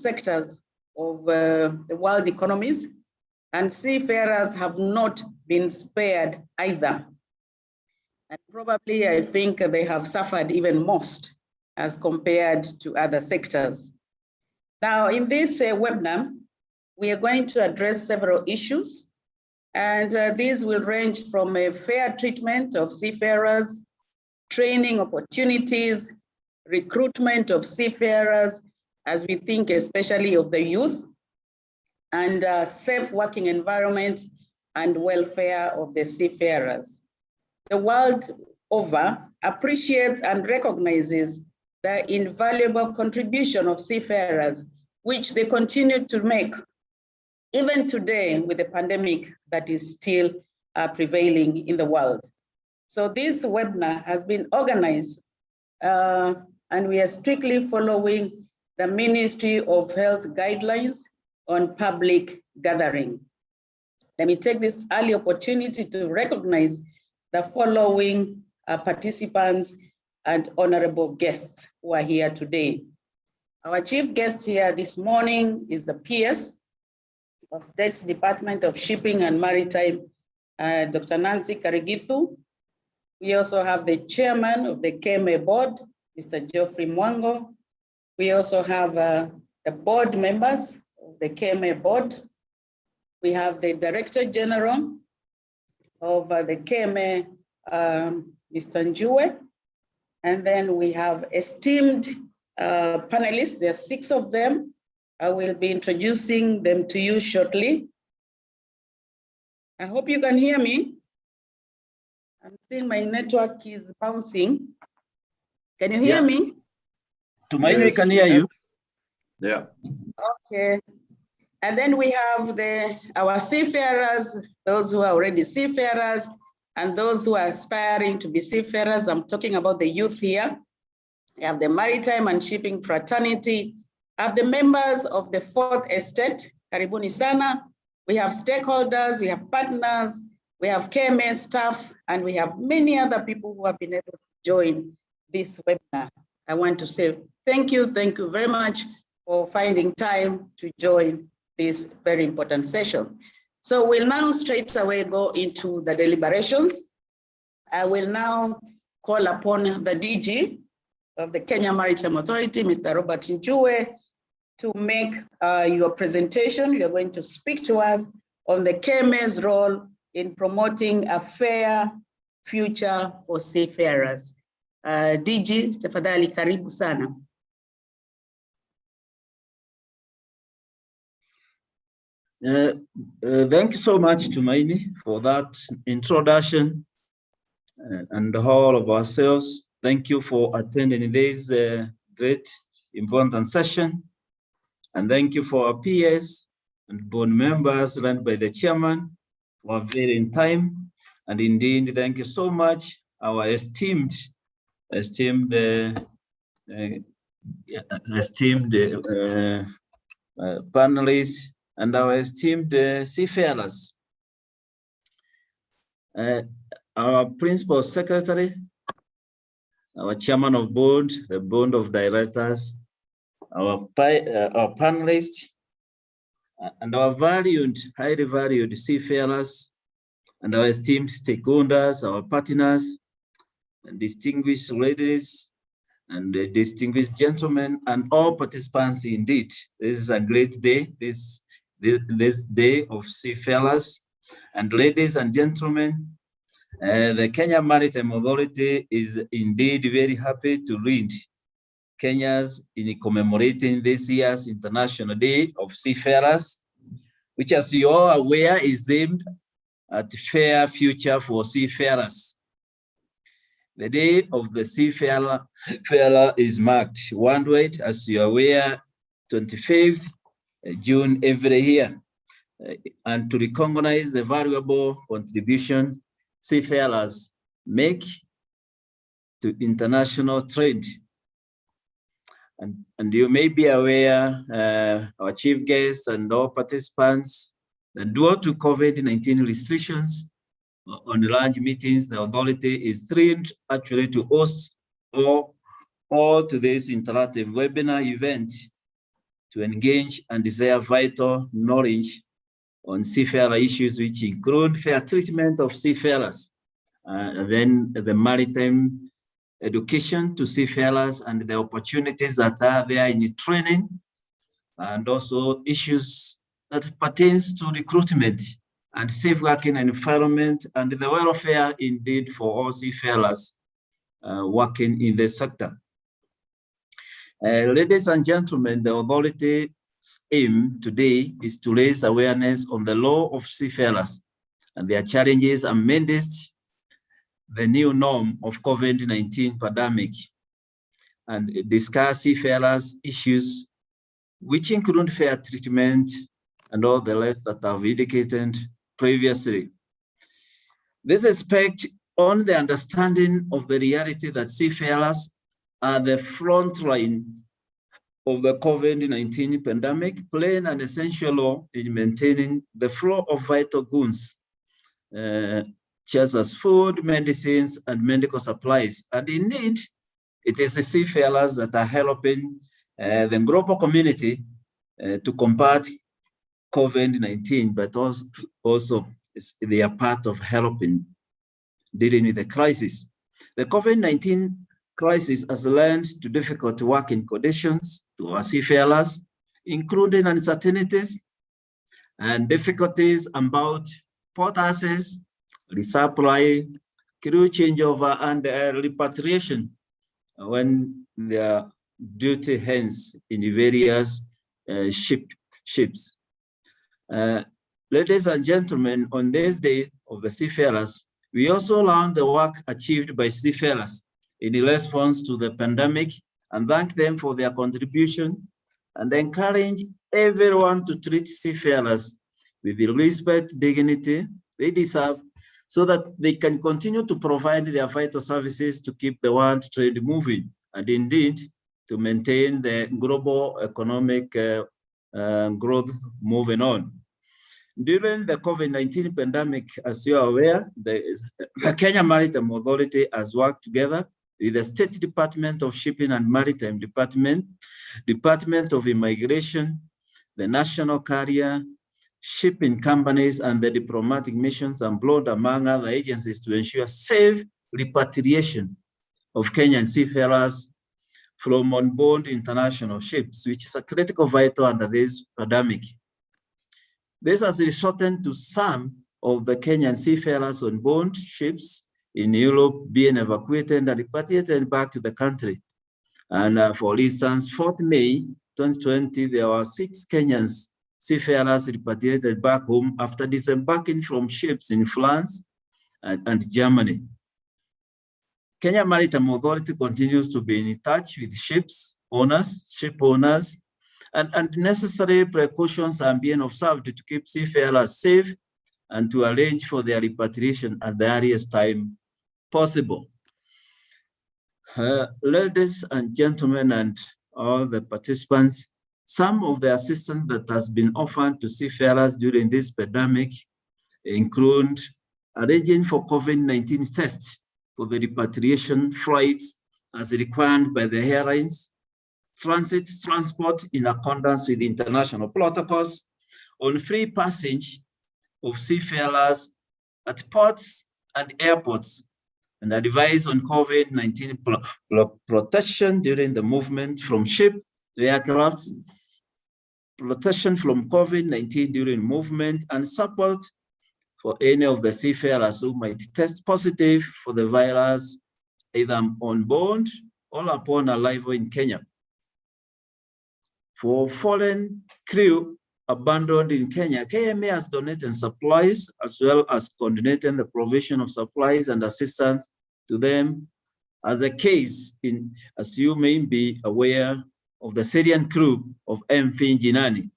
sectors of the world economies, and seafarers have not been spared either. And probably, I think they have suffered even most as compared to other sectors. Now, in this webinar, we are going to address several issues, and these will range from a fair treatment of seafarers, training opportunities, recruitment of seafarers, as we think especially of the youth, and safe working environment and welfare of the seafarers. The world over appreciates and recognizes the invaluable contribution of seafarers, which they continue to make, even today with the pandemic that is still prevailing in the world. So this webinar has been organized and we are strictly following the Ministry of Health guidelines on public gathering. Let me take this early opportunity to recognize the following participants and honorable guests who are here today. Our chief guest here this morning is the PS of State Department of Shipping and Maritime, Dr. Nancy Karigithu. We also have the chairman of the KMA board, Mr. Geoffrey Mwango. We also have the board members of the KMA board. We have the Director General of the KMA, Mr. Njue. And then we have esteemed panelists. There are 6 of them. I will be introducing them to you shortly. I hope you can hear me. I'm seeing my network is bouncing. Can you hear me? To my we can hear you. Yeah. Okay. And then we have our seafarers, those who are already seafarers, and those who are aspiring to be seafarers. I'm talking about the youth here. We have the Maritime and Shipping Fraternity. I have the members of the 4th Estate, Karibuni Sana. We have stakeholders, we have partners, we have KMA staff, and we have many other people who have been able to join this webinar. I want to say thank you very much for finding time to join this very important session. So we'll now straight away go into the deliberations. I will now call upon the DG of the Kenya Maritime Authority, Mr. Robert Njue, to make your presentation. You're going to speak to us on the KMA's role in promoting a fair future for seafarers. DG, tafadhali karibu sana. Thank you so much, Tumaini, for that introduction and all of ourselves. Thank you for attending this great, important session. And thank you for our peers and board members led by the chairman for varying time. And indeed, thank you so much, our esteemed panelists and our esteemed seafarers. Our principal secretary, our chairman of board, the board of directors, our panelists, and our highly valued seafarers, and our esteemed stakeholders, our partners, and distinguished ladies, and distinguished gentlemen, and all participants indeed. This is a great day, this day of seafarers. And ladies and gentlemen, the Kenya Maritime Authority is indeed very happy to lead Kenya's in commemorating this year's International Day of Seafarers, which, as you are aware, is themed at Fair Future for Seafarers. The Day of the Seafarer is marked worldwide, as you are aware, 25th June every year, and to recognize the valuable contribution seafarers make to international trade. And you may be aware, our chief guests and all participants, that due to COVID-19 restrictions on large meetings, the authority is thrilled actually to host all today's interactive webinar event to engage and desire vital knowledge on seafarer issues, which include fair treatment of seafarers, and then the maritime education to seafarers and the opportunities that are there in training, and also issues that pertains to recruitment and safe working environment and the welfare indeed for all seafarers working in the sector. Ladies and gentlemen, the authority's aim today is to raise awareness on the law of seafarers and their challenges amidst the new norm of COVID-19 pandemic, and discuss seafarers issues which include fair treatment and all the rest that I've indicated previously. This aspect on the understanding of the reality that seafarers are the front line of the COVID-19 pandemic, playing an essential role in maintaining the flow of vital goods, such as food, medicines, and medical supplies. And indeed, it is the seafarers that are helping the global community to combat COVID-19, but also they are part of helping dealing with the crisis. The COVID-19 crisis has led to difficult working conditions to our seafarers, including uncertainties and difficulties about port access, resupply, crew changeover, and repatriation when their duty ends in the various ships. Ladies and gentlemen, on this day of the seafarers, we also learned the work achieved by seafarers in response to the pandemic and thank them for their contribution and encourage everyone to treat seafarers with the respect, dignity they deserve so that they can continue to provide their vital services to keep the world trade moving and indeed to maintain the global economic growth moving on. During the COVID-19 pandemic, as you are aware, the Kenya Maritime Authority has worked together with the State Department of Shipping and Maritime Department, Department of Immigration, the National Carrier, shipping companies, and the diplomatic missions employed among other agencies to ensure safe repatriation of Kenyan seafarers from on board international ships, which is a critical vital under this pandemic. This has resulted to some of the Kenyan seafarers on board ships in Europe being evacuated and repatriated back to the country. And for instance, 4th May 2020, there were 6 Kenyan seafarers repatriated back home after disembarking from ships in France and Germany. Kenya Maritime Authority continues to be in touch with ship owners, and necessary precautions are being observed to keep seafarers safe and to arrange for their repatriation at the earliest time possible. Ladies and gentlemen, and all the participants, some of the assistance that has been offered to seafarers during this pandemic include arranging for COVID-19 tests for the repatriation flights as required by the airlines, transport in accordance with international protocols on free passage of seafarers at ports and airports, and advice on COVID-19 protection during the movement from ship to aircraft, protection from COVID-19 during movement, and support for any of the seafarers who might test positive for the virus, either on board or upon arrival in Kenya. For foreign crew abandoned in Kenya, KMA has donated supplies as well as coordinating the provision of supplies and assistance to them, as a case in, as you may be aware, of the Syrian crew of MV Jinani.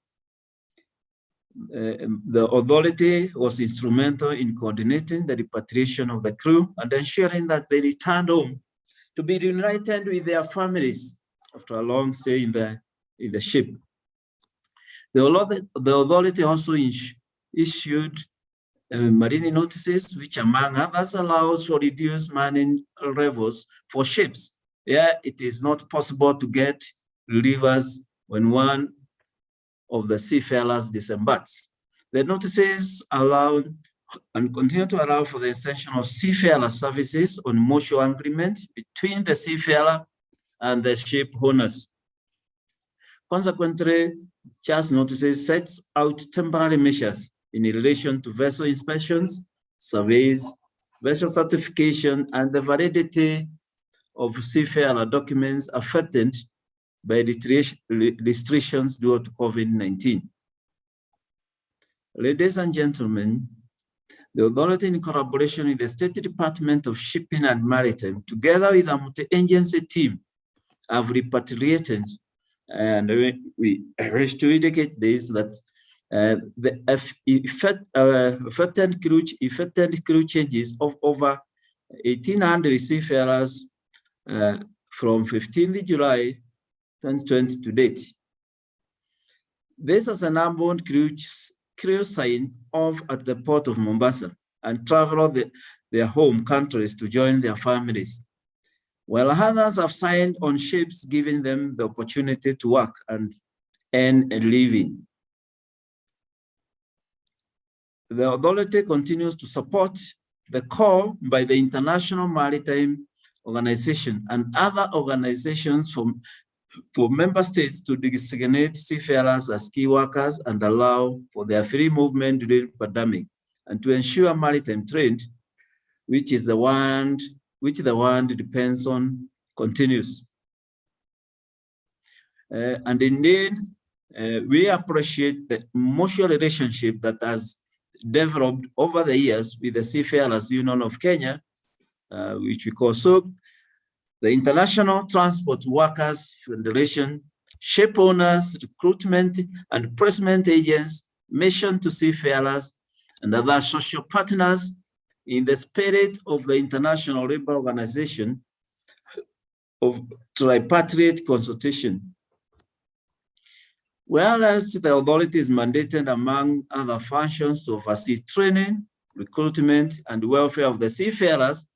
The authority was instrumental in coordinating the repatriation of the crew and ensuring that they returned home to be reunited with their families after a long stay in the ship. The authority also issued marine notices, which among others allows for reduced manning levels for ships. Yeah, it is not possible to get relievers when one of the seafarers disembarked. The notices allow and continue to allow for the extension of seafarer services on mutual agreement between the seafarer and the ship owners. Consequently, CHAS notices sets out temporary measures in relation to vessel inspections, surveys, vessel certification, and the validity of seafarer documents affected by restrictions due to COVID-19. Ladies and gentlemen, the authority, in collaboration with the State Department of Shipping and Maritime, together with a multi-agency team, have repatriated, and we wish to indicate this, that the effective crew changes of over 1,800 seafarers from 15th July 2020 to date. This is an outbound crew sign off at the port of Mombasa and travel their home countries to join their families, while others have signed on ships, giving them the opportunity to work and earn a living. The authority continues to support the call by the International Maritime Organization and other organizations for member states to designate seafarers as key workers and allow for their free movement during the pandemic, and to ensure maritime trade, which the world depends on, continues. And indeed, we appreciate the mutual relationship that has developed over the years with the Seafarers Union of Kenya, which we call SOC, the International Transport Workers Federation, ship owners, recruitment and placement agents, mission to seafarers, and other social partners in the spirit of the International Labour Organization of tripartite consultation. Whereas the authority is mandated, among other functions, to oversee training, recruitment, and welfare of the seafarers,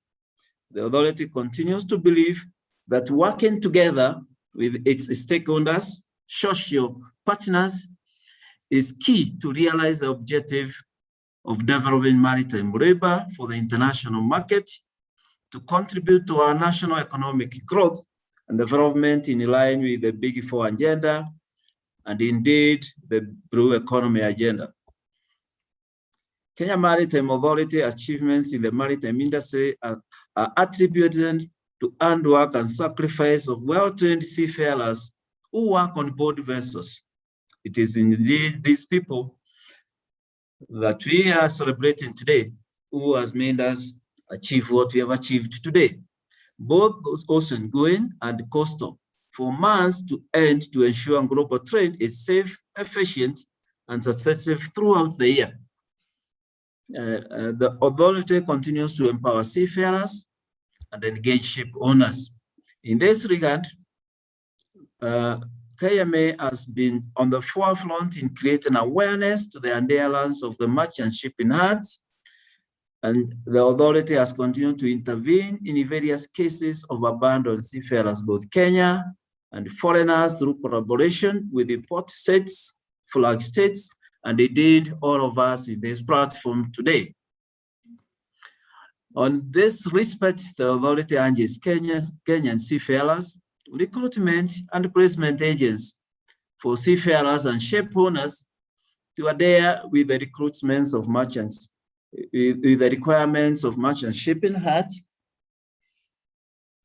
the authority continues to believe that working together with its stakeholders, social partners, is key to realize the objective of developing maritime labor for the international market, to contribute to our national economic growth and development in line with the Big Four agenda, and indeed the Blue Economy agenda. Kenya Maritime Authority achievements in the maritime industry are attributed to hard work and sacrifice of well-trained seafarers who work on board vessels. It is indeed these people that we are celebrating today who has made us achieve what we have achieved today, both ocean-going and coastal, for months to end, to ensure global trade is safe, efficient, and successful throughout the year. The authority continues to empower seafarers and engage ship owners. In this regard, KMA has been on the forefront in creating awareness to the adherence of the merchant shipping arts, and the authority has continued to intervene in various cases of abandoned seafarers, both Kenya and foreigners, through collaboration with the port states, flag states, and indeed all of us in this platform today. On this respect, the authority urges Kenyan seafarers, recruitment and placement agents for seafarers and ship owners to adhere with the recruitments of merchants, with the requirements of merchant shipping act.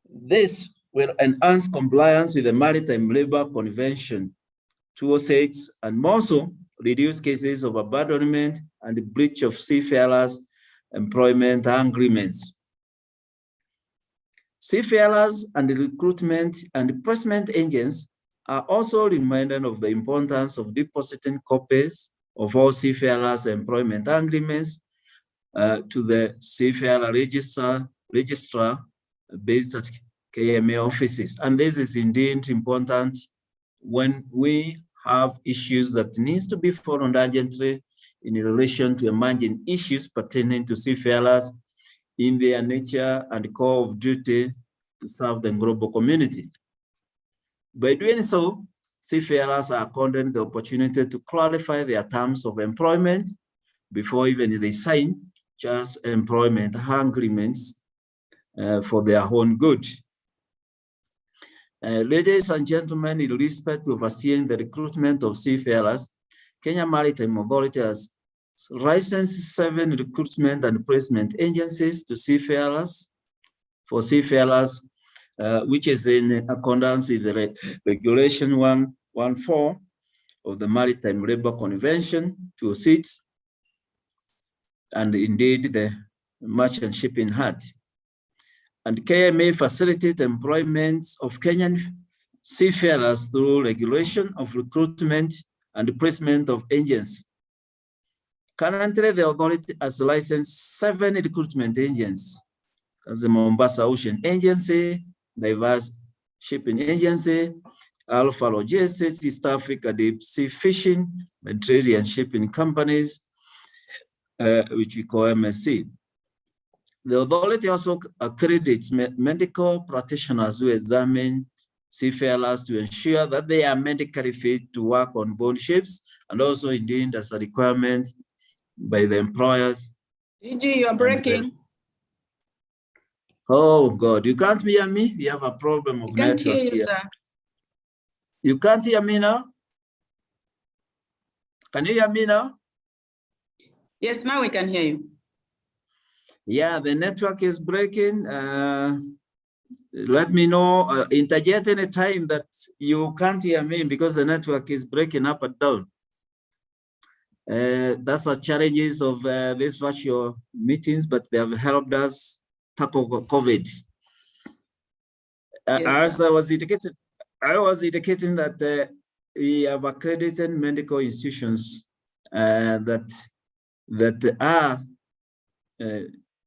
This will enhance compliance with the Maritime Labour Convention 206 and also reduce cases of abandonment and breach of seafarers' employment agreements. Seafarers and recruitment and placement agents are also reminded of the importance of depositing copies of all seafarers' employment agreements to the Seafarer registrar based at KMA offices. And this is indeed important when we have issues that needs to be followed urgently in relation to emerging issues pertaining to seafarers in their nature and core of duty to serve the global community. By doing so, seafarers are accorded the opportunity to clarify their terms of employment before even they sign just employment agreements for their own good. Ladies and gentlemen, in respect to overseeing the recruitment of seafarers, Kenya Maritime Authority has licensed 7 recruitment and placement agencies to seafarers, which is in accordance with the Regulation 114 of the Maritime Labor Convention 206, and indeed the Merchant Shipping Act. And KMA facilitates employment of Kenyan seafarers through regulation of recruitment and placement of agents. Currently, the authority has licensed 7 recruitment agents, as the Mombasa Ocean Agency, Diverse Shipping Agency, Alpha Logistics, East Africa Deep Sea Fishing, Mediterranean Shipping Companies, which we call MSC. The authority also accredits medical practitioners who examine seafarers to ensure that they are medically fit to work on board ships, and also indeed as a requirement by the employers. DG, you're breaking. Oh God, you can't hear me? We have a problem of network here. I can't hear you, sir. You can't hear me now? Can you hear me now? Yes, now we can hear you. Yeah, the network is breaking. Let me know, interject any time that you can't hear me because the network is breaking up and down. That's the challenges of these virtual meetings, but they have helped us tackle COVID. Yes, as I was indicating that we have accredited medical institutions that are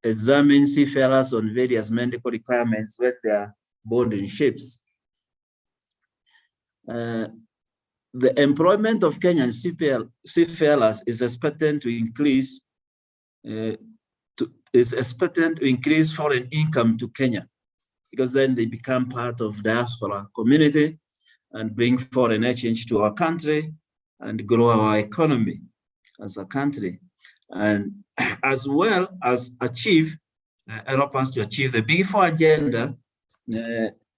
examine seafarers on various medical requirements when they are boarding ships. The employment of Kenyan seafarers is expected to increase foreign income to Kenya, because then they become part of diaspora community and bring foreign exchange to our country and grow our economy as a country, and as well as help us to achieve the Big Four agenda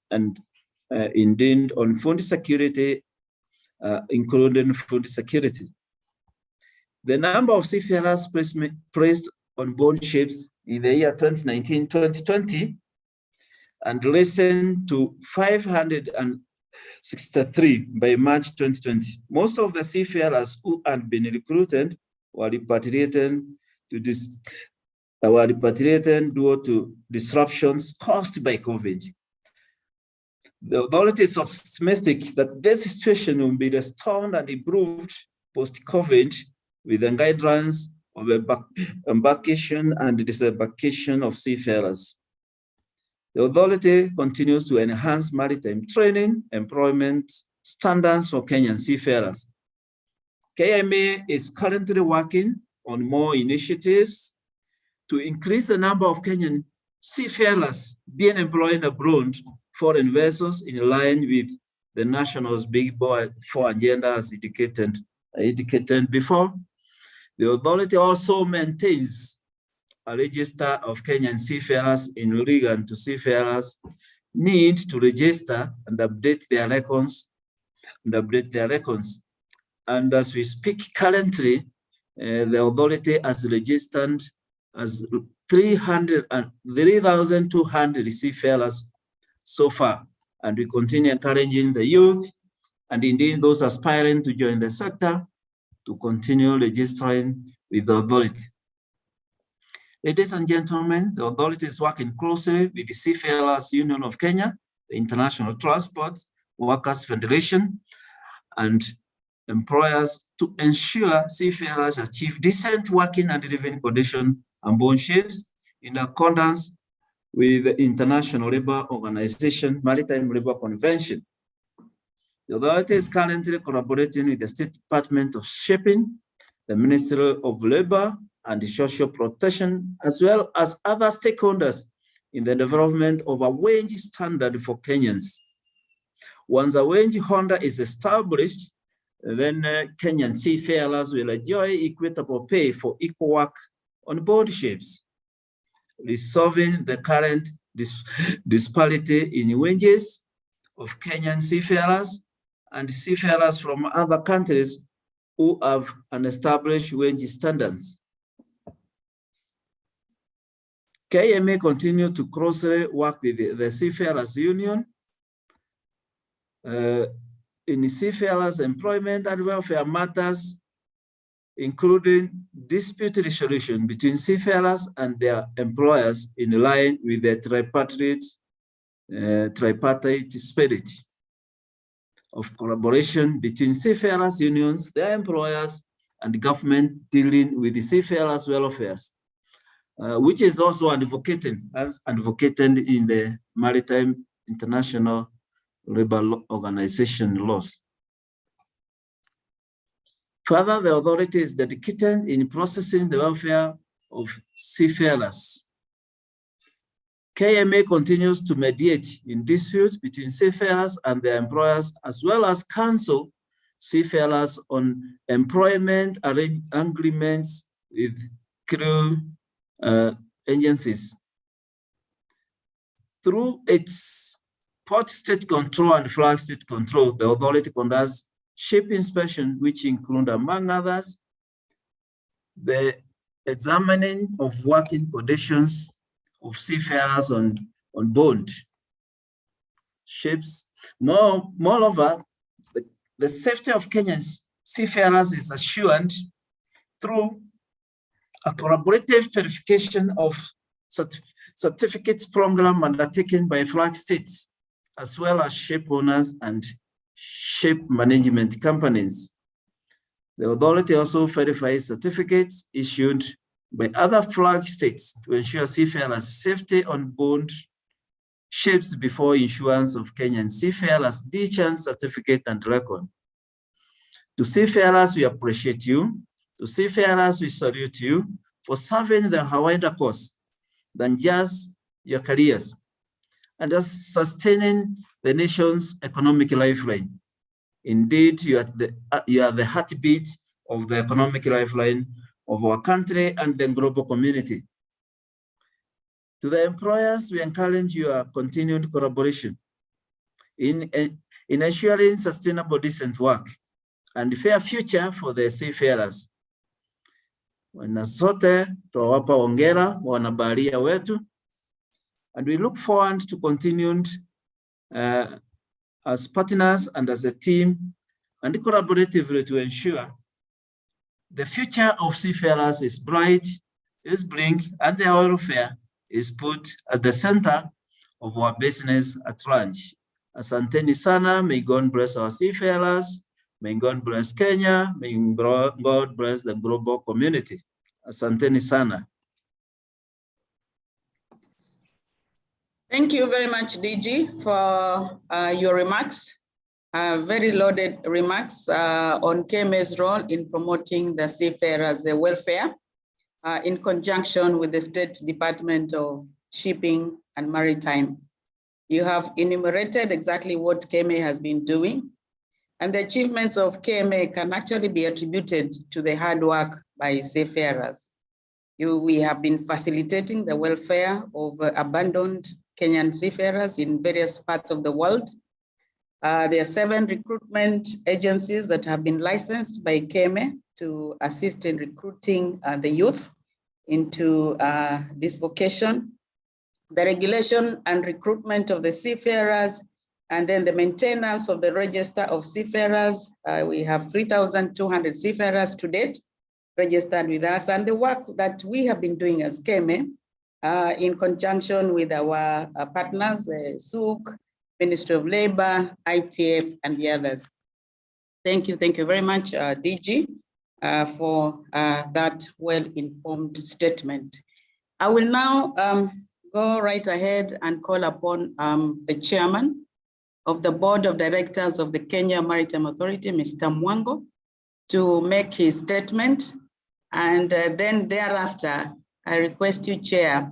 and indeed on food security, including food security. The number of seafarers placed on board ships in the year 2019-2020 and risen to 563 by March 2020. Most of the seafarers who had been recruited were repatriated due to disruptions caused by COVID. The authority is optimistic that this situation will be restored and improved post-COVID with the guidelines of embarkation and disembarkation of seafarers. The authority continues to enhance maritime training, employment standards for Kenyan seafarers. KMA is currently working on more initiatives to increase the number of Kenyan seafarers being employed abroad foreign vessels in line with the national's Big Four agenda as indicated before. The authority also maintains a register of Kenyan seafarers in regard to seafarers need to register and update their records. And as we speak currently, the authority has registered as 3,200 seafarers so far, and we continue encouraging the youth and indeed those aspiring to join the sector to continue registering with the authority. Ladies and gentlemen, the authority is working closely with the Seafarers Union of Kenya, the International Transport Workers Federation, and employers to ensure seafarers achieve decent working and living conditions on board ships in accordance with the International Labour Organization Maritime Labour Convention. The authority is currently collaborating with the State Department of Shipping, the Ministry of Labour and Social Protection, as well as other stakeholders in the development of a wage standard for Kenyans. Once a wage holder is established, then Kenyan seafarers will enjoy equitable pay for equal work on board ships, resolving the current disparity in wages of Kenyan seafarers and seafarers from other countries who have unestablished wage standards. KMA continue to closely work with the Seafarers Union in seafarers' employment and welfare matters, including dispute resolution between seafarers and their employers in line with the tripartite spirit of collaboration between seafarers unions, their employers, and government dealing with the seafarers' welfare, which is also advocated in the Maritime International Labour Organization laws. Further, the authority is dedicated in processing the welfare of seafarers. KMA continues to mediate in disputes between seafarers and their employers, as well as counsel seafarers on employment agreements with crew agencies. Through its port state control and flag state control, the authority conducts ship inspection, which include, among others, the examining of working conditions of seafarers on board ships. Moreover, the safety of Kenyan seafarers is assured through a collaborative verification of certificates program undertaken by flag states, as well as ship owners and ship management companies. The authority also verifies certificates issued by other flag states to ensure seafarers' safety on board ships before issuance of Kenyan seafarers' discharge certificate and record. To seafarers, we appreciate you. To seafarers, we salute you for serving the wider cause than just your careers and sustaining the nation's economic lifeline. Indeed, you are the heartbeat of the economic lifeline of our country and the global community. To the employers, we encourage your continued collaboration in ensuring sustainable, decent work and fair future for the seafarers. Wanasote tuwapa hongera wanabaharia wetu, and we look forward to continued as partners and as a team and collaboratively to ensure the future of seafarers is bright, is blink, and their welfare is put at the center of our business at large. Asanteni sana, may God bless our seafarers, may God bless Kenya, may God bless the global community. Asanteni sana. Thank you very much, DG, for your remarks. Very loaded remarks on KMA's role in promoting the seafarers' welfare in conjunction with the State Department of Shipping and Maritime. You have enumerated exactly what KMA has been doing, and the achievements of KMA can actually be attributed to the hard work by seafarers. We have been facilitating the welfare of abandoned Kenyan seafarers in various parts of the world. There are 7 recruitment agencies that have been licensed by KMA to assist in recruiting the youth into this vocation. The regulation and recruitment of the seafarers, and then the maintenance of the register of seafarers. We have 3,200 seafarers to date registered with us, and the work that we have been doing as KMA in conjunction with our partners, SUK, Ministry of Labor, ITF, and the others. Thank you very much, DG, for that well-informed statement. I will now go right ahead and call upon the chairman of the Board of Directors of the Kenya Maritime Authority, Mr. Mwango, to make his statement. And then thereafter, I request you, Chair,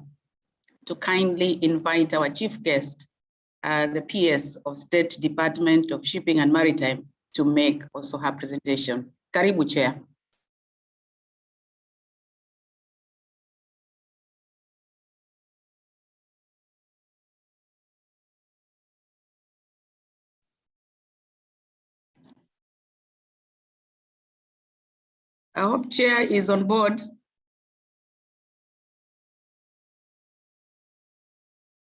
to kindly invite our chief guest the PS of State Department of Shipping and Maritime to make also her presentation. Karibu, Chair. I hope Chair is on board.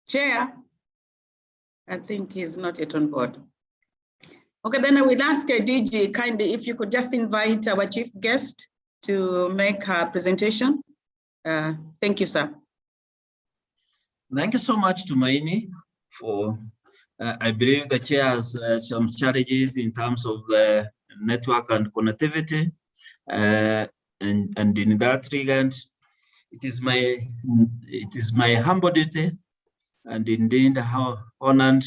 Chair, I think he's not yet on board. Okay, then I will ask DG kindly if you could just invite our chief guest to make her presentation. Thank you, sir. Thank you so much, Tumaini, for I believe the chair has some challenges in terms of the network and connectivity. And in that regard, it is my humble duty and indeed honored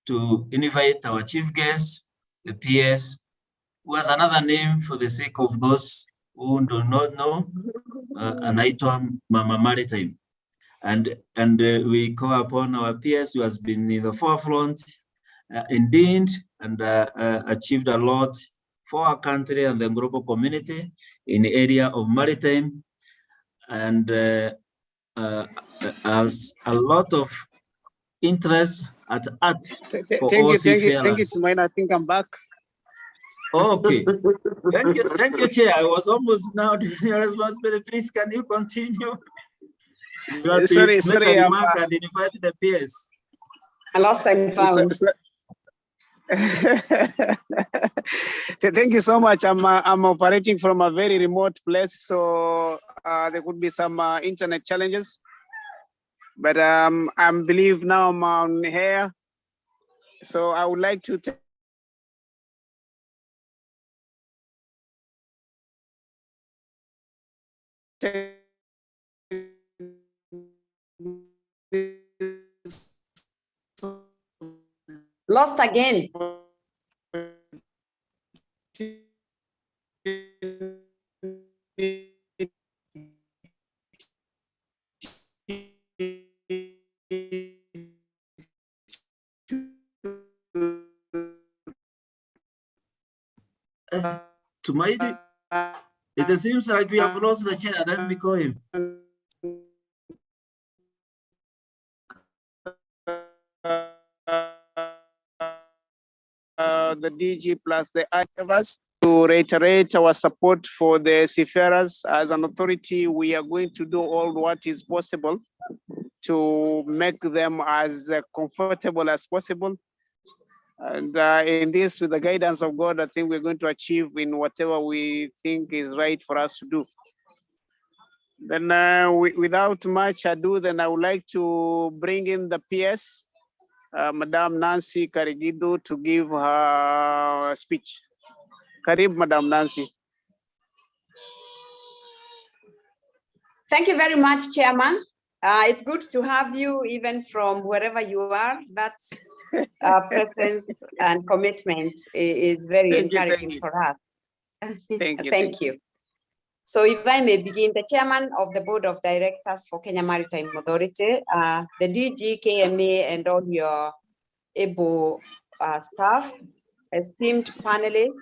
to invite our chief guest, the PS, who has another name for the sake of those who do not know, Anaitwa Mama Maritime. And we call upon our PS who has been in the forefront, indeed, and achieved a lot for our country and the global community in the area of maritime, and has a lot of interest at art for all seafarers. Thank you, Tumaini. I think I'm back. Okay, thank you, Chair. I was almost now doing your responsibility. Please, can you continue? You have Sorry, to make a remark and invite the PS. I lost and found. Thank you so much. I'm operating from a very remote place, so there could be some internet challenges. But I believe now I'm on here, so I would like to Lost again. Tumaini, it seems like we have lost the chair. Let me call him. The DG plus the IFS to reiterate our support for the seafarers. As an authority, we are going to do all what is possible to make them as comfortable as possible. And in this, with the guidance of God, I think we're going to achieve in whatever we think is right for us to do. Then without much ado, then I would like to bring in the PS, Madam Nancy Karigidu, to give her speech. Karib, Madam Nancy. Thank you very much, Chairman. It's good to have you even from wherever you are. That's presence and commitment is very encouraging for us. Thank you. So if I may begin, the Chairman of the Board of Directors for Kenya Maritime Authority, the DG, KMA, and all your able staff, esteemed panelists,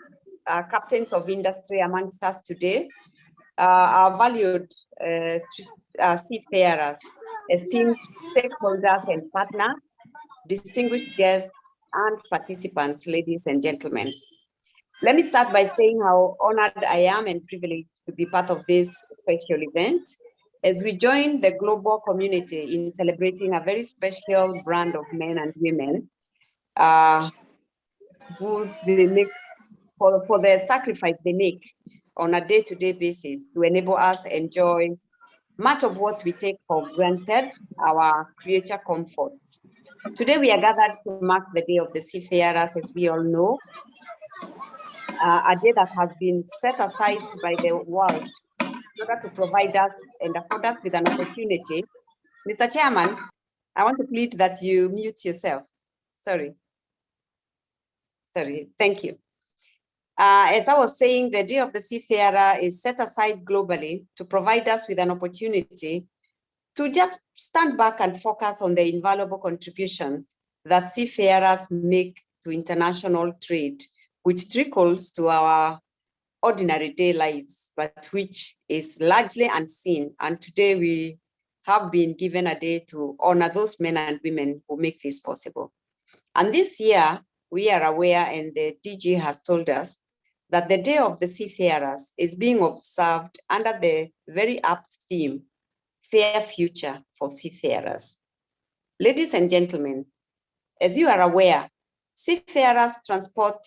captains of industry amongst us today, our valued seafarers, esteemed stakeholders and partners, distinguished guests and participants, ladies and gentlemen. Let me start by saying how honored I am and privileged to be part of this special event as we join the global community in celebrating a very special brand of men and women whose they make for the sacrifice they make on a day-to-day basis to enable us enjoy much of what we take for granted, our creature comforts. Today we are gathered to mark the Day of the Seafarers, as we all know, a day that has been set aside by the world in order to provide us and afford us with an opportunity. Mr. Chairman, I want to plead that you mute yourself. Sorry, thank you. As I was saying, the Day of the Seafarer is set aside globally to provide us with an opportunity to just stand back and focus on the invaluable contribution that seafarers make to international trade, which trickles to our ordinary day lives, but which is largely unseen. And today we have been given a day to honor those men and women who make this possible. And this year, we are aware, and the DG has told us, that the Day of the Seafarers is being observed under the very apt theme, Fair Future for Seafarers. Ladies and gentlemen, as you are aware, seafarers transport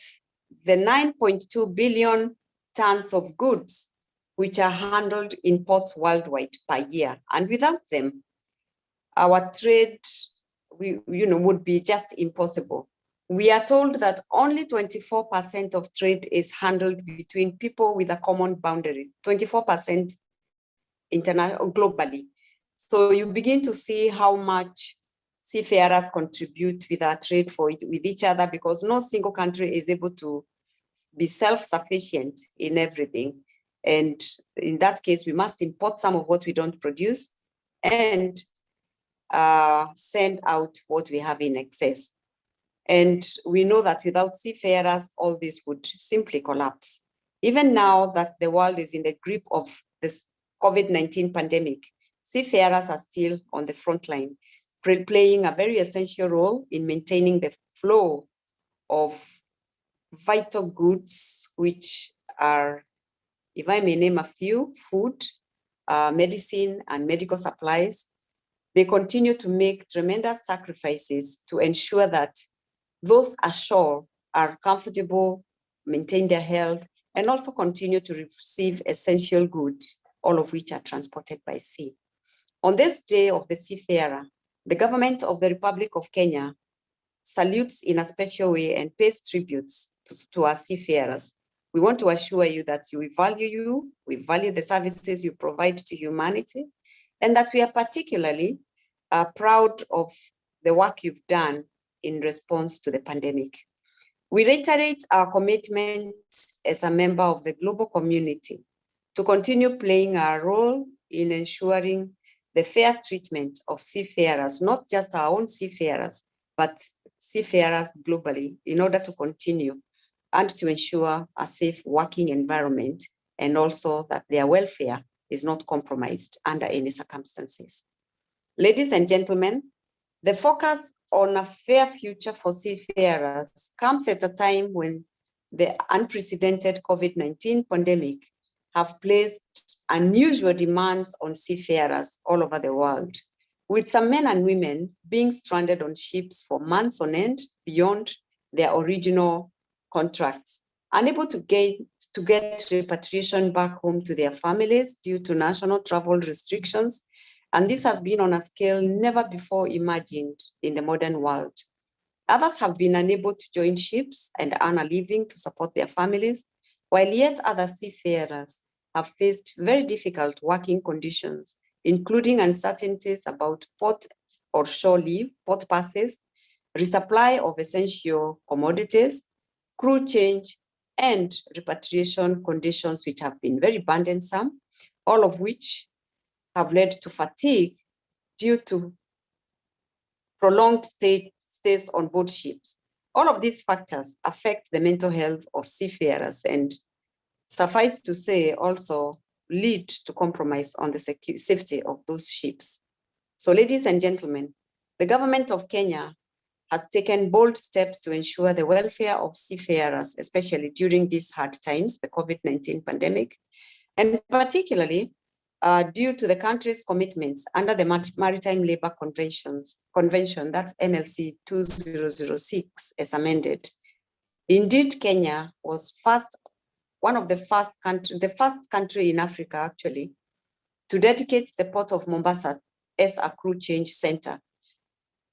the 9.2 billion tons of goods which are handled in ports worldwide per year. And without them, our trade would be just impossible. We are told that only 24% of trade is handled between people with a common boundary, 24% globally. So you begin to see how much seafarers contribute with our trade with each other, because no single country is able to be self-sufficient in everything. And in that case, we must import some of what we don't produce and send out what we have in excess. And we know that without seafarers, all this would simply collapse. Even now that the world is in the grip of this COVID-19 pandemic, seafarers are still on the front line, playing a very essential role in maintaining the flow of vital goods, which are, if I may name a few, food, medicine, and medical supplies. They continue to make tremendous sacrifices to ensure that those ashore are comfortable, maintain their health, and also continue to receive essential goods, all of which are transported by sea. On this Day of the Seafarer, the government of the Republic of Kenya salutes in a special way and pays tributes to our seafarers. We want to assure you that we value the services you provide to humanity, and that we are particularly proud of the work you've done in response to the pandemic. We reiterate our commitment as a member of the global community to continue playing our role in ensuring the fair treatment of seafarers, not just our own seafarers, but seafarers globally, in order to continue and to ensure a safe working environment, and also that their welfare is not compromised under any circumstances. Ladies and gentlemen, the focus on a fair future for seafarers comes at a time when the unprecedented COVID-19 pandemic have placed unusual demands on seafarers all over the world, with some men and women being stranded on ships for months on end beyond their original contracts, unable to get repatriation back home to their families due to national travel restrictions. And this has been on a scale never before imagined in the modern world. Others have been unable to join ships and earn a living to support their families, while yet other seafarers have faced very difficult working conditions, including uncertainties about port or shore leave, port passes, resupply of essential commodities, crew change, and repatriation conditions, which have been very burdensome, all of which have led to fatigue due to prolonged stays on board ships. All of these factors affect the mental health of seafarers, and suffice to say, also lead to compromise on the safety of those ships. So, ladies and gentlemen, the government of Kenya has taken bold steps to ensure the welfare of seafarers, especially during these hard times, the COVID-19 pandemic, and particularly due to the country's commitments under the Maritime Labour Convention, that's MLC 2006 as amended. Indeed, Kenya was the first country in Africa actually to dedicate the port of Mombasa as a crew change center.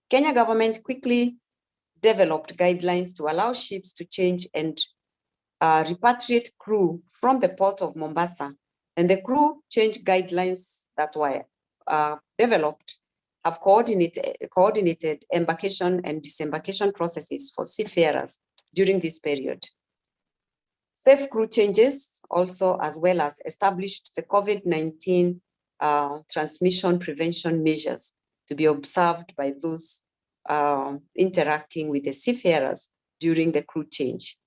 Kenya government quickly developed guidelines to allow ships to change and repatriate crew from the port of Mombasa. And the crew change guidelines that were developed have coordinated embarkation and disembarkation processes for seafarers during this period. Safe crew changes also, as well as established the COVID-19 transmission prevention measures to be observed by those interacting with the seafarers during the crew change.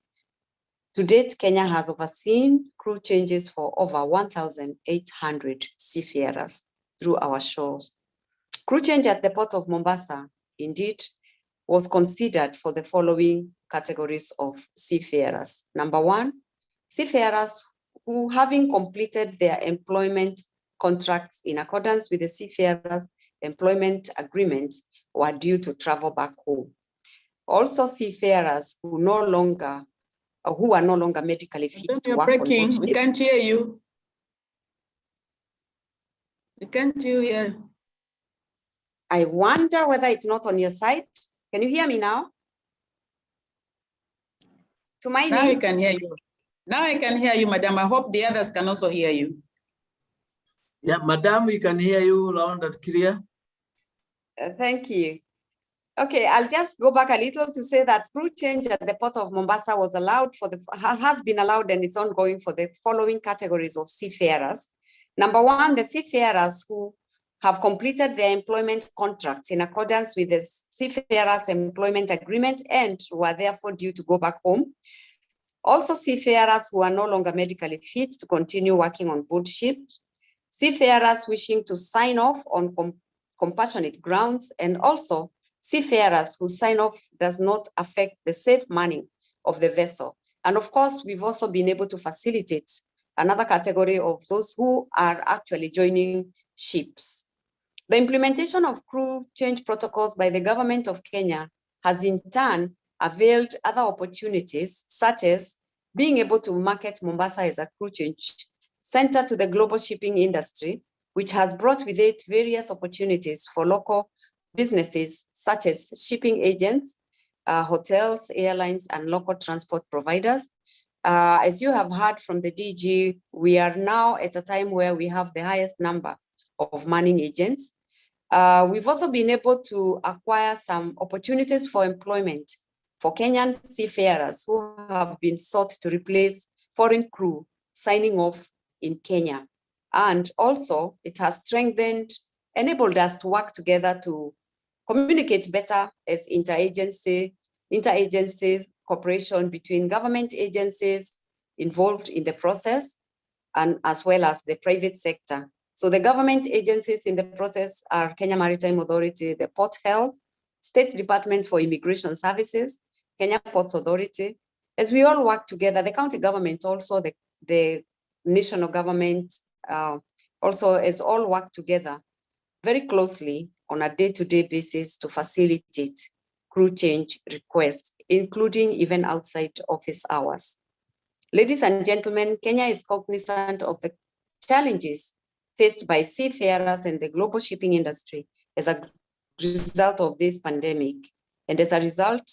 To date, Kenya has overseen crew changes for over 1,800 seafarers through our shores. Crew change at the port of Mombasa, indeed, was considered for the following categories of seafarers. Number one, seafarers who, having completed their employment contracts in accordance with the seafarers' employment agreement, were due to travel back home. Also, seafarers who are no longer medically fit to You're work breaking. on board We ships. can't hear you. We can't hear. I wonder whether it's not on your side. Can you hear me now? Now I can hear you. Now I can hear you, madam. I hope the others can also hear you. Yeah, madam, we can hear you loud and clear. Thank you. Okay, I'll just go back a little to say that crew change at the port of Mombasa was allowed has been allowed and is ongoing for the following categories of seafarers. Number one, the seafarers who have completed their employment contracts in accordance with the seafarers' employment agreement and who are therefore due to go back home. Also, seafarers who are no longer medically fit to continue working on board ships. Seafarers wishing to sign off on compassionate grounds, and also seafarers whose sign-off does not affect the safe manning of the vessel. And of course, we've also been able to facilitate another category of those who are actually joining ships. The implementation of crew change protocols by the government of Kenya has in turn availed other opportunities, such as being able to market Mombasa as a crew change center to the global shipping industry, which has brought with it various opportunities for local businesses such as shipping agents, hotels, airlines, and local transport providers. As you have heard from the DG, we are now at a time where we have the highest number of manning agents. We've also been able to acquire some opportunities for employment for Kenyan seafarers who have been sought to replace foreign crew signing off in Kenya. And also it has enabled us to work together to communicate better as interagencies cooperation between government agencies involved in the process and as well as the private sector. So the government agencies in the process are Kenya Maritime Authority, the Port Health, State Department for Immigration Services, Kenya Ports Authority. As we all work together, the county government also, the national government also has all worked together very closely on a day-to-day basis to facilitate crew change requests, including even outside office hours. Ladies and gentlemen, Kenya is cognizant of the challenges faced by seafarers and the global shipping industry as a result of this pandemic. And as a result,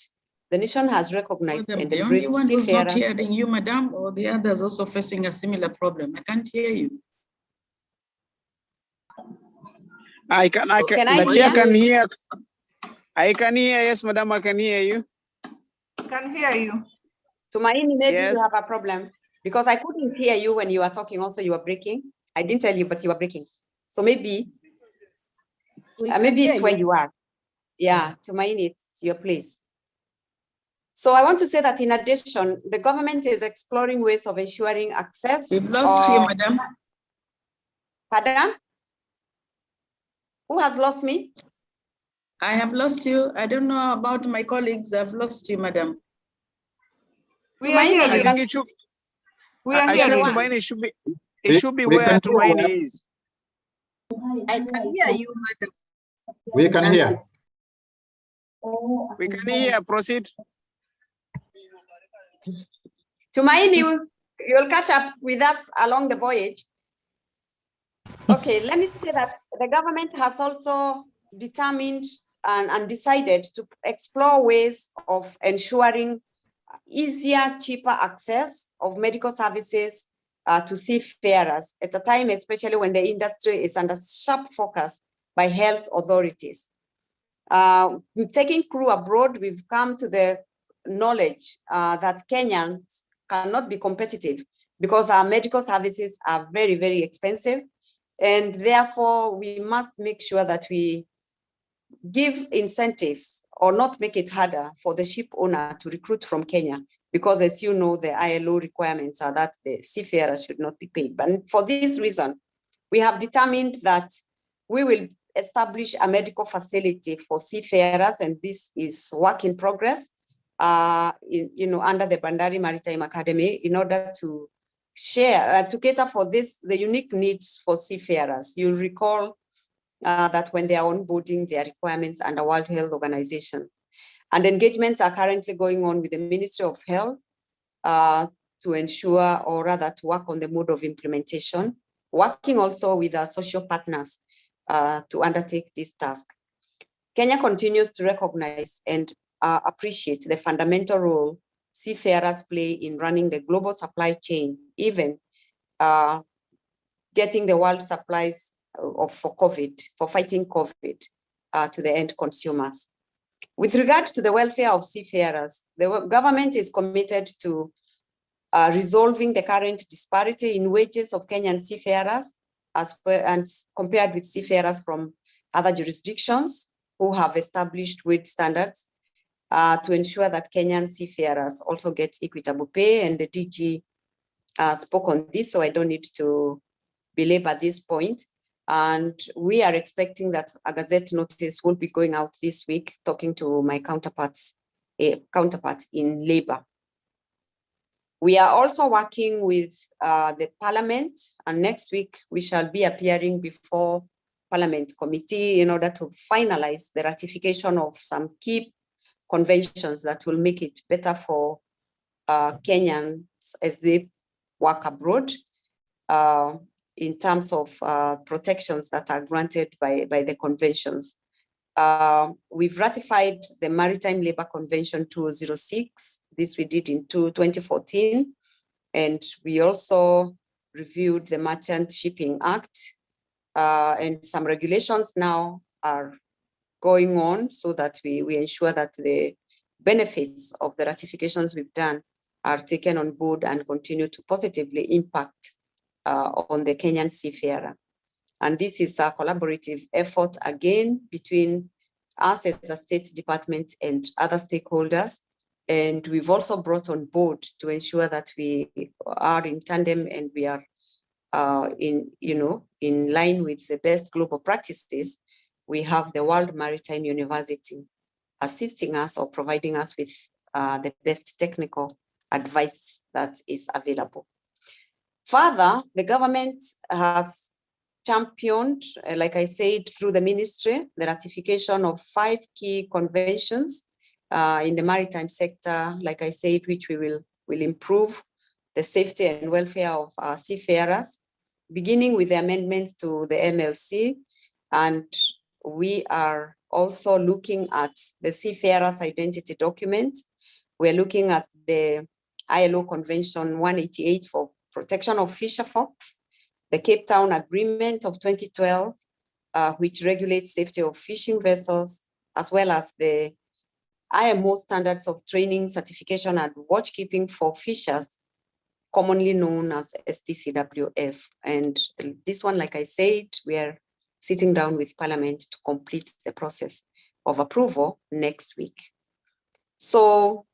the nation has recognized and the embraced only one who's not seafarers. hearing you, madam, or the others also facing a similar problem. I can't hear you. The chair can hear. I can hear, yes, madam, I can hear you. Can hear you. Tumaini, maybe Yes. you have a problem because I couldn't hear you when you were talking. Also, you were breaking. I didn't tell you, but you were breaking. So maybe it's where you are. Yeah, Tumaini, it's your place. So I want to say that in addition, the government is exploring ways of ensuring access. We've lost you, madam. Pardon? Who has lost me? I have lost you. I don't know about my colleagues. I've lost you, madam. We are hearing. I think it should. We are I think hearing. Tumaini should be where Tumaini is. I can hear you, madam. We can hear. We can hear. Proceed. Tumaini, you'll catch up with us along the voyage. Okay, let me say that the government has also determined and decided to explore ways of ensuring easier, cheaper access of medical services to seafarers at a time, especially when the industry is under sharp focus by health authorities. Taking crew abroad, we've come to the knowledge that Kenyans cannot be competitive because our medical services are very, very expensive. And therefore, we must make sure that we give incentives or not make it harder for the ship owner to recruit from Kenya, because as you know, the ILO requirements are that the seafarers should not be paid. But for this reason, we have determined that we will establish a medical facility for seafarers, and this is work in progress, under the Bandari Maritime Academy, in order to share, to cater for this, the unique needs for seafarers. You'll recall that when they are onboarding, their requirements under World Health Organization. And engagements are currently going on with the Ministry of Health to ensure, or rather to work on the mode of implementation, working also with our social partners to undertake this task. Kenya continues to recognize and appreciate the fundamental role seafarers play in running the global supply chain, even getting the world supplies for fighting COVID to the end consumers. With regard to the welfare of seafarers, the government is committed to resolving the current disparity in wages of Kenyan seafarers and compared with seafarers from other jurisdictions who have established wage standards to ensure that Kenyan seafarers also get equitable pay. And the DG spoke on this, so I don't need to belabor this point. And we are expecting that a Gazette notice will be going out this week, talking to my counterpart in labor. We are also working with the Parliament, and next week we shall be appearing before Parliament Committee in order to finalize the ratification of some key conventions that will make it better for Kenyans as they work abroad in terms of protections that are granted by the conventions. We've ratified the Maritime Labour Convention 206. This we did in 2014. And we also reviewed the Merchant Shipping Act. And some regulations now are going on so that we ensure that the benefits of the ratifications we've done are taken on board and continue to positively impact on the Kenyan seafarer. And this is a collaborative effort, again, between us as a state department and other stakeholders. And we've also brought on board to ensure that we are in tandem and we are in line with the best global practices. We have the World Maritime University assisting us or providing us with the best technical advice that is available. Further, the government has championed, like I said, through the ministry, the ratification of 5 key conventions in the maritime sector, like I said, which will improve the safety and welfare of our seafarers, beginning with the amendments to the MLC. And we are also looking at the seafarer's identity document. We're looking at the ILO Convention 188 for protection of fisher folks, the Cape Town Agreement of 2012, which regulates safety of fishing vessels, as well as the IMO standards of training, certification, and watchkeeping for fishers, commonly known as STCWF. And this one, like I said, we are sitting down with Parliament to complete the process of approval next week. So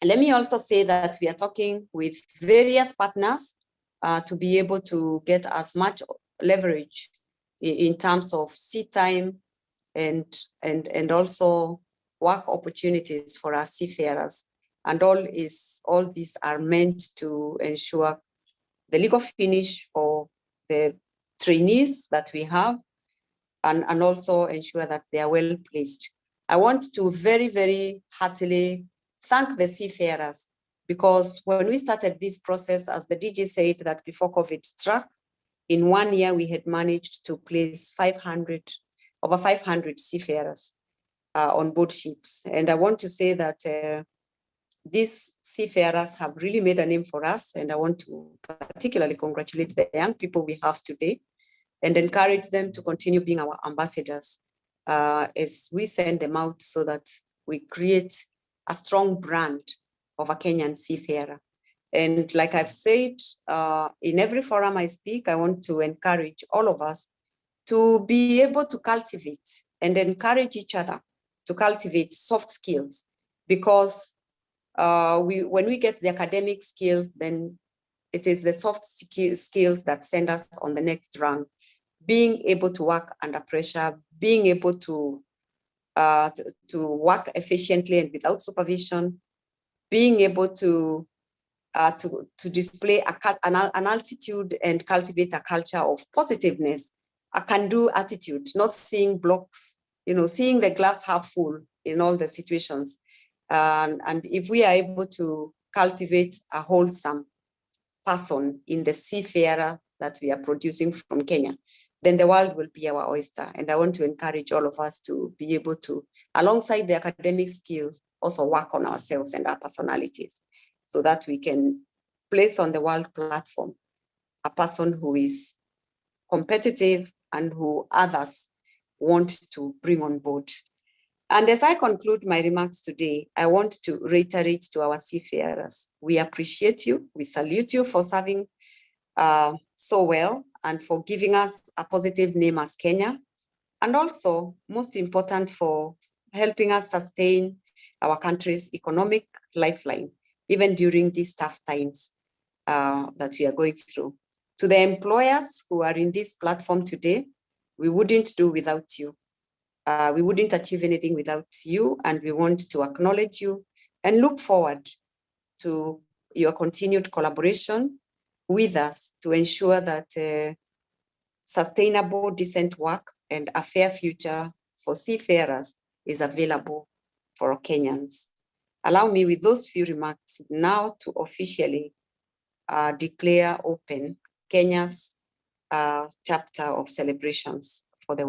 let me also say that we are talking with various partners to be able to get as much leverage in terms of sea time and also work opportunities for our seafarers. And all these are meant to ensure the legal finish for the trainees that we have and also ensure that they are well placed. I want to very, very heartily thank the seafarers, because when we started this process, as the DG said, that before COVID struck, in 1 year we had managed to place over 500 seafarers on board ships. And I want to say that these seafarers have really made a name for us, and I want to particularly congratulate the young people we have today and encourage them to continue being our ambassadors as we send them out, so that we create a strong brand of a Kenyan seafarer. And like I've said, in every forum I speak, I want to encourage all of us to be able to cultivate and encourage each other to cultivate soft skills, because when we get the academic skills, then it is the soft skills that send us on the next rung. Being able to work under pressure, being able to work efficiently and without supervision, being able to display an altitude and cultivate a culture of positiveness, a can-do attitude, not seeing blocks, seeing the glass half full in all the situations. And if we are able to cultivate a wholesome person in the seafarer that we are producing from Kenya, then the world will be our oyster. And I want to encourage all of us to be able to, alongside the academic skills, also work on ourselves and our personalities, so that we can place on the world platform a person who is competitive and who others want to bring on board. And as I conclude my remarks today, I want to reiterate to our seafarers, we appreciate you, we salute you for serving so well and for giving us a positive name as Kenya, and also, most important, for helping us sustain our country's economic lifeline, even during these tough times that we are going through. To the employers who are in this platform today, we wouldn't do without you. We wouldn't achieve anything without you, and we want to acknowledge you and look forward to your continued collaboration with us to ensure that sustainable, decent work and a fair future for seafarers is available for Kenyans. Allow me, with those few remarks, now to officially declare open Kenya's chapter of celebrations for the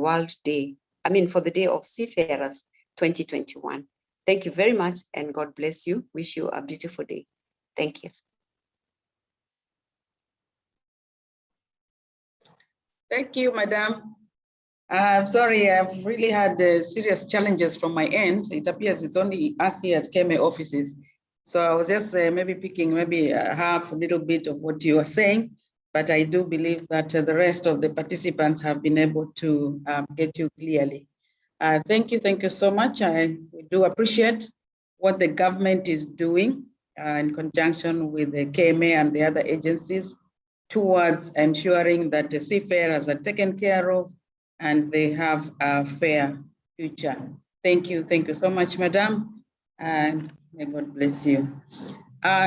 for the Day of Seafarers 2021. Thank you very much, and God bless you. Wish you a beautiful day. Thank you. Thank you, Madam. I'm sorry, I've really had serious challenges from my end. It appears it's only us here at KMA offices. So I was just maybe picking half a little bit of what you are saying, but I do believe that the rest of the participants have been able to get you clearly. Thank you so much. We do appreciate what the government is doing in conjunction with the KMA and the other agencies towards ensuring that the seafarers are taken care of and they have a fair future. Thank you so much, Madam, and may God bless you.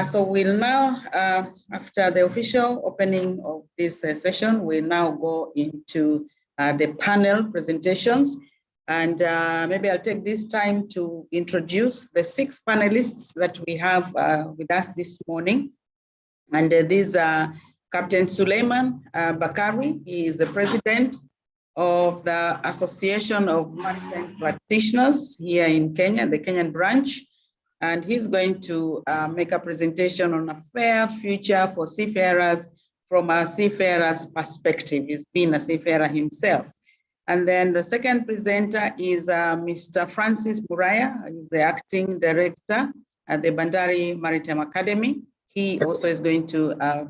So we'll now, after the official opening of this session, we'll now go into the panel presentations. And maybe I'll take this time to introduce the 6 panelists that we have with us this morning. And these are Captain Suleiman Bakari. He is the president of the Association of Maritime Practitioners here in Kenya, the Kenyan branch. And he's going to make a presentation on a fair future for seafarers from a seafarer's perspective. He's been a seafarer himself. And then the second presenter is Mr. Francis Buraya. He's the acting director at the Bandari Maritime Academy. He also is going to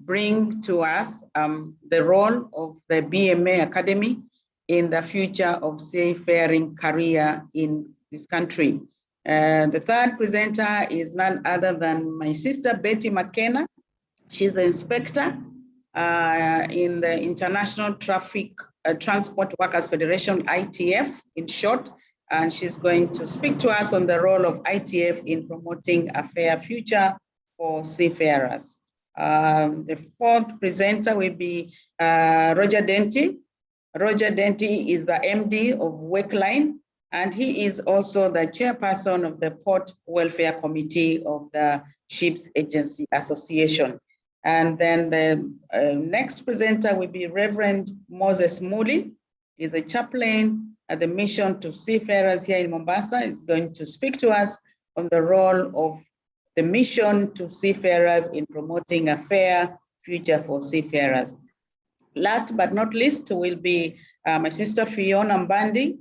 bring to us the role of the BMA Academy in the future of seafaring career in this country. The third presenter is none other than my sister, Betty McKenna. She's an inspector in the International Transport Workers Federation, ITF in short, and she's going to speak to us on the role of ITF in promoting a fair future for seafarers. The fourth presenter will be Roger Denty. Roger Denty is the MD of Wakeline, and he is also the chairperson of the Port Welfare Committee of the Ships Agency Association. And then the next presenter will be Reverend Moses Muli. He's a chaplain at the Mission to Seafarers here in Mombasa. He's going to speak to us on the role of the Mission to Seafarers in promoting a fair future for seafarers. Last but not least will be my sister Fiona Mbandi,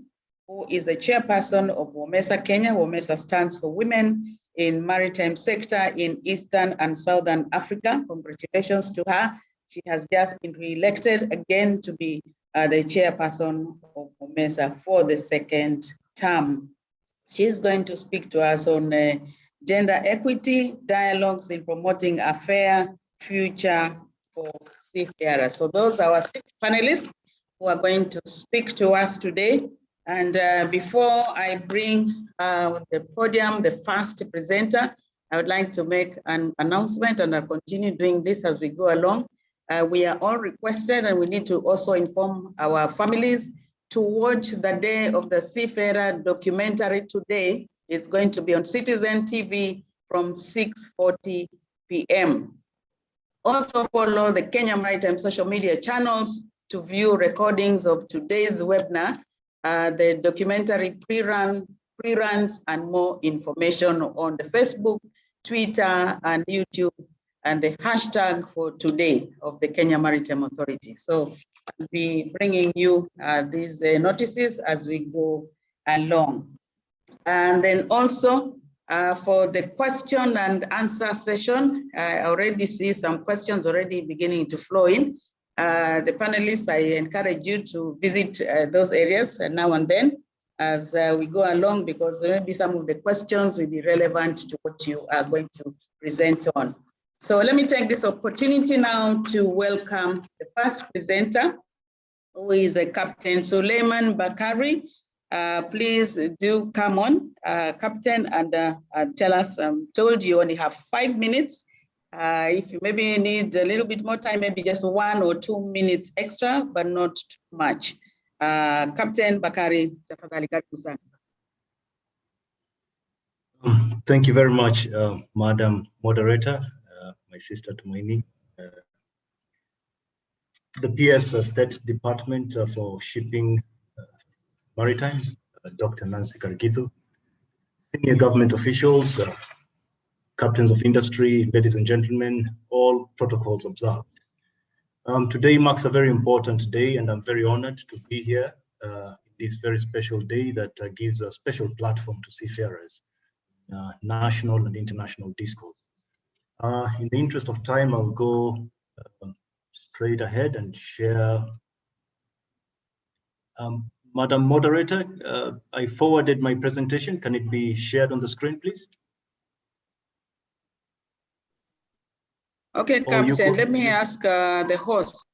who is the chairperson of WOMESA Kenya. WOMESA stands for Women in Maritime Sector in Eastern and Southern Africa. Congratulations to her. She has just been re-elected again to be the chairperson of WOMESA for the second term. She's going to speak to us on gender equity, dialogues in promoting a fair future for seafarers. So those are our 6 panelists who are going to speak to us today. And before I bring the podium, the first presenter, I would like to make an announcement, and I'll continue doing this as we go along. We are all requested, and we need to also inform our families to watch the Day of the Seafarer documentary today. It's going to be on Citizen TV from 6:40 p.m. Also follow the Kenya Maritime social media channels to view recordings of today's webinar, the documentary pre-runs, and more information on the Facebook, Twitter, and YouTube, and the hashtag for today of the Kenya Maritime Authority. So I'll be bringing you these notices as we go along. And then also for the question and answer session, I already see some questions already beginning to flow in. The panelists, I encourage you to visit those areas now and then as we go along, because maybe some of the questions will be relevant to what you are going to present on. So let me take this opportunity now to welcome the first presenter, who is Captain Suleiman Bakari. Please do come on, Captain, and tell us. I'm told you only have 5 minutes. If you maybe need a little bit more time, maybe just 1 or 2 minutes extra, but not too much. Captain Bakari, tafadhali karibu sana. Thank you very much, Madam Moderator, my sister Tumaini. The PS State Department for Shipping Maritime, Dr. Nancy Karikithu, senior government officials, captains of industry, ladies and gentlemen, all protocols observed. Today marks a very important day, and I'm very honored to be here this very special day that gives a special platform to seafarers, national and international discourse. In the interest of time, I'll go straight ahead and share. Madam Moderator, I forwarded my presentation. Can it be shared on the screen, please? Okay, Captain, let me ask the host.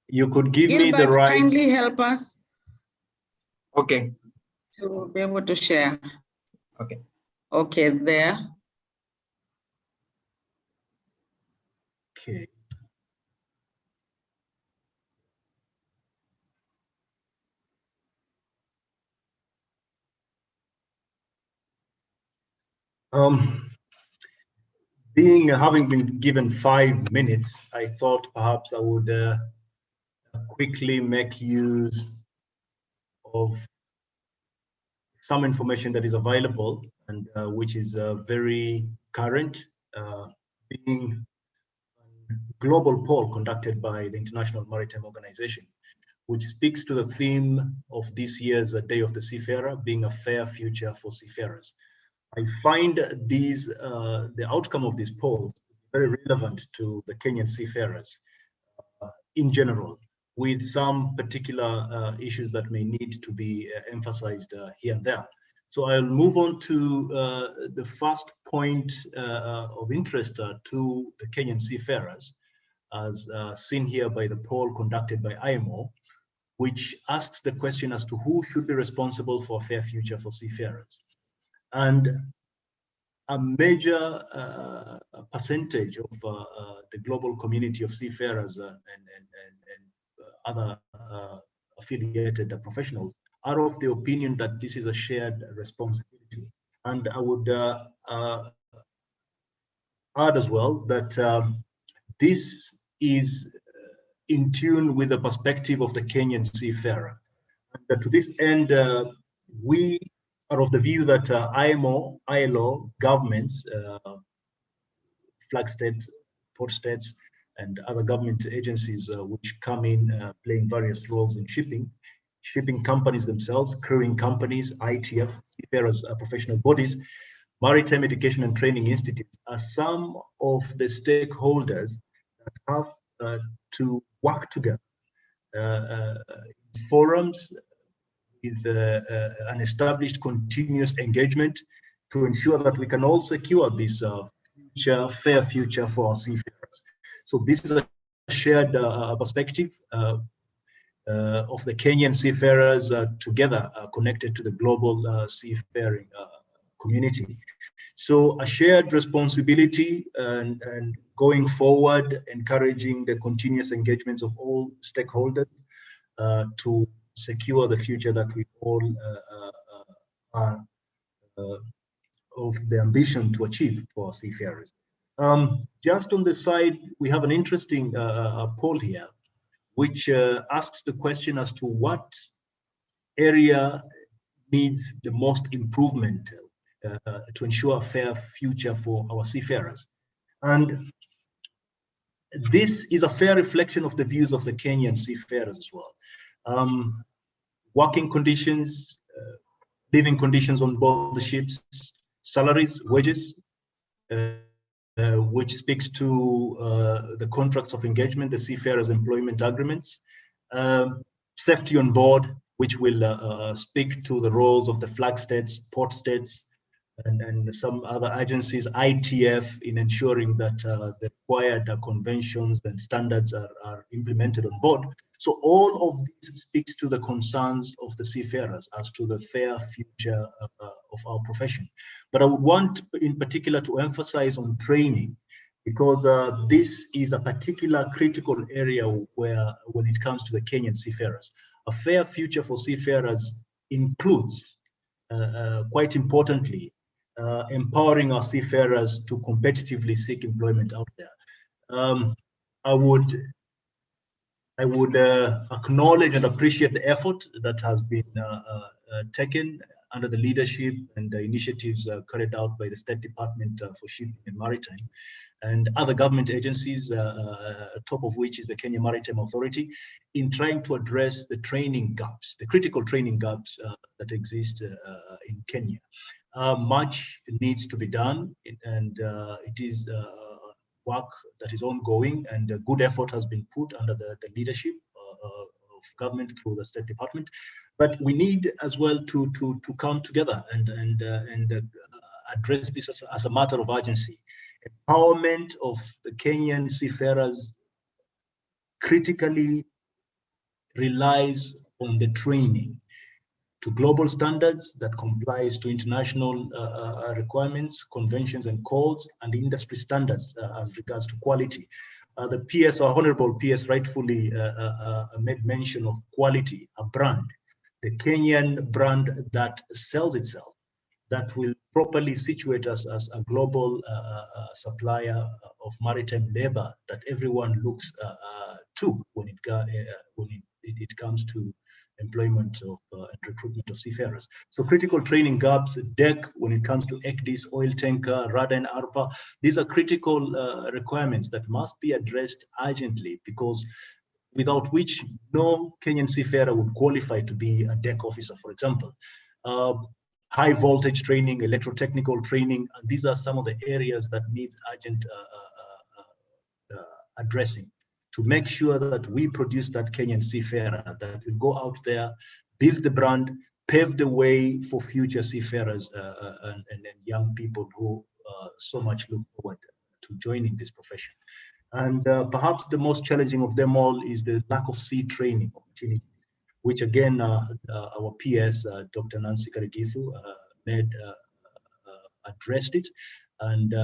You could give me the Gilbert, rights. kindly help us. Okay. To be able to share. Okay. Okay, there. Okay. Having been given 5 minutes, I thought perhaps I would quickly make use of some information that is available and which is very current, being a global poll conducted by the International Maritime Organization, which speaks to the theme of this year's Day of the Seafarer, being a fair future for seafarers. I find these, the outcome of these polls very relevant to the Kenyan seafarers in general, with some particular issues that may need to be emphasized here and there. So I'll move on to the first point of interest to the Kenyan seafarers, as seen here by the poll conducted by IMO, which asks the question as to who should be responsible for a fair future for seafarers. And a major percentage of the global community of seafarers and other affiliated professionals are of the opinion that this is a shared responsibility. And I would add as well that this is in tune with the perspective of the Kenyan seafarer. And to this end, we are of the view that IMO, ILO, governments, flag states, port states, and other government agencies which come in playing various roles in shipping companies themselves, crewing companies, ITF, seafarers, professional bodies, maritime education and training institutes are some of the stakeholders that have to work together in forums with an established continuous engagement to ensure that we can all secure this fair future for our seafarers. So this is a shared perspective of the Kenyan seafarers together connected to the global seafaring community. So a shared responsibility and going forward, encouraging the continuous engagements of all stakeholders to secure the future that we all are of the ambition to achieve for our seafarers. Just on the side, we have an interesting poll here, which asks the question as to what area needs the most improvement to ensure a fair future for our seafarers. And this is a fair reflection of the views of the Kenyan seafarers as well. Working conditions, living conditions on board the ships, salaries, wages, which speaks to the contracts of engagement, the seafarers' employment agreements, safety on board, which will speak to the roles of the flag states, port states, and some other agencies, ITF, in ensuring that the required conventions and standards are implemented on board. So all of this speaks to the concerns of the seafarers as to the fair future of our profession. But I would want in particular to emphasize on training, because this is a particular critical area where, when it comes to the Kenyan seafarers, a fair future for seafarers includes, quite importantly, empowering our seafarers to competitively seek employment out there. I would acknowledge and appreciate the effort that has been taken under the leadership and the initiatives carried out by the State Department for Shipping and Maritime and other government agencies, top of which is the Kenya Maritime Authority, in trying to address the training gaps, the critical training gaps that exist in Kenya. Much needs to be done, and it is work that is ongoing, and a good effort has been put under the leadership of government through the State Department. But we need as well to come together and address this as a matter of urgency. Empowerment of the Kenyan seafarers critically relies on the training to global standards that complies to international requirements, conventions and codes, and industry standards as regards to quality. The PS, our Honorable PS, rightfully made mention of quality, a brand, the Kenyan brand that sells itself, that will properly situate us as a global supplier of maritime labor that everyone looks to when it comes to employment of and recruitment of seafarers. So critical training gaps, deck, when it comes to ECDIS, oil tanker, RADA and ARPA, these are critical requirements that must be addressed urgently, because without which no Kenyan seafarer would qualify to be a deck officer, for example. High voltage training, electrotechnical training, and these are some of the areas that need urgent addressing, to make sure that we produce that Kenyan seafarer that will go out there, build the brand, pave the way for future seafarers and young people who so much look forward to joining this profession. And perhaps the most challenging of them all is the lack of sea training opportunity, which again, our PS, Dr. Nancy Karigithu, addressed it, and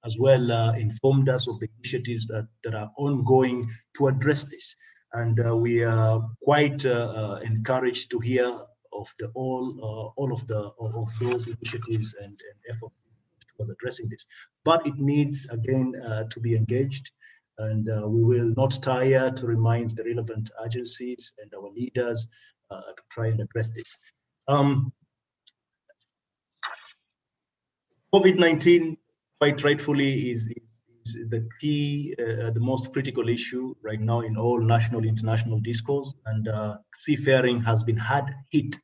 as well informed us of the initiatives that are ongoing to address this. And we are quite encouraged to hear of all of those initiatives and efforts towards addressing this. But it needs, again, to be engaged, and we will not tire to remind the relevant agencies and our leaders to try and address this. COVID-19, quite rightfully, is the key, the most critical issue right now in all national, international discourse, and seafaring has been hard hit.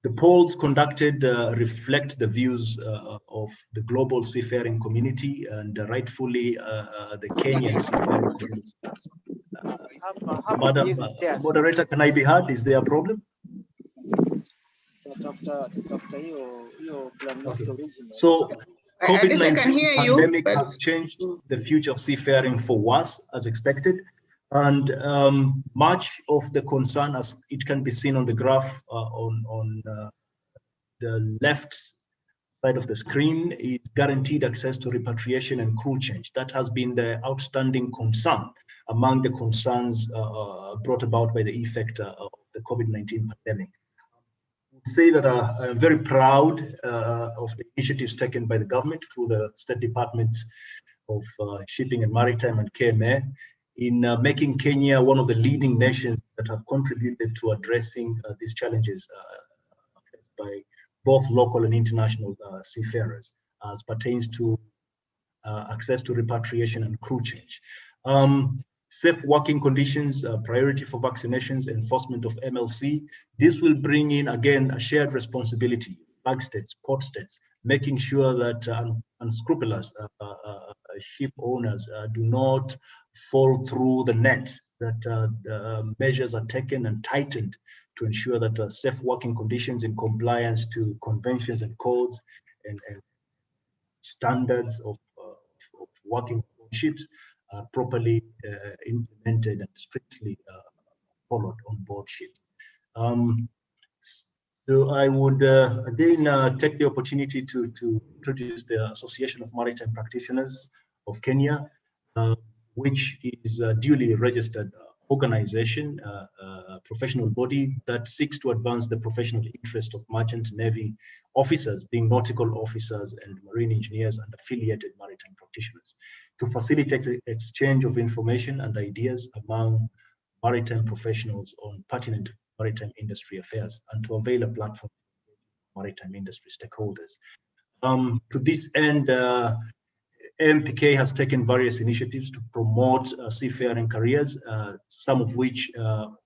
The polls conducted reflect the views of the global seafaring community, and rightfully the Kenyan seafaring community Madam Moderator, can I be heard? Is there a problem? Okay. So At least I can hear COVID-19 you, pandemic but- has changed the future of seafaring for worse, as expected. And much of the concern, as it can be seen on the graph on the left side of the screen, is guaranteed access to repatriation and crew change. That has been the outstanding concern among the concerns brought about by the effect of the COVID-19 pandemic. Say that I'm very proud of the initiatives taken by the government through the State Department of Shipping and Maritime and KMA in making Kenya one of the leading nations that have contributed to addressing these challenges faced by both local and international seafarers as pertains to access to repatriation and crew change. Safe working conditions, priority for vaccinations, enforcement of MLC. This will bring in, again, a shared responsibility, flag states, port states, making sure that unscrupulous ship owners do not fall through the net, that measures are taken and tightened to ensure that safe working conditions in compliance to conventions and codes and standards of working on ships are properly implemented and strictly followed on board ships. So I would again take the opportunity to introduce the Association of Maritime Practitioners of Kenya, which is a duly registered organization, professional body that seeks to advance the professional interest of merchant navy officers, being nautical officers and marine engineers and affiliated maritime practitioners, to facilitate the exchange of information and ideas among maritime professionals on pertinent maritime industry affairs, and to avail a platform for maritime industry stakeholders. To this end, MPK has taken various initiatives to promote seafaring careers, some of which,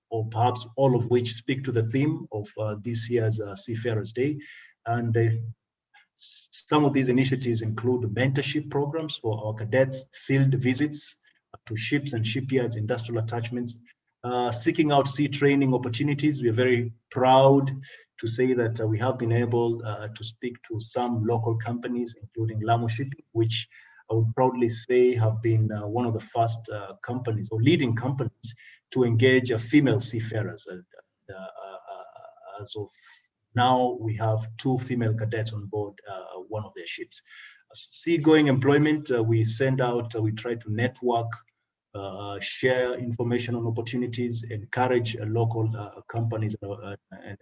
or perhaps all of which, speak to the theme of this year's Seafarers Day. And some of these initiatives include mentorship programs for our cadets, field visits to ships and shipyards, industrial attachments, seeking out sea training opportunities. We are very proud to say that we have been able to speak to some local companies, including Lamu Shipping, which I would proudly say have been one of the first companies or leading companies to engage female seafarers. As of now, we have 2 female cadets on board one of their ships. Seagoing employment, we send out, we try to network, share information on opportunities, encourage local companies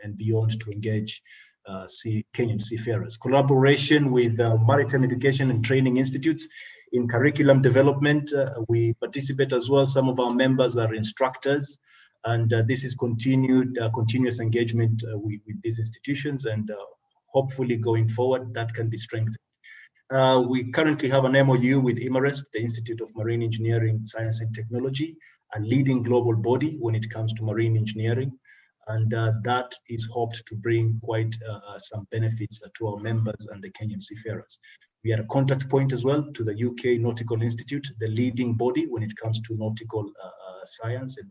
and beyond to engage Kenyan seafarers. Collaboration with maritime education and training institutes in curriculum development. We participate as well. Some of our members are instructors, and this is continuous engagement with these institutions, and hopefully going forward that can be strengthened. We currently have an MOU with IMAREST, the Institute of Marine Engineering, Science and Technology, a leading global body when it comes to marine engineering. And that is hoped to bring quite some benefits to our members and the Kenyan seafarers. We are a contact point as well to the UK Nautical Institute, the leading body when it comes to nautical science and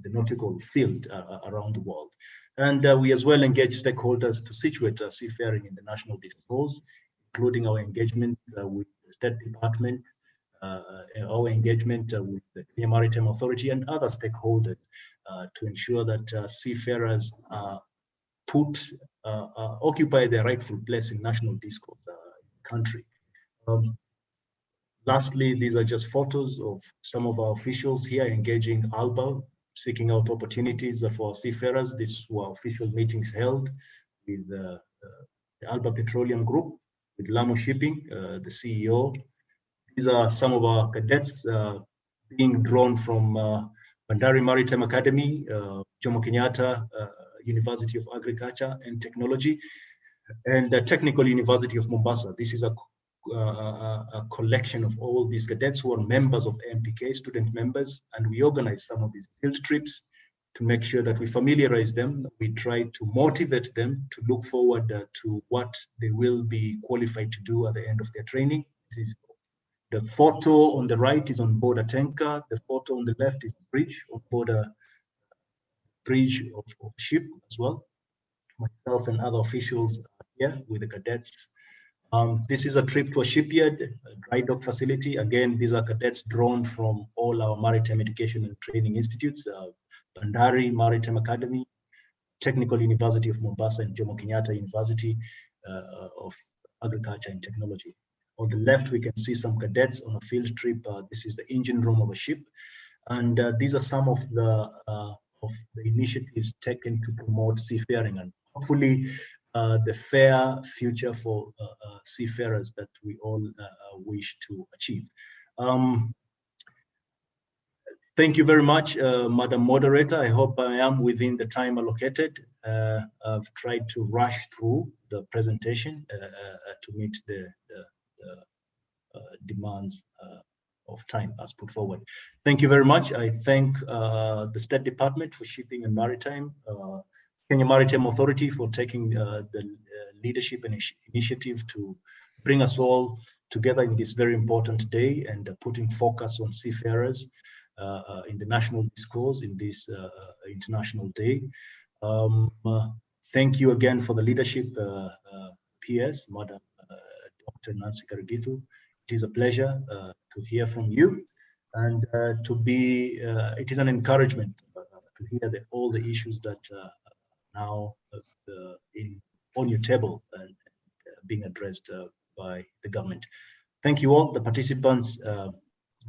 the nautical field around the world. And we as well engage stakeholders to situate seafaring in the national discourse, including our engagement with the State Department, our engagement with the Kenya Maritime Authority and other stakeholders to ensure that seafarers occupy their rightful place in national discourse in the country. Lastly, these are just photos of some of our officials here engaging ALBA, seeking out opportunities for seafarers. These were official meetings held with the ALBA Petroleum Group, with Lamu Shipping, the CEO. These are some of our cadets being drawn from Bandari Maritime Academy, Jomo Kenyatta University of Agriculture and Technology, and the Technical University of Mombasa. This is a collection of all these cadets who are members of MPK, student members, and we organize some of these field trips to make sure that we familiarize them. We try to motivate them to look forward to what they will be qualified to do at the end of their training. This is The photo on the right is on board a tanker. The photo on the left is a bridge on board a bridge of ship as well. Myself and other officials are here with the cadets. This is a trip to a shipyard, a dry dock facility. Again, these are cadets drawn from all our maritime education and training institutes, Bandari Maritime Academy, Technical University of Mombasa, and Jomo Kenyatta University of Agriculture and Technology. On the left, we can see some cadets on a field trip. This is the engine room of a ship. And these are some of the initiatives taken to promote seafaring and hopefully the fair future for seafarers that we all wish to achieve. Thank you very much, Madam Moderator. I hope I am within the time allocated. I've tried to rush through the presentation to meet the demands of time as put forward. Thank you very much. I thank the State Department for Shipping and Maritime, Kenya Maritime Authority for taking the leadership and initiative to bring us all together in this very important day and putting focus on seafarers in the national discourse in this International Day. Thank you again for the leadership, PS, Madam Dr. Nancy Karagithu. It is a pleasure to hear from you and it is an encouragement to hear all the issues that now on your table and being addressed by the government. Thank you all, the participants.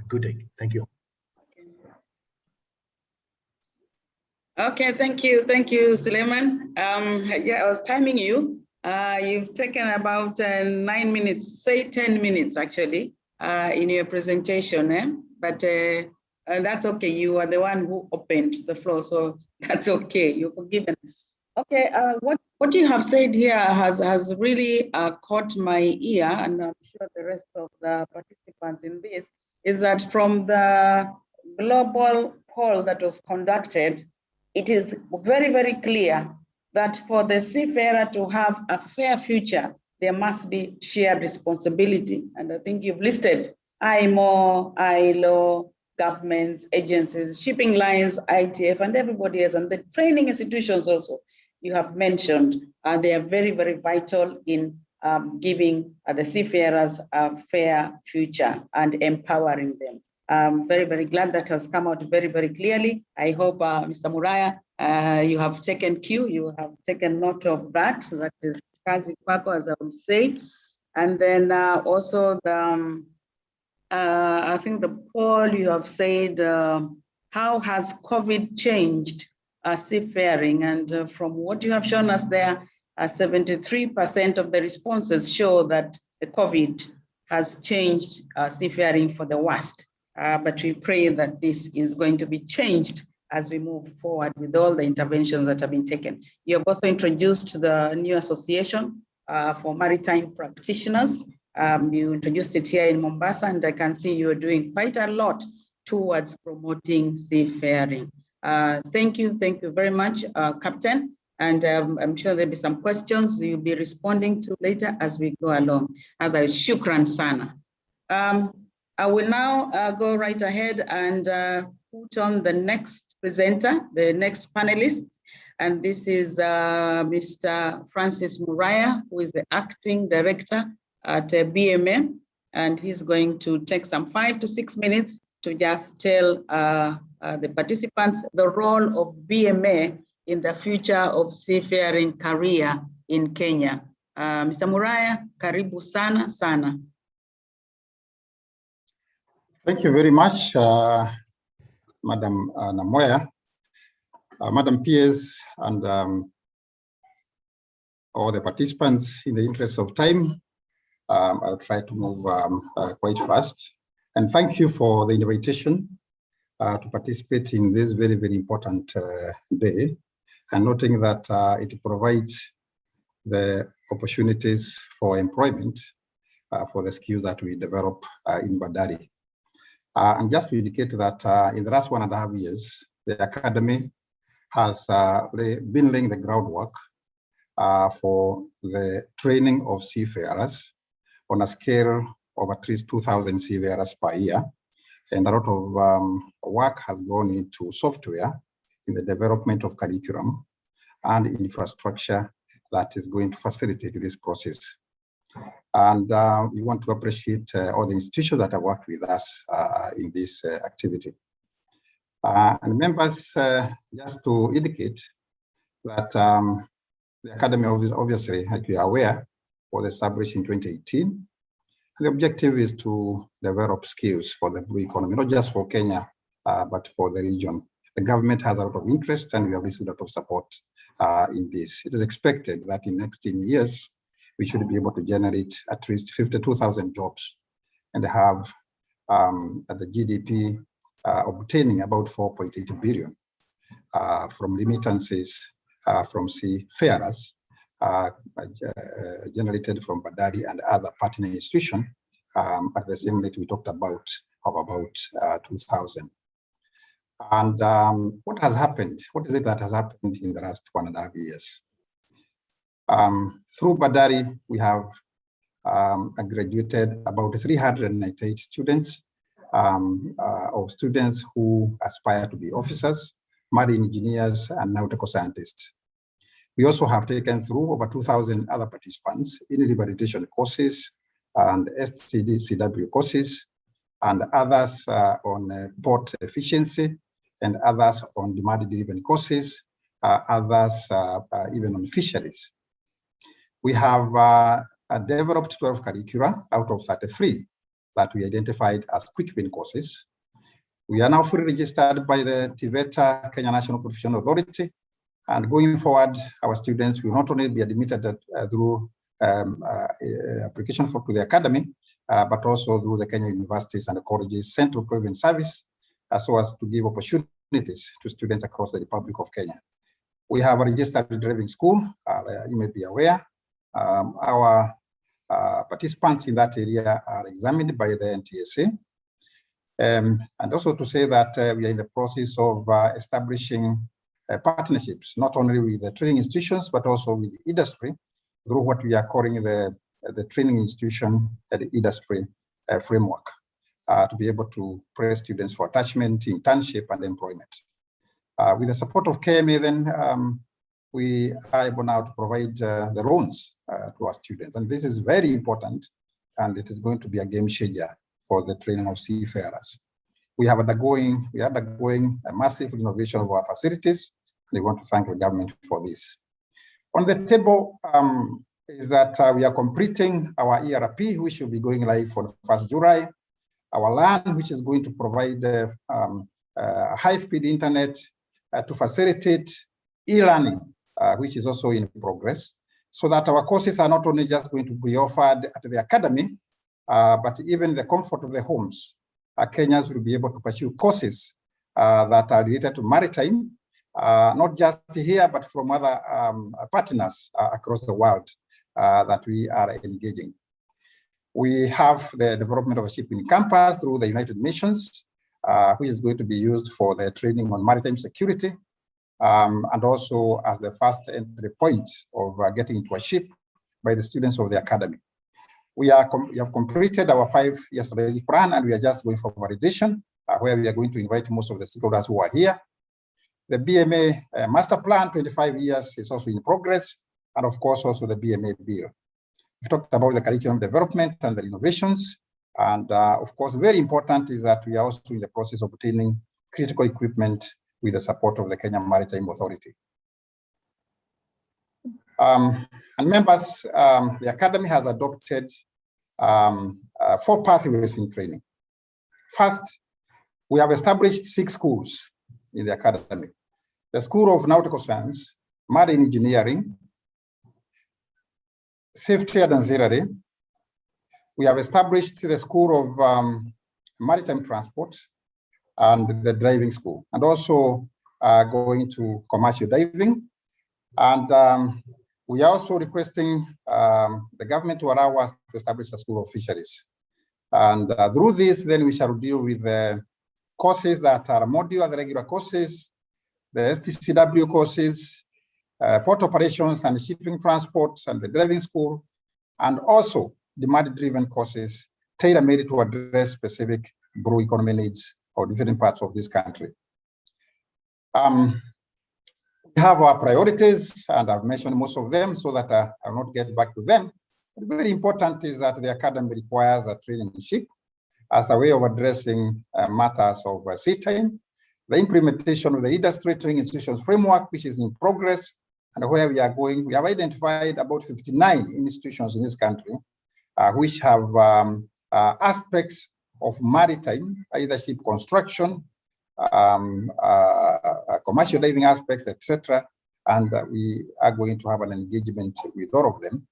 Good day. Thank you. Okay, thank you, Suleiman. Yeah, I was timing you. You've taken about 9 minutes, say 10 minutes actually, in your presentation, but that's okay. You are the one who opened the floor, so that's okay. You're forgiven. Okay, what you have said here has really caught my ear, and I'm sure the rest of the participants in this, is that from the global poll that was conducted, it is very, very clear that for the seafarer to have a fair future, there must be shared responsibility. And I think you've listed IMO, ILO, governments, agencies, shipping lines, ITF, and everybody else, and the training institutions also you have mentioned. They are very, very vital in giving the seafarers a fair future and empowering them. I'm very, very glad that has come out very, very clearly. I hope, Mr. Muraya, you have taken cue, you have taken note of that. So that is kazi kwako, as I would say. And then also the, I think the poll you have said, how has COVID changed seafaring? And from what you have shown us there, 73% of the responses show that the COVID has changed seafaring for the worst. But we pray that this is going to be changed as we move forward with all the interventions that have been taken. You have also introduced the new association for maritime practitioners. You introduced it here in Mombasa, and I can see you are doing quite a lot towards promoting seafaring. Thank you very much, Captain. And I'm sure there'll be some questions you'll be responding to later as we go along. Otherwise, shukran sana. I will now go right ahead and put on the next presenter, the next panelist. And this is Mr. Francis Muraya, who is the acting director at BMA. And he's going to take some 5 to 6 minutes to just tell the participants the role of BMA in the future of seafaring career in Kenya. Mr. Muraya, karibu sana sana. Thank you very much, Madam Namoya, Madam PS, and all the participants. In the interest of time, I'll try to move quite fast. And thank you for the invitation to participate in this very, very important day, and noting that it provides the opportunities for employment for the skills that we develop in Bandari. And just to indicate that in the last 1.5 years, the Academy has been laying the groundwork for the training of seafarers on a scale of at least 2,000 seafarers per year. And a lot of work has gone into software in the development of curriculum and infrastructure that is going to facilitate this process. And we want to appreciate all the institutions that have worked with us in this activity. And members, just to indicate that the Academy, obviously, as you are aware, was established in 2018. The objective is to develop skills for the blue economy, not just for Kenya, but for the region. The government has a lot of interest and we have received a lot of support in this. It is expected that in the next 10 years, we should be able to generate at least 52,000 jobs and have the GDP obtaining about 4.8 billion from remittances from seafarers generated from Bandari and other partner institutions at the same rate we talked about of about 2,000. And what has happened? What is it that has happened in the last 1.5 years? Through Bandari, we have graduated about 398 students of students who aspire to be officers, marine engineers, and nautical scientists. We also have taken through over 2,000 other participants in rehabilitation courses and STCW courses, and others on port efficiency, and others on demand-driven courses, others even on fisheries. We have developed 12 curricula out of 33 that we identified as quick win courses. We are now fully registered by the TVETA, Kenya National Professional Authority, and going forward, our students will not only be admitted through application to the academy, but also through the Kenya universities and the colleges Central Province Service, so as to give opportunities to students across the Republic of Kenya. We have a registered driving school, you may be aware. Our participants in that area are examined by the NTSA. And also to say that we are in the process of establishing partnerships, not only with the training institutions, but also with the industry, through what we are calling the training institution and the industry framework, to be able to prepare students for attachment, internship, and employment. With the support of KMA, then we are able now to provide the loans to our students. And this is very important, and it is going to be a game changer for the training of seafarers. We are undergoing a massive renovation of our facilities, and we want to thank the government for this. On the table is that we are completing our ERP, which will be going live on 1st July. Our LAN, which is going to provide high-speed internet to facilitate e-learning, which is also in progress, so that our courses are not only just going to be offered at the academy, but even the comfort of the homes. Kenyans will be able to pursue courses that are related to maritime, not just here, but from other partners across the world that we are engaging. We have the development of a shipping campus through the United Nations, which is going to be used for the training on maritime security, and also as the first entry point of getting into a ship by the students of the academy. We have completed our 5-year strategic plan, and we are just going for validation, where we are going to invite most of the stakeholders who are here. The BMA master plan, 25 years, is also in progress, and of course also the BMA bill. We've talked about the curriculum development and the innovations, and of course very important is that we are also in the process of obtaining critical equipment with the support of the Kenya Maritime Authority. And members, the Academy has adopted 4 pathways in training. First, we have established 6 schools in the Academy. The School of Nautical Science, Marine Engineering, Safety and Auxiliary. We have established the School of Maritime Transport and the Driving School, and also going to commercial diving. And we are also requesting the government to allow us to establish a School of Fisheries. And through this, then we shall deal with the courses that are modular, the regular courses, the STCW courses, port operations and shipping transport and the driving school, and also demand-driven courses tailor-made to address specific blue economy needs of different parts of this country. We have our priorities, and I've mentioned most of them so that I will not get back to them. But very important is that the academy requires a traineeship as a way of addressing matters of sea time, the implementation of the industry training institutions framework, which is in progress, and where we are going. We have identified about 59 institutions in this country, which have aspects of maritime, either ship construction, commercial diving aspects, etc. And we are going to have an engagement with all of them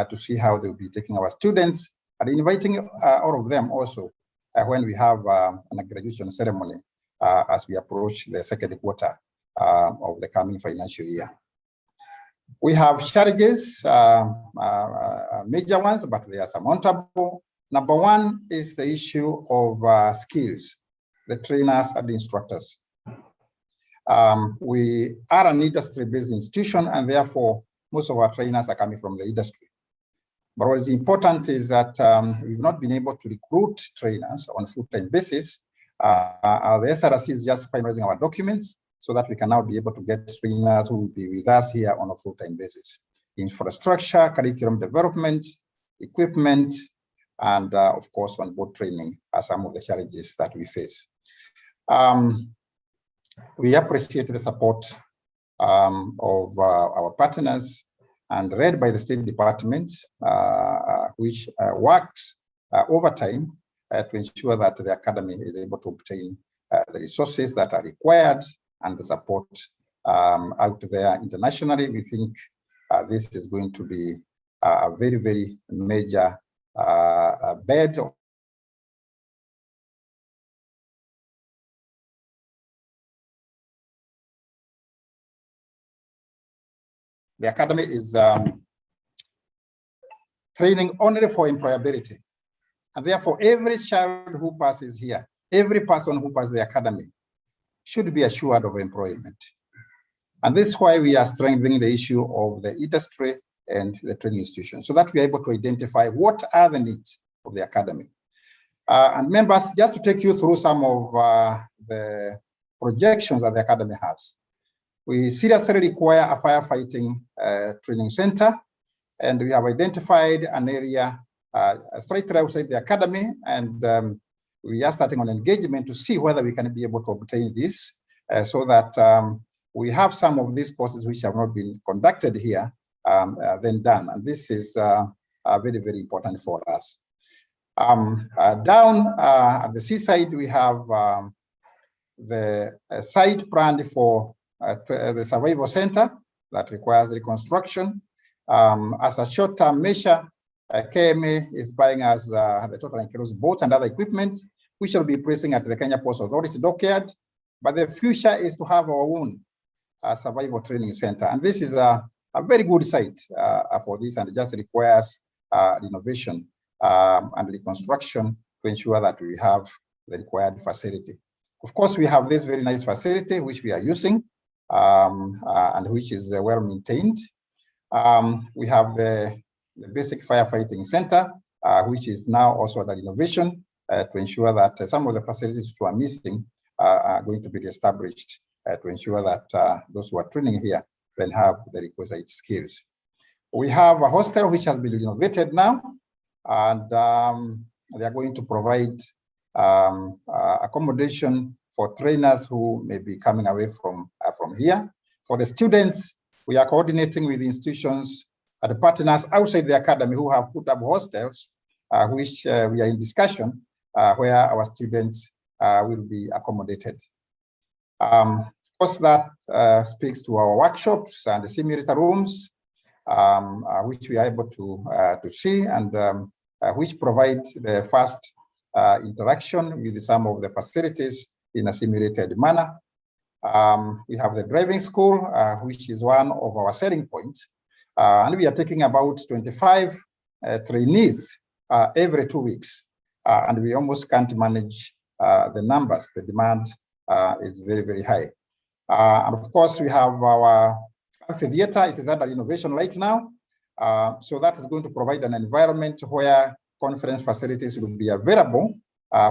to see how they will be taking our students and inviting all of them also when we have a graduation ceremony as we approach the second quarter of the coming financial year. We have challenges, major ones, but they are surmountable. Number one is the issue of skills, the trainers and the instructors. We are an industry-based institution, and therefore most of our trainers are coming from the industry. But what is important is that we've not been able to recruit trainers on a full-time basis. The SRC is just finalizing our documents so that we can now be able to get trainers who will be with us here on a full-time basis. Infrastructure, curriculum development, equipment, and of course on-board training are some of the challenges that we face. We appreciate the support of our partners and led by the State Department, which works overtime to ensure that the academy is able to obtain the resources that are required and the support out there internationally. We think this is going to be a very, very major bed. The academy is training only for employability. And therefore, every child who passes here, every person who passes the academy should be assured of employment. And this is why we are strengthening the issue of the industry and the training institution, so that we are able to identify what are the needs of the academy. And members, just to take you through some of the projections that the academy has. We seriously require a firefighting training center, and we have identified an area straight outside the academy, and we are starting on engagement to see whether we can be able to obtain this so that we have some of these courses which have not been conducted here then done. And this is very, very important for us. Down at the seaside, we have the site planned for the survival center that requires reconstruction. As a short-term measure, KMA is buying us the total enclosed boats and other equipment, which shall be placing at the Kenya Ports Authority dockyard. But the future is to have our own survival training center. And this is a very good site for this, and it just requires renovation and reconstruction to ensure that we have the required facility. Of course, we have this very nice facility, which we are using and which is well maintained. We have the basic firefighting center, which is now also under renovation to ensure that some of the facilities which are missing are going to be established to ensure that those who are training here then have the requisite skills. We have a hostel which has been renovated now, and they are going to provide accommodation for trainers who may be coming away from here. For the students, we are coordinating with institutions and partners outside the academy who have put up hostels, which we are in discussion where our students will be accommodated. Of course, that speaks to our workshops and the simulator rooms, which we are able to see, and which provide the first interaction with some of the facilities in a simulated manner. We have the driving school, which is one of our selling points. And we are taking about 25 trainees every 2 weeks. And we almost can't manage the numbers. The demand is very, very high. And of course, we have our amphitheater. It is under innovation right now. So that is going to provide an environment where conference facilities will be available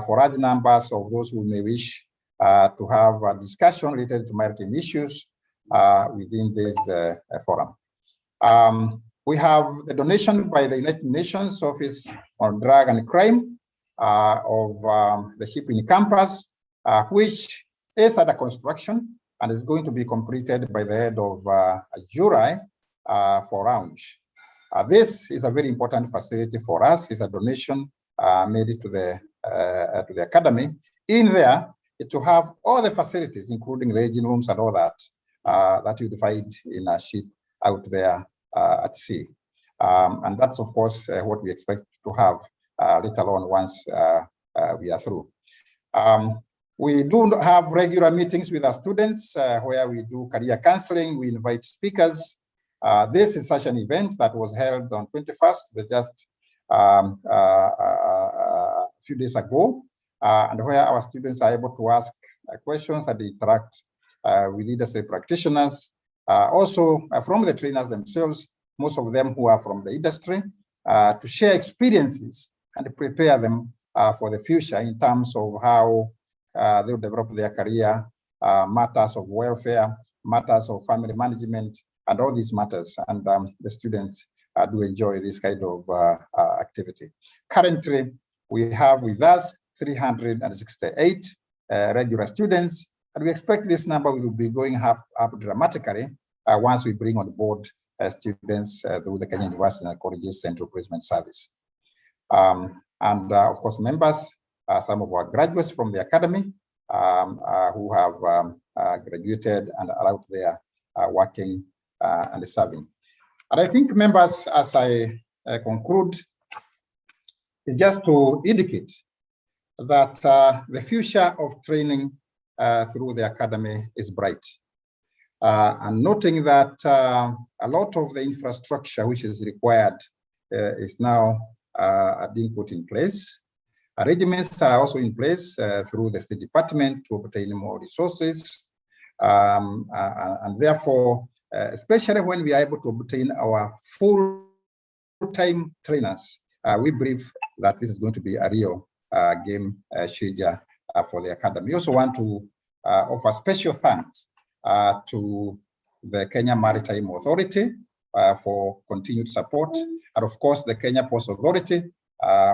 for large numbers of those who may wish to have a discussion related to maritime issues within this forum. We have the donation by the United Nations Office on Drug and Crime of the shipping campus, which is under construction and is going to be completed by the end of July for launch. This is a very important facility for us. It's a donation made to the academy. In there, to have all the facilities, including the engine rooms and all that, that you'd find in a ship out there at sea. And that's, of course, what we expect to have later on once we are through. We do have regular meetings with our students where we do career counseling. We invite speakers. This is such an event that was held on 21st, just a few days ago, and where our students are able to ask questions and interact with industry practitioners. Also from the trainers themselves, most of them who are from the industry, to share experiences and prepare them for the future in terms of how they'll develop their career, matters of welfare, matters of family management, and all these matters. And the students do enjoy this kind of activity. Currently, we have with us 368 regular students, and we expect this number will be going up dramatically once we bring on board students through the Kenya University and Colleges Central Placement Service. And of course, members, some of our graduates from the academy who have graduated and are out there working and serving. And I think, members, as I conclude, is just to indicate that the future of training through the academy is bright. And noting that a lot of the infrastructure which is required is now being put in place. Arrangements are also in place through the State Department to obtain more resources. And therefore, especially when we are able to obtain our full-time trainers, we believe that this is going to be a real game changer for the academy. We also want to offer special thanks to the Kenya Maritime Authority for continued support, and of course the Kenya Ports Authority,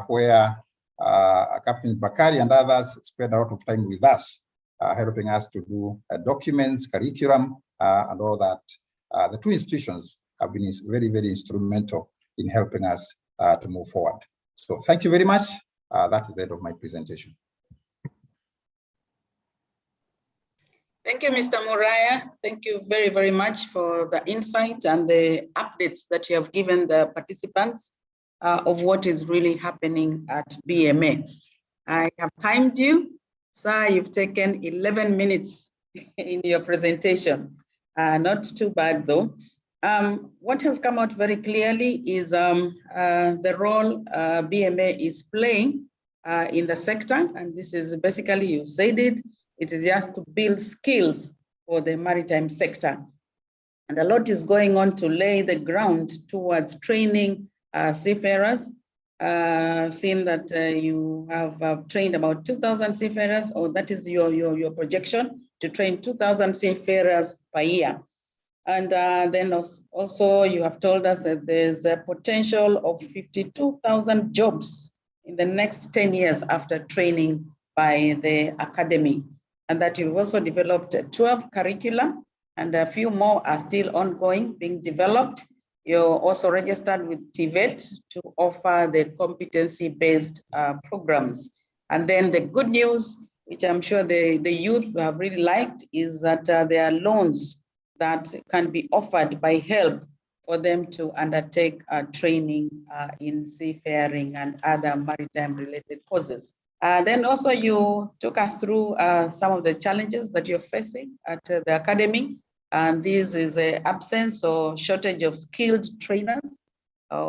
where Captain Bakari and others spent a lot of time with us, helping us to do documents, curriculum, and all that. The two institutions have been very, very instrumental in helping us to move forward. So thank you very much. That is the end of my presentation. Thank you, Mr. Muraya. Thank you very, very much for the insight and the updates that you have given the participants of what is really happening at BMA. I have timed you. Sir, you've taken 11 minutes in your presentation. Not too bad though. What has come out very clearly is the role BMA is playing in the sector. And this is basically, you said it, it is just to build skills for the maritime sector. And a lot is going on to lay the ground towards training seafarers. Seeing that you have trained about 2,000 seafarers, or that is your projection, to train 2,000 seafarers per year. And then also you have told us that there's a potential of 52,000 jobs in the next 10 years after training by the academy. And that you've also developed 12 curricula, and a few more are still ongoing, being developed. You're also registered with TVET to offer the competency-based programs. And then the good news, which I'm sure the youth have really liked, is that there are loans that can be offered by HELP for them to undertake training in seafaring and other maritime-related courses. Then also you took us through some of the challenges that you're facing at the academy. And this is an absence or shortage of skilled trainers,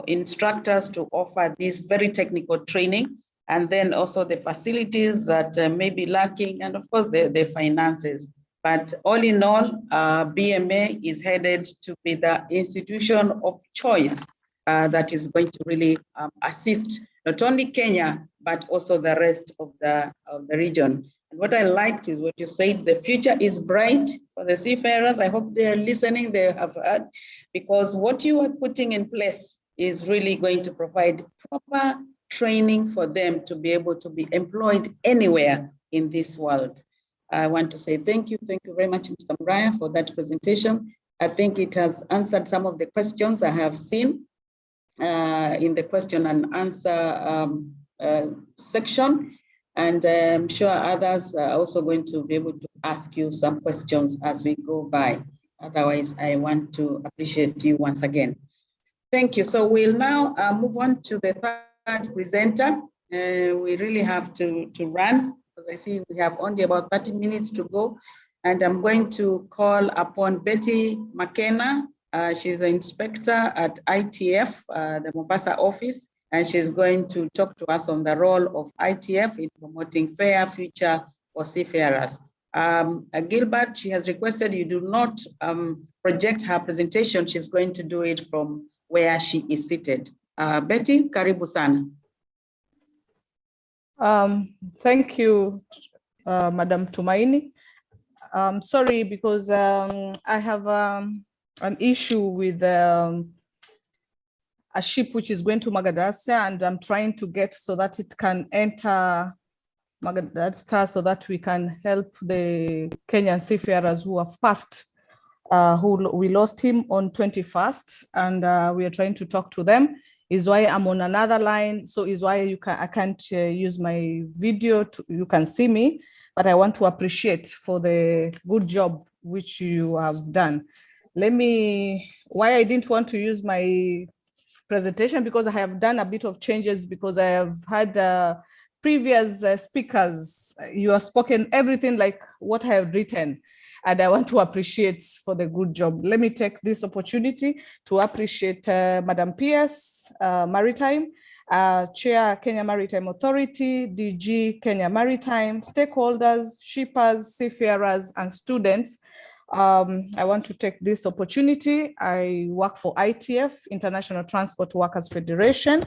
instructors to offer this very technical training, and then also the facilities that may be lacking, and of course the finances. But all in all, BMA is headed to be the institution of choice that is going to really assist not only Kenya, but also the rest of the region. And what I liked is what you said, the future is bright for the seafarers. I hope they are listening, they have heard, because what you are putting in place is really going to provide proper training for them to be able to be employed anywhere in this world. I want to say thank you very much, Mr. Mraya, for that presentation. I think it has answered some of the questions I have seen in the question and answer section. And I'm sure others are also going to be able to ask you some questions as we go by. Otherwise, I want to appreciate you once again. Thank you. So we'll now move on to the third presenter. We really have to run, because I see we have only about 30 minutes to go. And I'm going to call upon Betty McKenna. She's an inspector at ITF, the Mombasa office, and she's going to talk to us on the role of ITF in promoting fair future for seafarers. Gilbert, she has requested you do not project her presentation. She's going to do it from where she is seated. Betty, karibu sana. Thank you, Madam Tumaini. Sorry, because I have an issue with a ship which is going to Madagascar, and I'm trying to get so that it can enter Madagascar so that we can help the Kenyan seafarers who have passed, we lost him on 21st, and we are trying to talk to them. Is why I'm on another line, so is why I can't use my video, you can see me, but I want to appreciate for the good job which you have done. Why I didn't want to use my presentation, because I have done a bit of changes, because I have had previous speakers, you have spoken everything like what I have written, and I want to appreciate for the good job. Let me take this opportunity to appreciate Madam Pierce, Maritime, Chair Kenya Maritime Authority, DG Kenya Maritime, stakeholders, shippers, seafarers, and students. I want to take this opportunity. I work for ITF, International Transport Workers Federation,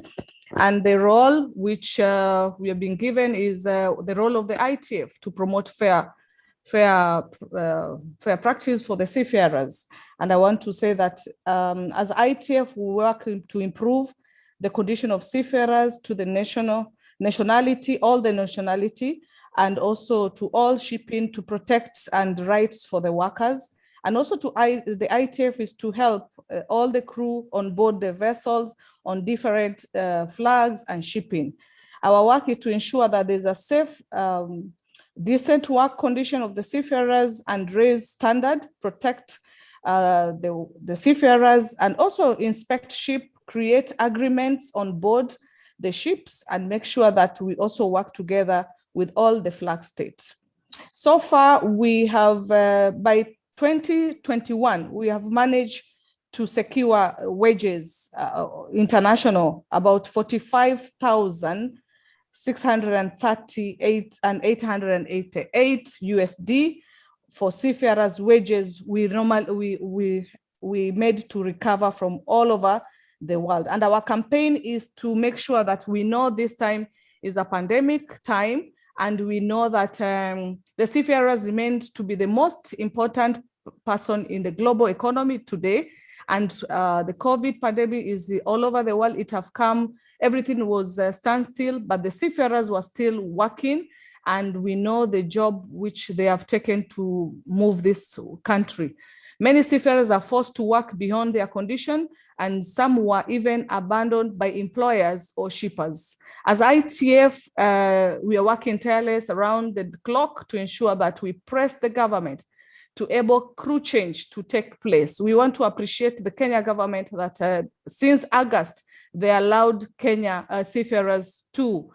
and the role which we have been given is the role of the ITF to promote fair practice for the seafarers. And I want to say that as ITF, we work to improve the condition of seafarers to the nationality, all the nationality, and also to all shipping, to protect and rights for the workers. And also the ITF is to help all the crew on board the vessels on different flags and shipping. Our work is to ensure that there's a safe, decent work condition of the seafarers and raise standard, protect the seafarers, and also inspect ship, create agreements on board the ships, and make sure that we also work together with all the flag states. So far, we have, by 2021, we have managed to secure wages, international, about 45,638 and 888 USD for seafarers' wages we made to recover from all over the world. And our campaign is to make sure that we know this time is a pandemic time, and we know that the seafarers remain to be the most important person in the global economy today. And the COVID pandemic is all over the world. It have come, everything was standstill, but the seafarers were still working. And we know the job which they have taken to move this country. Many seafarers are forced to work beyond their condition, and some were even abandoned by employers or shippers. As ITF, we are working tireless around the clock to ensure that we press the government to enable crew change to take place. We want to appreciate the Kenya government that since August, they allowed Kenya seafarers to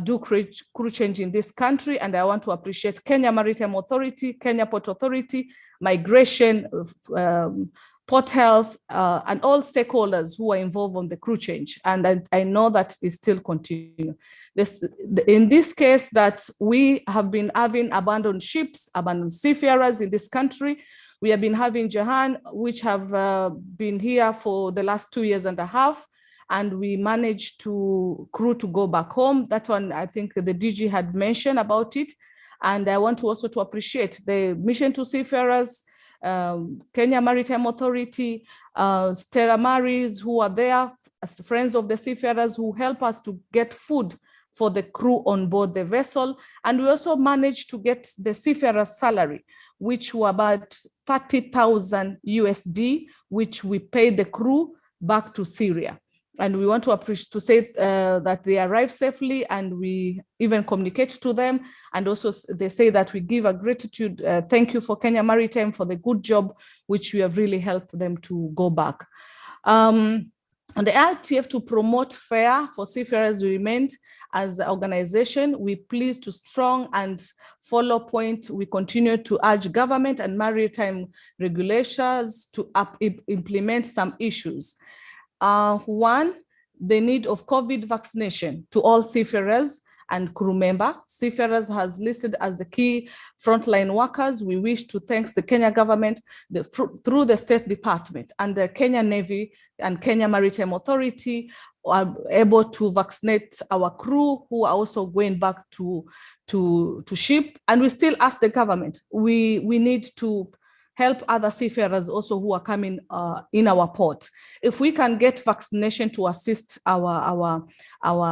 do crew change in this country. And I want to appreciate Kenya Maritime Authority, Kenya Port Authority, Migration, Port Health, and all stakeholders who are involved on the crew change. And I know that is still continuing. In this case, that we have been having abandoned ships, abandoned seafarers in this country. We have been having Jahan, which have been here for the last 2.5 years. and we managed crew to go back home. That one, I think the DG had mentioned about it. And I want to also to appreciate the Mission to Seafarers, Kenya Maritime Authority, Stella Maris, who are there as friends of the seafarers, who help us to get food for the crew on board the vessel. And we also managed to get the seafarers' salary, which were about 30,000 USD, which we paid the crew back to Syria. And we want to appreciate, to say that they arrived safely, and we even communicate to them. And also they say that we give a gratitude, thank you for Kenya Maritime for the good job, which we have really helped them to go back. And the ITF to promote fair for seafarers remained as an organization. We pleased to strong and follow point. We continue to urge government and maritime regulations to implement some issues. One, the need of COVID vaccination to all seafarers and crew member. Seafarers has listed as the key frontline workers. We wish to thank the Kenya government through the State Department and the Kenya Navy and Kenya Maritime Authority are able to vaccinate our crew who are also going back to ship. And we still ask the government, we need to help other seafarers also who are coming in our port. If we can get vaccination to assist our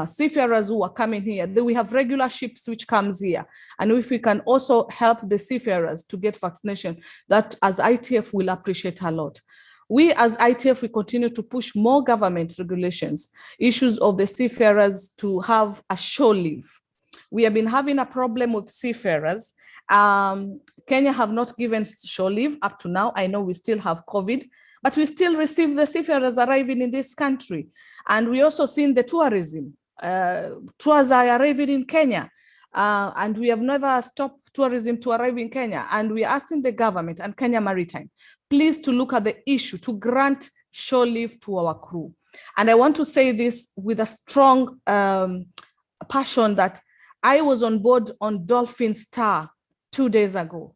seafarers who are coming here, then we have regular ships which comes here. And if we can also help the seafarers to get vaccination, that as ITF will appreciate a lot. We as ITF, we continue to push more government regulations, issues of the seafarers to have a shore leave. We have been having a problem with seafarers. Kenya have not given shore leave up to now. I know we still have COVID, but we still receive the seafarers arriving in this country. And we also seen the tourism. Tours are arriving in Kenya, and we have never stopped tourism to arrive in Kenya. And we are asking the government and Kenya Maritime, please to look at the issue to grant shore leave to our crew. And I want to say this with a strong passion that I was on board on Dolphin Star 2 days ago.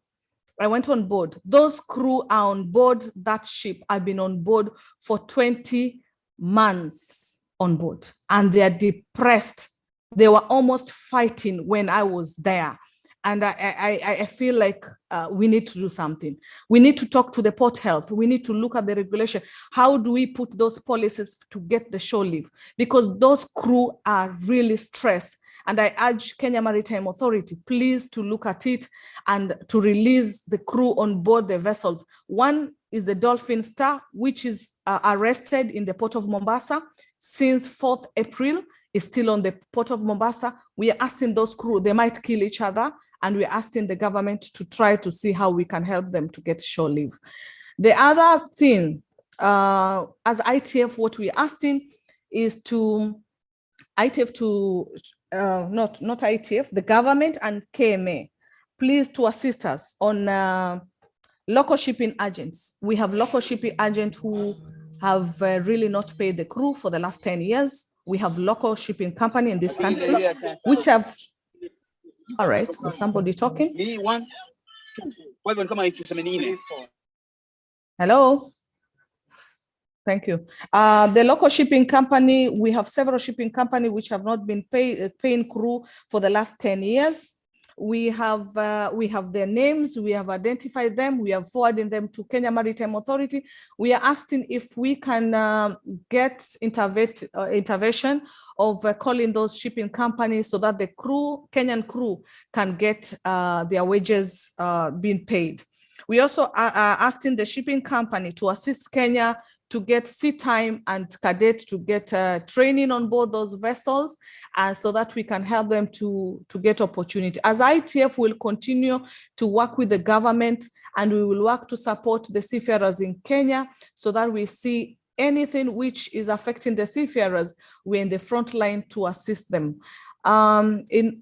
I went on board. Those crew are on board that ship. I've been on board for 20 months on board, and they are depressed. They were almost fighting when I was there. And I feel like we need to do something. We need to talk to the port health. We need to look at the regulation. How do we put those policies to get the shore leave? Because those crew are really stressed. And I urge Kenya Maritime Authority, please to look at it and to release the crew on board the vessels. One is the Dolphin Star, which is arrested in the port of Mombasa since 4th April, is still on the port of Mombasa. We are asking those crew, they might kill each other, and we're asking the government to try to see how we can help them to get shore leave. The other thing, as ITF, what we're asking is to ITF to, not ITF, the government and KMA, please to assist us on local shipping agents. We have local shipping agents who have really not paid the crew for the last 10 years. We have local shipping company in this country, which have, all right, is somebody talking? Hello? Thank you. The local shipping company, we have several shipping companies which have not been paying crew for the last 10 years. We have their names, we have identified them, we are forwarding them to Kenya Maritime Authority. We are asking if we can get intervention of calling those shipping companies so that the crew, Kenyan crew, can get their wages being paid. We also are asking the shipping company to assist Kenya to get sea time and cadets to get training on board those vessels, so that we can help them to get opportunity. As ITF will continue to work with the government, and we will work to support the seafarers in Kenya so that we see anything which is affecting the seafarers, we're in the front line to assist them. In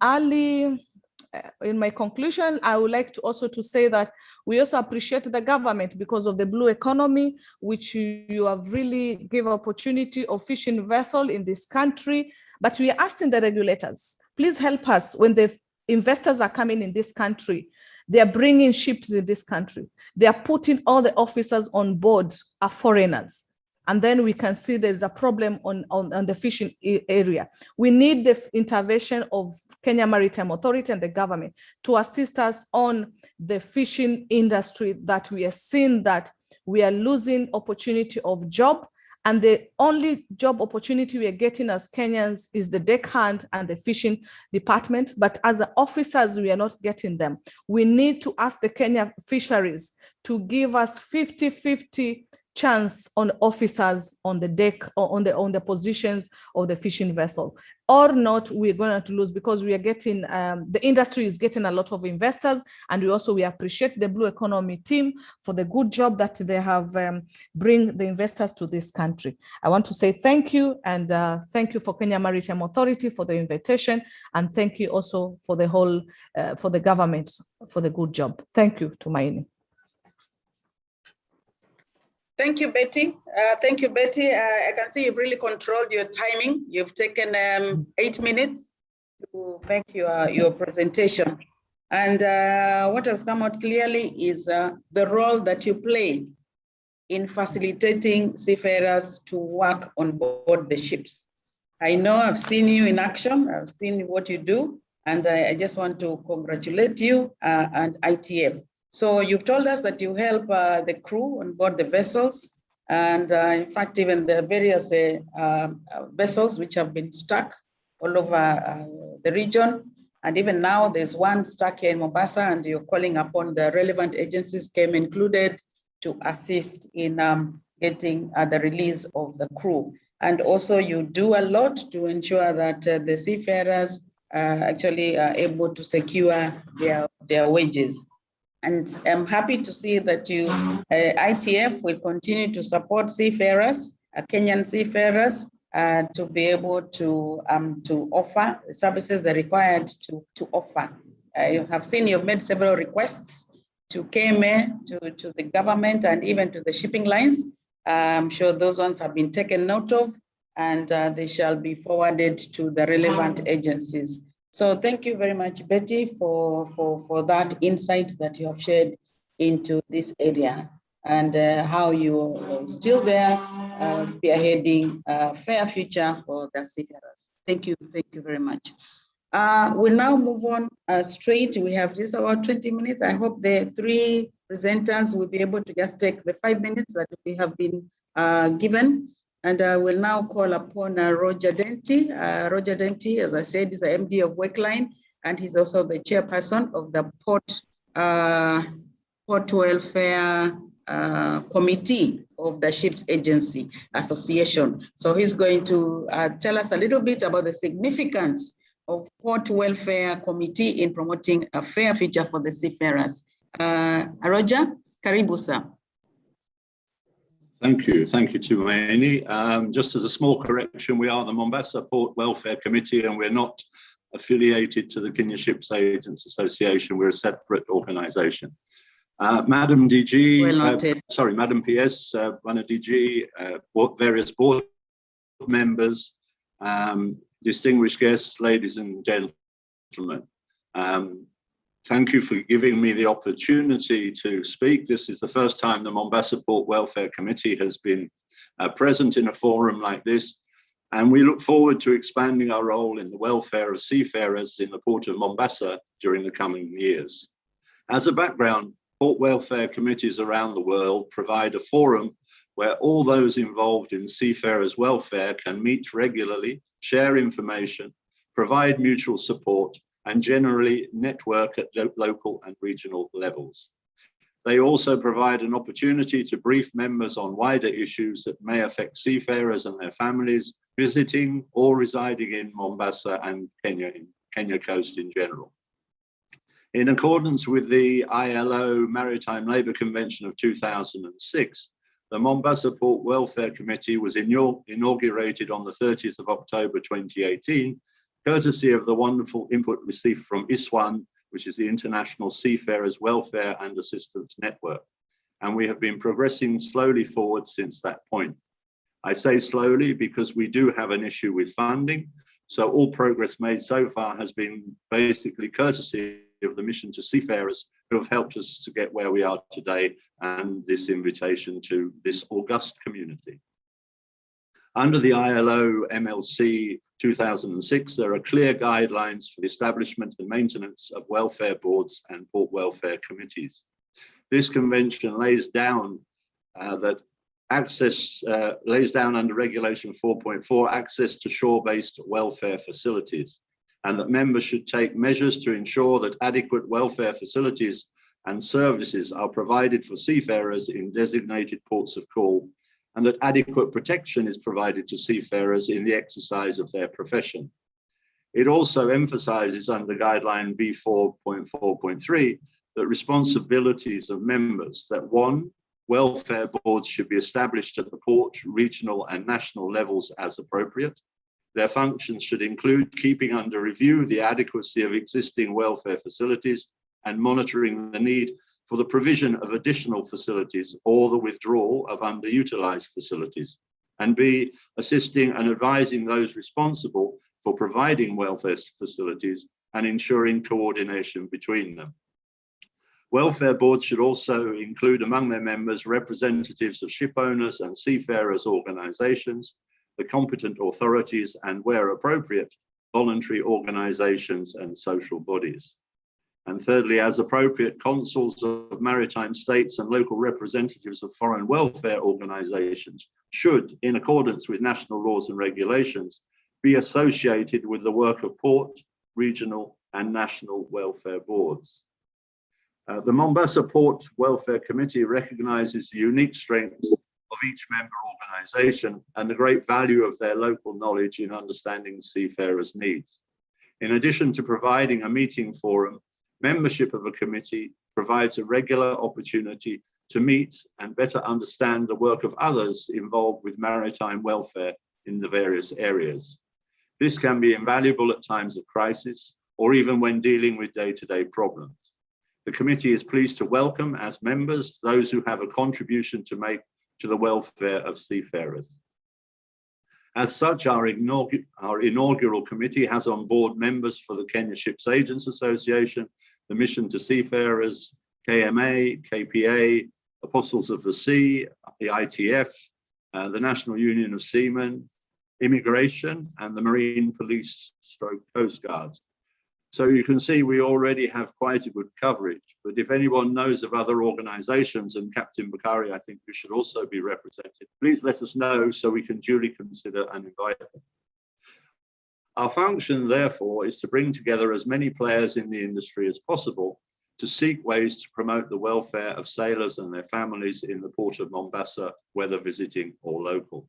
my conclusion, I would like to also to say that we also appreciate the government because of the blue economy, which you have really give opportunity of fishing vessel in this country. But we are asking the regulators, please help us when the investors are coming in this country. They are bringing ships in this country. They are putting all the officers on board are foreigners. and then we can see there's a problem on the fishing area. We need the intervention of Kenya Maritime Authority and the government to assist us on the fishing industry, that we are seeing that we are losing opportunity of job, and the only job opportunity we are getting as Kenyans is the deckhand and the fishing department. But as officers, we are not getting them. We need to ask the Kenya Fisheries to give us 50-50 chance on officers on the deck or on the positions of the fishing vessel. Or not, we're going to lose, because we are getting, the industry is getting a lot of investors, and we appreciate the Blue Economy team for the good job that they have bring the investors to this country. I want to say thank you, and thank you for Kenya Maritime Authority for the invitation, and thank you also for the whole, for the government for the good job. Thank you, Tumaini. Thank you, Betty. Thank you, Betty. I can see you've really controlled your timing. You've taken 8 minutes to make your presentation. And what has come out clearly is the role that you play in facilitating seafarers to work on board the ships. I know I've seen you in action. I've seen what you do. And I just want to congratulate you and ITF. So you've told us that you help the crew on board the vessels, and in fact, even the various vessels which have been stuck all over the region. And even now there's one stuck here in Mombasa, and you're calling upon the relevant agencies, came included, to assist in getting the release of the crew. And also you do a lot to ensure that the seafarers actually are able to secure their wages. And I'm happy to see that you, ITF, will continue to support seafarers, Kenyan seafarers, to be able to offer the services they're required to offer. I have seen you've made several requests to KMA, to the government, and even to the shipping lines. I'm sure those ones have been taken note of, and they shall be forwarded to the relevant agencies. So thank you very much, Betty, for that insight that you have shared into this area, and how you are still there spearheading a fair future for the seafarers. Thank you very much. We'll now move on straight. We have just about 20 minutes. I hope the three presenters will be able to just take the 5 minutes that we have been given. And I will now call upon Roger Denty. Roger Denty, as I said, is the MD of Wakeline, and he's also the chairperson of the Port Welfare Committee of the Ships Agency Association. So he's going to tell us a little bit about the significance of Port Welfare Committee in promoting a fair future for the seafarers. Roger, karibu sir. Thank you, Tumaini. Just as a small correction, we are the Mombasa Port Welfare Committee, and we're not affiliated to the Kenya Ships Agents Association. We're a separate organization. Madam DG, Madam PS, Bwana DG, various board members, distinguished guests, ladies and gentlemen. Thank you for giving me the opportunity to speak. This is the first time the Mombasa Port Welfare Committee has been present in a forum like this, and we look forward to expanding our role in the welfare of seafarers in the Port of Mombasa during the coming years. As a background, Port Welfare Committees around the world provide a forum where all those involved in seafarers' welfare can meet regularly, share information, provide mutual support, and generally network at local and regional levels. They also provide an opportunity to brief members on wider issues that may affect seafarers and their families visiting or residing in Mombasa and Kenya coast in general. In accordance with the ILO Maritime Labour Convention of 2006, the Mombasa Port Welfare Committee was inaugurated on the 30th of October 2018, courtesy of the wonderful input received from ISWAN, which is the International Seafarers Welfare and Assistance Network. And we have been progressing slowly forward since that point. I say slowly because we do have an issue with funding. So all progress made so far has been basically courtesy of the mission to seafarers who have helped us to get where we are today, and this invitation to this august community. Under the ILO MLC 2006, there are clear guidelines for the establishment and maintenance of welfare boards and port welfare committees. This convention lays down under Regulation 4.4 access to shore-based welfare facilities, and that members should take measures to ensure that adequate welfare facilities and services are provided for seafarers in designated ports of call, and that adequate protection is provided to seafarers in the exercise of their profession. It also emphasizes under guideline B4.4.3 that responsibilities of members that 1, welfare boards should be established at the port, regional and national levels as appropriate. Their functions should include keeping under review the adequacy of existing welfare facilities and monitoring the need for the provision of additional facilities or the withdrawal of underutilized facilities, and B, assisting and advising those responsible for providing welfare facilities and ensuring coordination between them. Welfare boards should also include among their members representatives of ship owners and seafarers organizations, the competent authorities, and where appropriate, voluntary organizations and social bodies. And thirdly, as appropriate, consuls of maritime states and local representatives of foreign welfare organizations should, in accordance with national laws and regulations, be associated with the work of port, regional and national welfare boards. The Mombasa Port Welfare Committee recognizes the unique strengths of each member organization and the great value of their local knowledge in understanding seafarers' needs. In addition to providing a meeting forum, membership of a committee provides a regular opportunity to meet and better understand the work of others involved with maritime welfare in the various areas. This can be invaluable at times of crisis or even when dealing with day-to-day problems. The committee is pleased to welcome as members those who have a contribution to make to the welfare of seafarers. As such, our inaugural committee has on board members for the Kenya Ships Agents Association, the Mission to Seafarers, KMA, KPA, Apostles of the Sea, the ITF, the National Union of Seamen, Immigration, and the Marine Police / Coast Guard. So you can see we already have quite a good coverage, but if anyone knows of other organizations, and Captain Bakari, I think we should also be represented, please let us know so we can duly consider and invite them. Our function, therefore, is to bring together as many players in the industry as possible to seek ways to promote the welfare of sailors and their families in the port of Mombasa, whether visiting or local.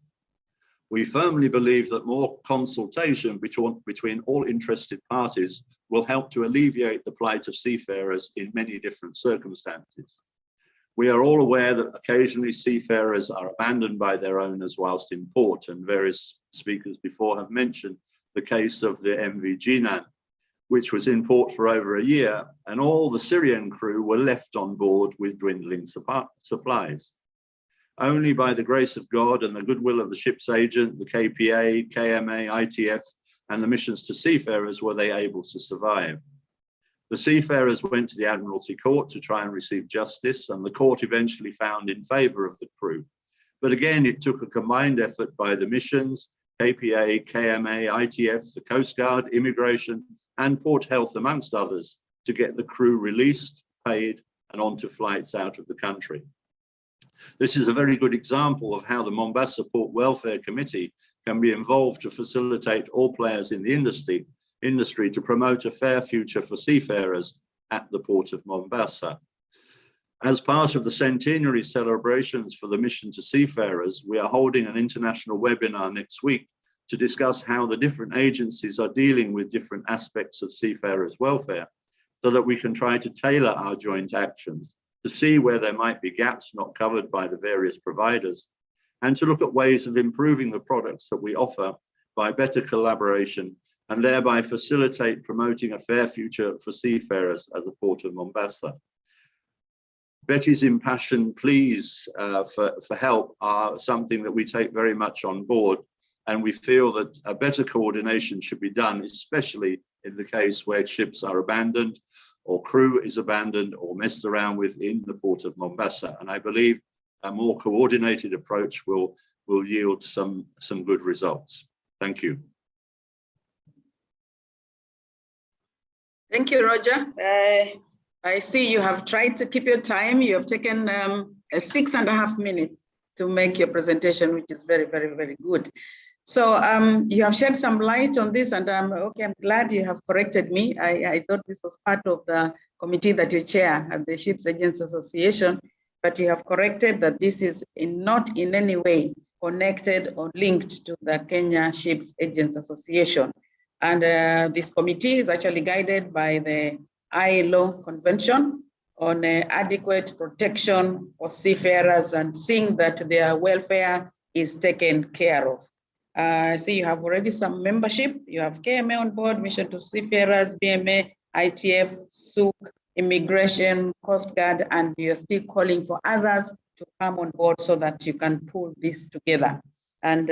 We firmly believe that more consultation between all interested parties will help to alleviate the plight of seafarers in many different circumstances. We are all aware that occasionally seafarers are abandoned by their owners whilst in port, and various speakers before have mentioned the case of the MV Jinan, which was in port for over a year, and all the Syrian crew were left on board with dwindling supplies. Only by the grace of God and the goodwill of the ship's agent, the KPA, KMA, ITF, and the missions to seafarers were they able to survive. The seafarers went to the Admiralty Court to try and receive justice, and the court eventually found in favor of the crew. But again, it took a combined effort by the missions, KPA, KMA, ITF, the Coast Guard, Immigration, and Port Health, amongst others, to get the crew released, paid, and onto flights out of the country. This is a very good example of how the Mombasa Port Welfare Committee can be involved to facilitate all players in the industry to promote a fair future for seafarers at the Port of Mombasa. As part of the centenary celebrations for the Mission to Seafarers, we are holding an international webinar next week to discuss how the different agencies are dealing with different aspects of seafarers' welfare, so that we can try to tailor our joint actions to see where there might be gaps not covered by the various providers, and to look at ways of improving the products that we offer by better collaboration, and thereby facilitate promoting a fair future for seafarers at the Port of Mombasa. Betty's impassioned pleas for help are something that we take very much on board, and we feel that a better coordination should be done, especially in the case where ships are abandoned or crew is abandoned or messed around with in the Port of Mombasa. And I believe a more coordinated approach will yield some good results. Thank you. Thank you, Roger. I see you have tried to keep your time. You have taken 6.5 minutes to make your presentation, which is very, very, very good. So you have shed some light on this, and okay, I'm glad you have corrected me. I thought this was part of the committee that you chair at the Ships Agents Association, but you have corrected that this is not in any way connected or linked to the Kenya Ships Agents Association. And this committee is actually guided by the ILO Convention on adequate protection for seafarers and seeing that their welfare is taken care of. I see you have already some membership. You have KMA on board, Mission to Seafarers, BMA, ITF, SUK, Immigration, Coast Guard, and you're still calling for others to come on board so that you can pull this together and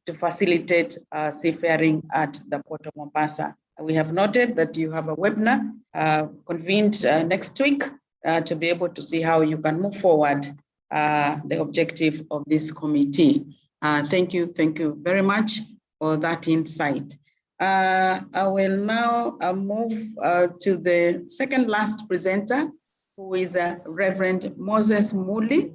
to facilitate seafaring at the Port of Mombasa. We have noted that you have a webinar convened next week to be able to see how you can move forward the objective of this committee. Thank you very much for that insight. I will now move to the second last presenter, who is Reverend Moses Muli.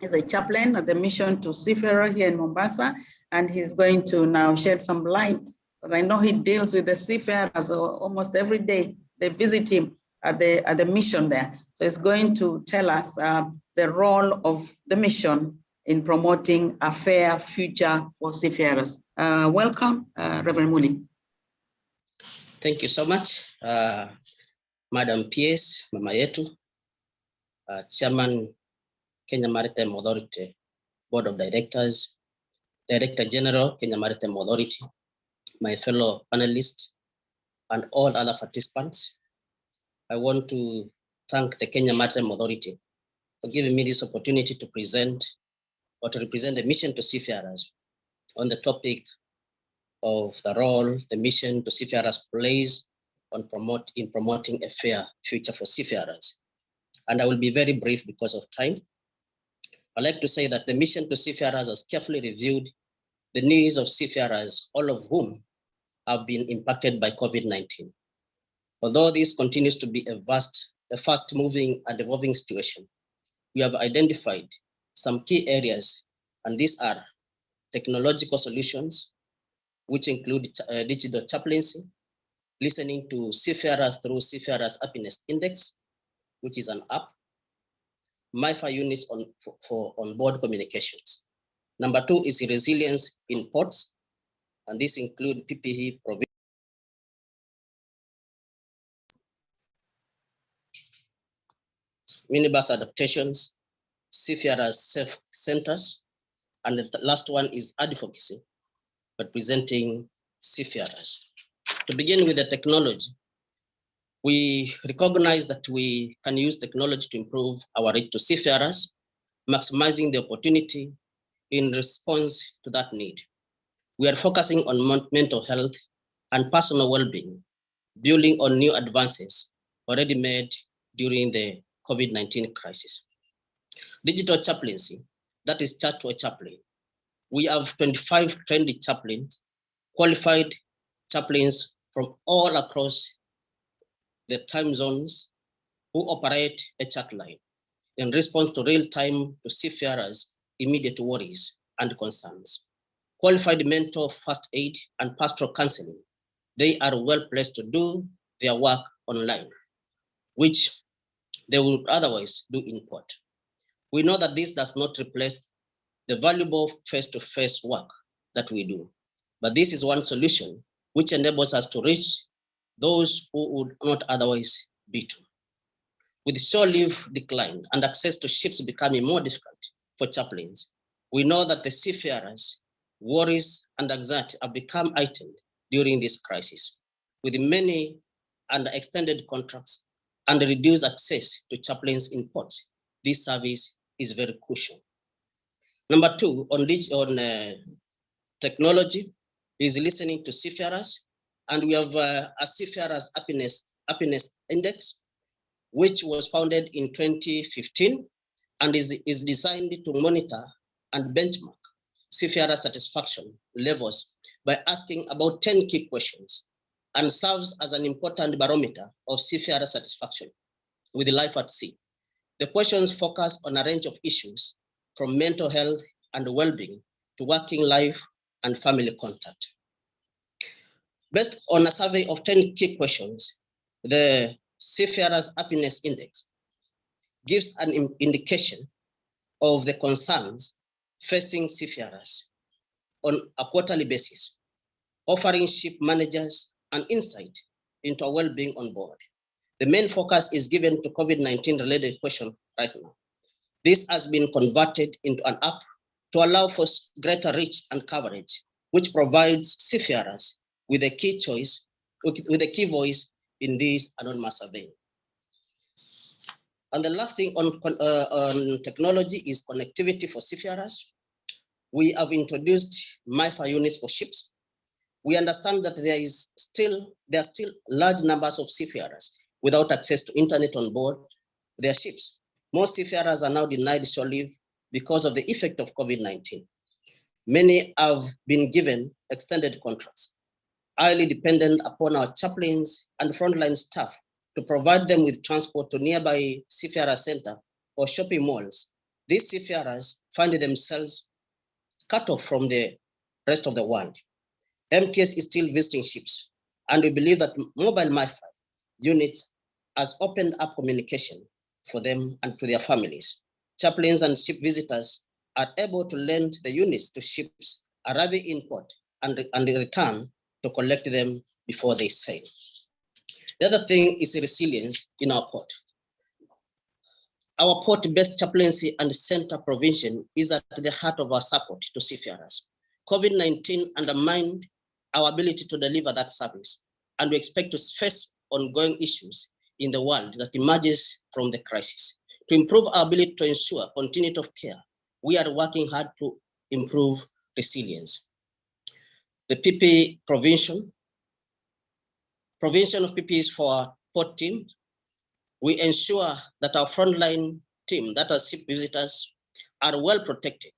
He's a chaplain at the Mission to Seafarer here in Mombasa, and he's going to now shed some light, because I know he deals with the seafarers almost every day. They visit him at the mission there. So he's going to tell us the role of the mission in promoting a fair future for seafarers. Welcome, Reverend Muli. Thank you so much, Madam PS, Mama Yetu, Chairman, Kenya Maritime Authority, Board of Directors, Director General, Kenya Maritime Authority, my fellow panelists, and all other participants. I want to thank the Kenya Maritime Authority for giving me this opportunity to present or to represent the Mission to Seafarers on the topic of the role the Mission to Seafarers plays in promoting a fair future for seafarers. And I will be very brief because of time. I'd like to say that the Mission to Seafarers has carefully reviewed the needs of seafarers, all of whom have been impacted by COVID-19. Although this continues to be a fast-moving and evolving situation, we have identified some key areas, and these are technological solutions, which include digital chaplaincy, listening to seafarers through Seafarers Happiness Index, which is an app, MIFA units for onboard communications. Number 2 is resilience in ports, and this includes PPE provision, minibus adaptations, seafarers safe centers, and the last one is advocacy, representing seafarers. To begin with the technology, we recognize that we can use technology to improve our reach to seafarers, maximizing the opportunity in response to that need. We are focusing on mental health and personal well-being, building on new advances already made during the COVID-19 crisis. Digital chaplaincy, that is chat to a chaplain. We have 25 trained chaplains, qualified chaplains from all across the time zones who operate a chat line in response to real-time to seafarers' immediate worries and concerns. Qualified mentor first aid and pastoral counseling, they are well placed to do their work online, which they would otherwise do in port. We know that this does not replace the valuable face-to-face work that we do, but this is one solution which enables us to reach those who would not otherwise be to. With shore leave decline and access to ships becoming more difficult for chaplains, we know that the seafarers' worries and anxiety have become heightened during this crisis. With many and extended contracts and reduced access to chaplains in ports, this service is very crucial. Number 2, on technology is listening to seafarers, and we have a Seafarers Happiness Index, which was founded in 2015 and is designed to monitor and benchmark seafarer satisfaction levels by asking about 10 key questions and serves as an important barometer of seafarer satisfaction with life at sea. The questions focus on a range of issues from mental health and well-being to working life and family contact. Based on a survey of 10 key questions, the Seafarers Happiness Index gives an indication of the concerns facing seafarers on a quarterly basis, offering ship managers an insight into our well-being on board. The main focus is given to COVID-19 related question right now. This has been converted into an app to allow for greater reach and coverage, which provides seafarers with a key choice, with a key voice in this anonymous survey. And the last thing on technology is connectivity for seafarers. We have introduced MiFi units for ships. We understand that there are still large numbers of seafarers without access to internet on board their ships. Most seafarers are now denied shore leave because of the effect of COVID-19. Many have been given extended contracts, highly dependent upon our chaplains and frontline staff to provide them with transport to nearby seafarer center or shopping malls. These seafarers find themselves cut off from the rest of the world. MTS is still visiting ships, and we believe that mobile MiFi units has opened up communication for them and to their families. Chaplains and ship visitors are able to lend the units to ships arriving in port and return to collect them before they sail. The other thing is resilience in our port. Our port-based chaplaincy and center provision is at the heart of our support to seafarers. COVID-19 undermined our ability to deliver that service, and we expect to face ongoing issues in the world that emerges from the crisis. To improve our ability to ensure continuity of care, we are working hard to improve resilience. The PPE provision of PPEs for our port team. We ensure that our frontline team, that are ship visitors, are well protected,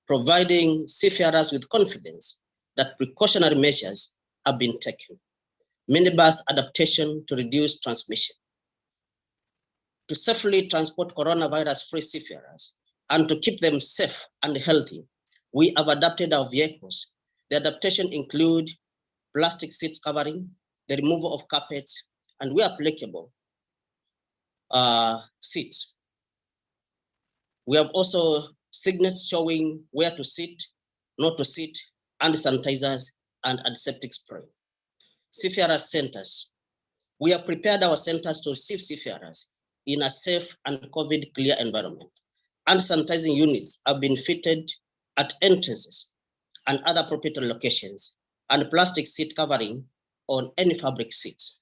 providing seafarers with confidence that precautionary measures have been taken. Minibus adaptation to reduce transmission. To safely transport coronavirus-free seafarers and to keep them safe and healthy, we have adapted our vehicles. The adaptation include plastic seats covering, the removal of carpets, and where applicable, seats. We have also signals showing where to sit, not to sit, and sanitizers and antiseptic spray. Seafarer centers. We have prepared our centers to receive seafarers in a safe and COVID-clear environment. And sanitizing units have been fitted at entrances and other appropriate locations, and plastic seat covering on any fabric seats.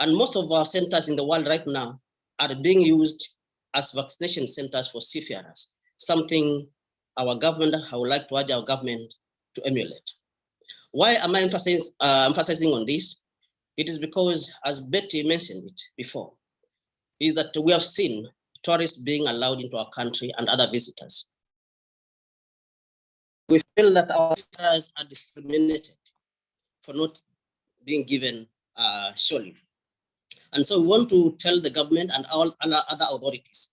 And most of our centers in the world right now are being used as vaccination centers for seafarers, something I would like to urge our government to emulate. Why am I emphasizing on this? It is because, as Betty mentioned it before, is that we have seen tourists being allowed into our country and other visitors. We feel that our seafarers are discriminated for not being given shore leave. And so we want to tell the government and all other authorities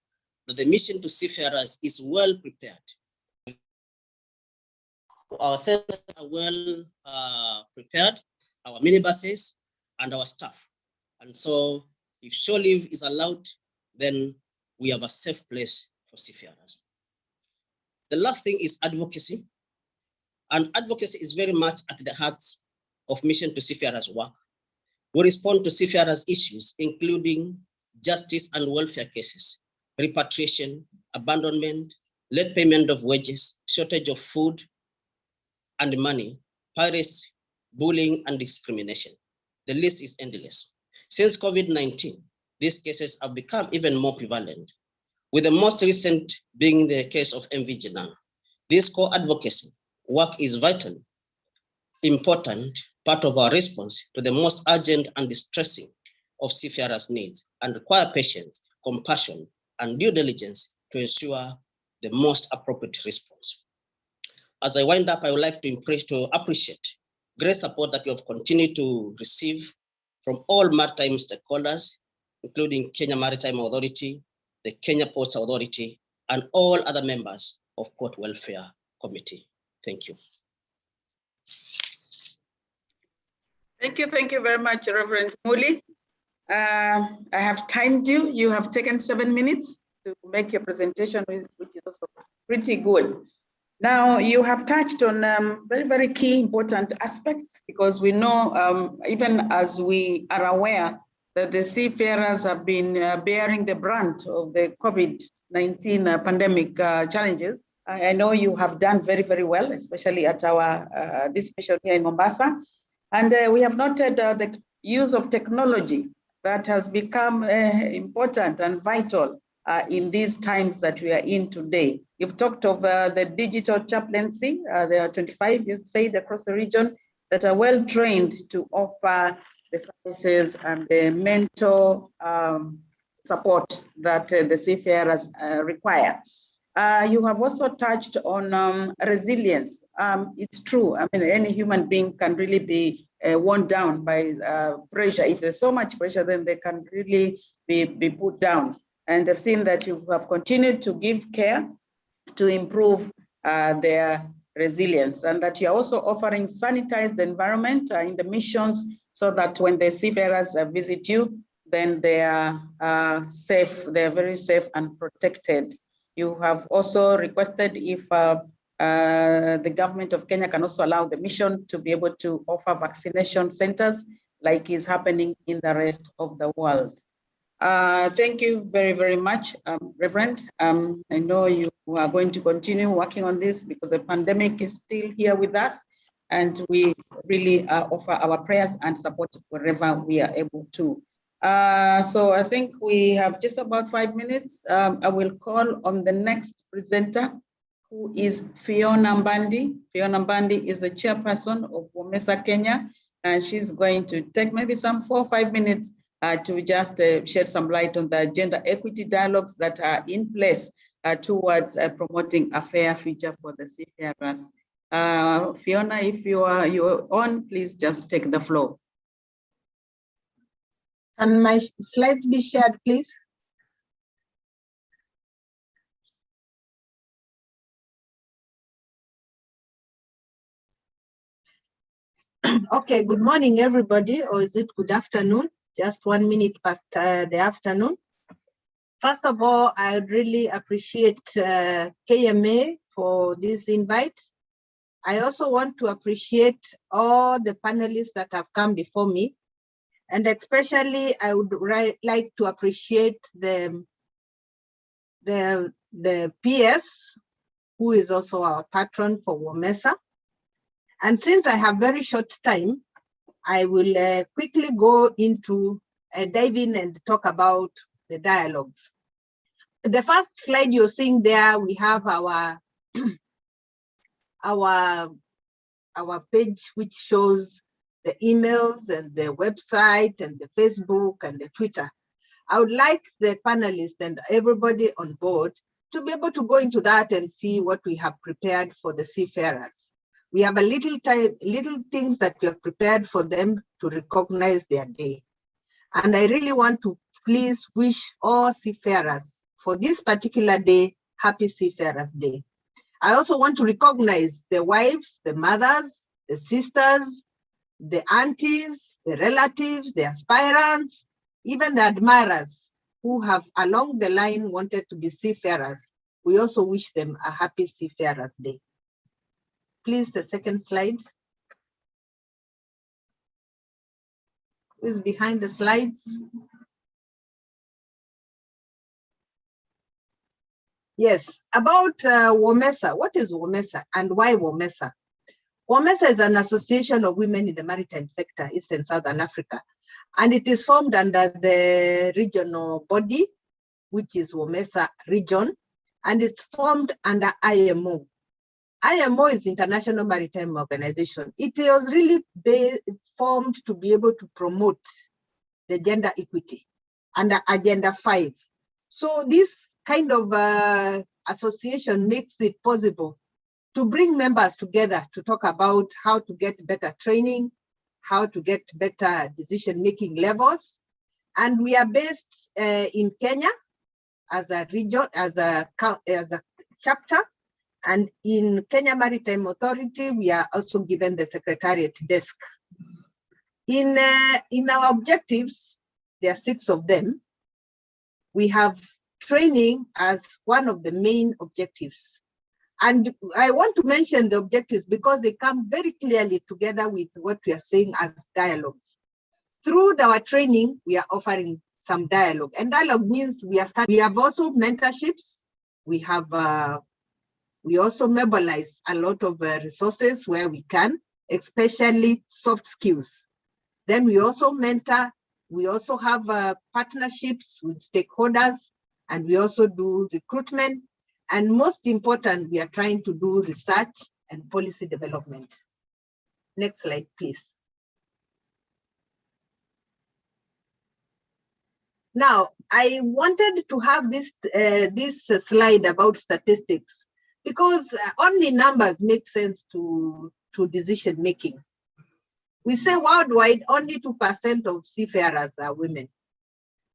that the mission to seafarers is well prepared. Our centers are well prepared, our minibuses and our staff. And so if shore leave is allowed, then we have a safe place for seafarers. The last thing is advocacy. And advocacy is very much at the heart of Mission to Seafarers work. We respond to seafarers' issues, including justice and welfare cases, repatriation, abandonment, late payment of wages, shortage of food and money, piracy, bullying, and discrimination. The list is endless. Since COVID-19, these cases have become even more prevalent, with the most recent being the case of MV Jenang. This core advocacy work is vitally important part of our response to the most urgent and distressing of seafarers' needs and require patience, compassion, and due diligence to ensure the most appropriate response. As I wind up, I would like to appreciate great support that we have continued to receive from all maritime stakeholders, including Kenya Maritime Authority, the Kenya Ports Authority, and all other members of Port Welfare Committee. Thank you. Thank you very much, Reverend Muli. I have timed you. You have taken 7 minutes to make your presentation, which is also pretty good. Now, you have touched on very, very key important aspects, because we know, even as we are aware, that the seafarers have been bearing the brunt of the COVID-19 pandemic challenges. I know you have done very, very well, especially at our this station here in Mombasa. And we have noted the use of technology that has become important and vital in these times that we are in today. You've talked of the digital chaplaincy. There are 25, you said, across the region that are well trained to offer the services and the mental support that the seafarers require. You have also touched on resilience. It's true. I mean, any human being can really be worn down by pressure. If there's so much pressure, then they can really be put down. And I've seen that you have continued to give care to improve their resilience, and that you're also offering sanitized environment in the missions, so that when the seafarers visit you, then they are safe, they're very safe and protected. You have also requested if the government of Kenya can also allow the mission to be able to offer vaccination centers like is happening in the rest of the world. Thank you very, very much, Reverend. I know you are going to continue working on this because the pandemic is still here with us, and we really offer our prayers and support wherever we are able to. So I think we have just about 5 minutes. I will call on the next presenter, who is Fiona Mbandi. Fiona Mbandi is the chairperson of WOMESA Kenya, and she's going to take maybe some 4 or 5 minutes to just shed some light on the gender equity dialogues that are in place towards promoting a fair future for the seafarers. Fiona, if you're on, please just take the floor. Can my slides be shared, please? Okay, good morning, everybody, or is it good afternoon? Just 1 minute past the afternoon. First of all, I really appreciate KMA for this invite. I also want to appreciate all the panelists that have come before me. And especially, I would like to appreciate the PS, who is also our patron for WOMESA. And since I have very short time, I will quickly go into dive in and talk about the dialogues. The first slide you're seeing there, we have our our page, which shows the emails and the website and the Facebook and the Twitter. I would like the panelists and everybody on board to be able to go into that and see what we have prepared for the seafarers. We have a little things that we have prepared for them to recognize their day. And I really want to please wish all seafarers for this particular day, Happy Seafarers Day. I also want to recognize the wives, the mothers, the sisters, the aunties, the relatives, the aspirants, even the admirers who have along the line wanted to be seafarers. We also wish them a Happy Seafarers Day. Please, the second slide. Who is behind the slides? Yes, about WOMESA. What is WOMESA and why WOMESA? WOMESA is an association of women in the maritime sector, East and Southern Africa. And it is formed under the regional body, which is WOMESA region, and it's formed under IMO. IMO is International Maritime Organization. It was really formed to be able to promote the gender equity under Agenda 5. So this kind of association makes it possible to bring members together to talk about how to get better training, how to get better decision-making levels. And we are based in Kenya as a region, as a chapter. And in Kenya Maritime Authority, we are also given the Secretariat desk. In our objectives, there are 6 of them. We have training as one of the main objectives. And I want to mention the objectives because they come very clearly together with what we are saying as dialogues. Through our training, we are offering some dialogue. And dialogue means we have also mentorships. We also mobilize a lot of resources where we can, especially soft skills. Then we also mentor. We also have partnerships with stakeholders, and we also do recruitment. And most important, we are trying to do research and policy development. Next slide, please. Now, I wanted to have this slide about statistics because only numbers make sense to decision making. We say worldwide, only 2% of seafarers are women.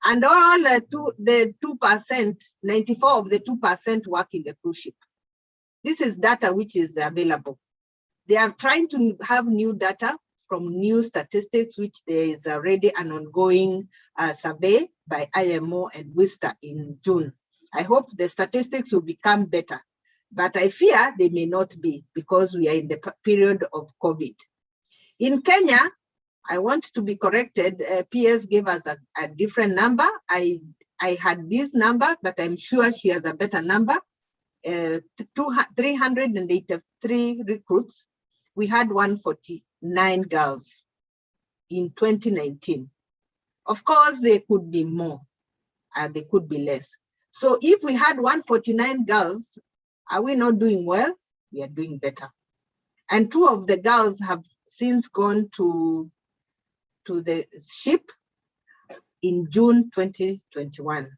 And all the 2%, 94 of the 2% work in the cruise ship. This is data which is available. They are trying to have new data from new statistics, which there is already an ongoing survey by IMO and WISTA in June. I hope the statistics will become better, but I fear they may not be because we are in the period of COVID. In Kenya, I want to be corrected. PS gave us a different number. I had this number, but I'm sure she has a better number. 383 recruits. We had 149 girls in 2019. Of course, there could be more, there could be less. So if we had 149 girls, are we not doing well? We are doing better. And 2 of the girls have since gone to the ship in June 2021.